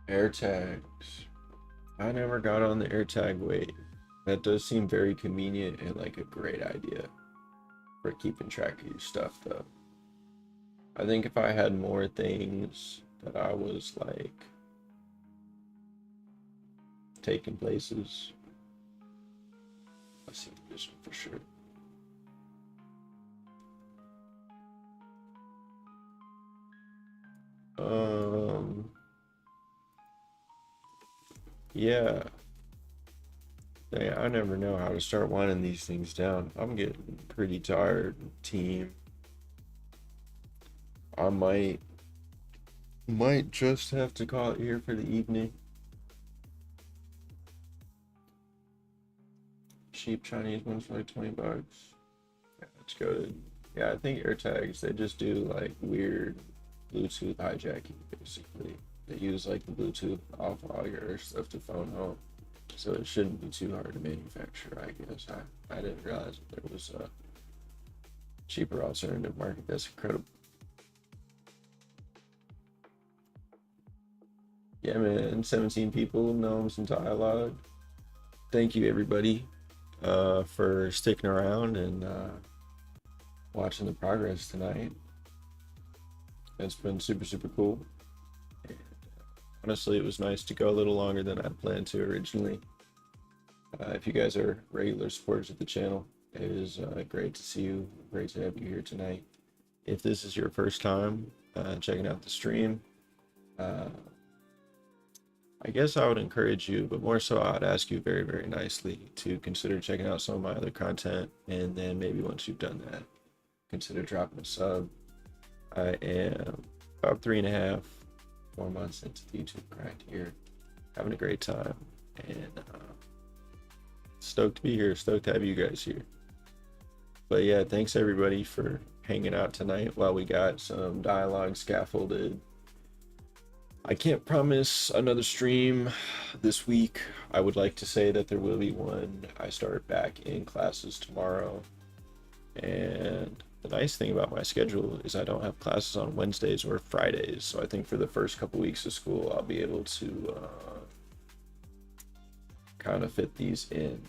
Air tags. I never got on the air tag wave. That does seem very convenient and like a great idea for keeping track of your stuff though. I think if I had more things that I was like taking places. Let's see this one for sure. Yeah. Dang, I never know how to start winding these things down. I'm getting pretty tired, team. I might just have to call it here for the evening. Cheap Chinese ones for like 20 bucks. Yeah, let's go to, yeah, I think AirTags, they just do like weird Bluetooth hijacking basically. They use like the Bluetooth off all your stuff to phone home. So it shouldn't be too hard to manufacture, I guess. I didn't realize that there was a cheaper alternative market. That's incredible. Yeah, man, 17 people, gnomes, and dialogue. Thank you, everybody, for sticking around and watching the progress tonight. It's been super, super cool. And, honestly, it was nice to go a little longer than I planned to originally. If you guys are regular supporters of the channel, it is great to see you. Great to have you here tonight. If this is your first time checking out the stream, I guess I would encourage you, but more so I'd ask you very, very nicely to consider checking out some of my other content, and then maybe once you've done that, consider dropping a sub. I am about 3.5, 4 months into the YouTube grind here, having a great time, and stoked to be here, stoked to have you guys here. But yeah, thanks everybody for hanging out tonight while we got some dialogue scaffolded. I can't promise another stream this week. I would like to say that there will be one. I start back in classes tomorrow. And the nice thing about my schedule is I don't have classes on Wednesdays or Fridays. So I think for the first couple weeks of school, I'll be able to kind of fit these in.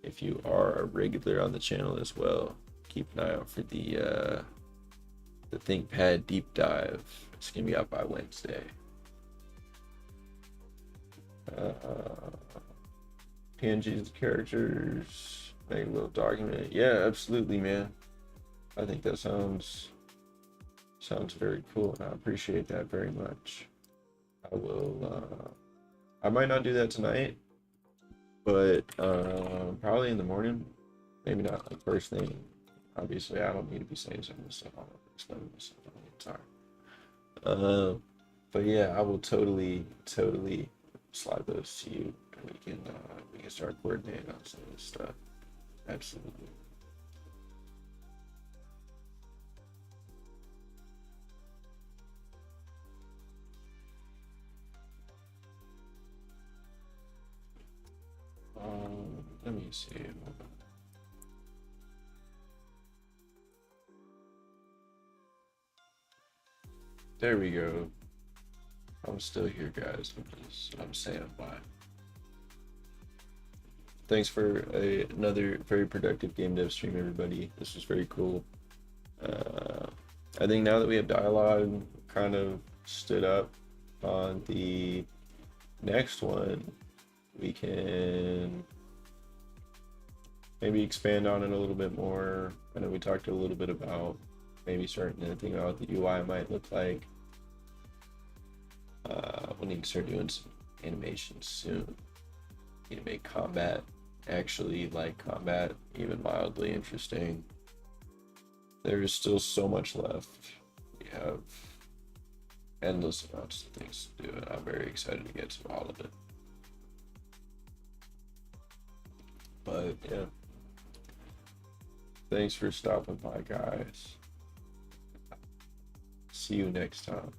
If you are a regular on the channel as well, keep an eye out for the ThinkPad deep dive. It's gonna be out by Wednesday. PNGs, characters, make a little document. Yeah, absolutely, man. I think that sounds very cool, and I appreciate that very much. I will. I might not do that tonight, but probably in the morning. Maybe not like first thing. Obviously, I don't need to be saying some of this stuff. I'm explaining this stuff all the time. But yeah, I will totally slide those to you, and we can start coordinating on some of this stuff. Absolutely. Let me see. Hold on. There we go. I'm still here, guys. I'm saying bye. Thanks for another very productive game dev stream, everybody. This was very cool. I think now that we have dialogue kind of stood up on the next one, we can maybe expand on it a little bit more. I know we talked a little bit about maybe starting to think about what the UI might look like. We'll need to start doing some animations soon. Need to make combat actually like combat even mildly interesting. There is still so much left. We have endless amounts of things to do, and I'm very excited to get to all of it. But yeah, thanks for stopping by, guys. See you next time.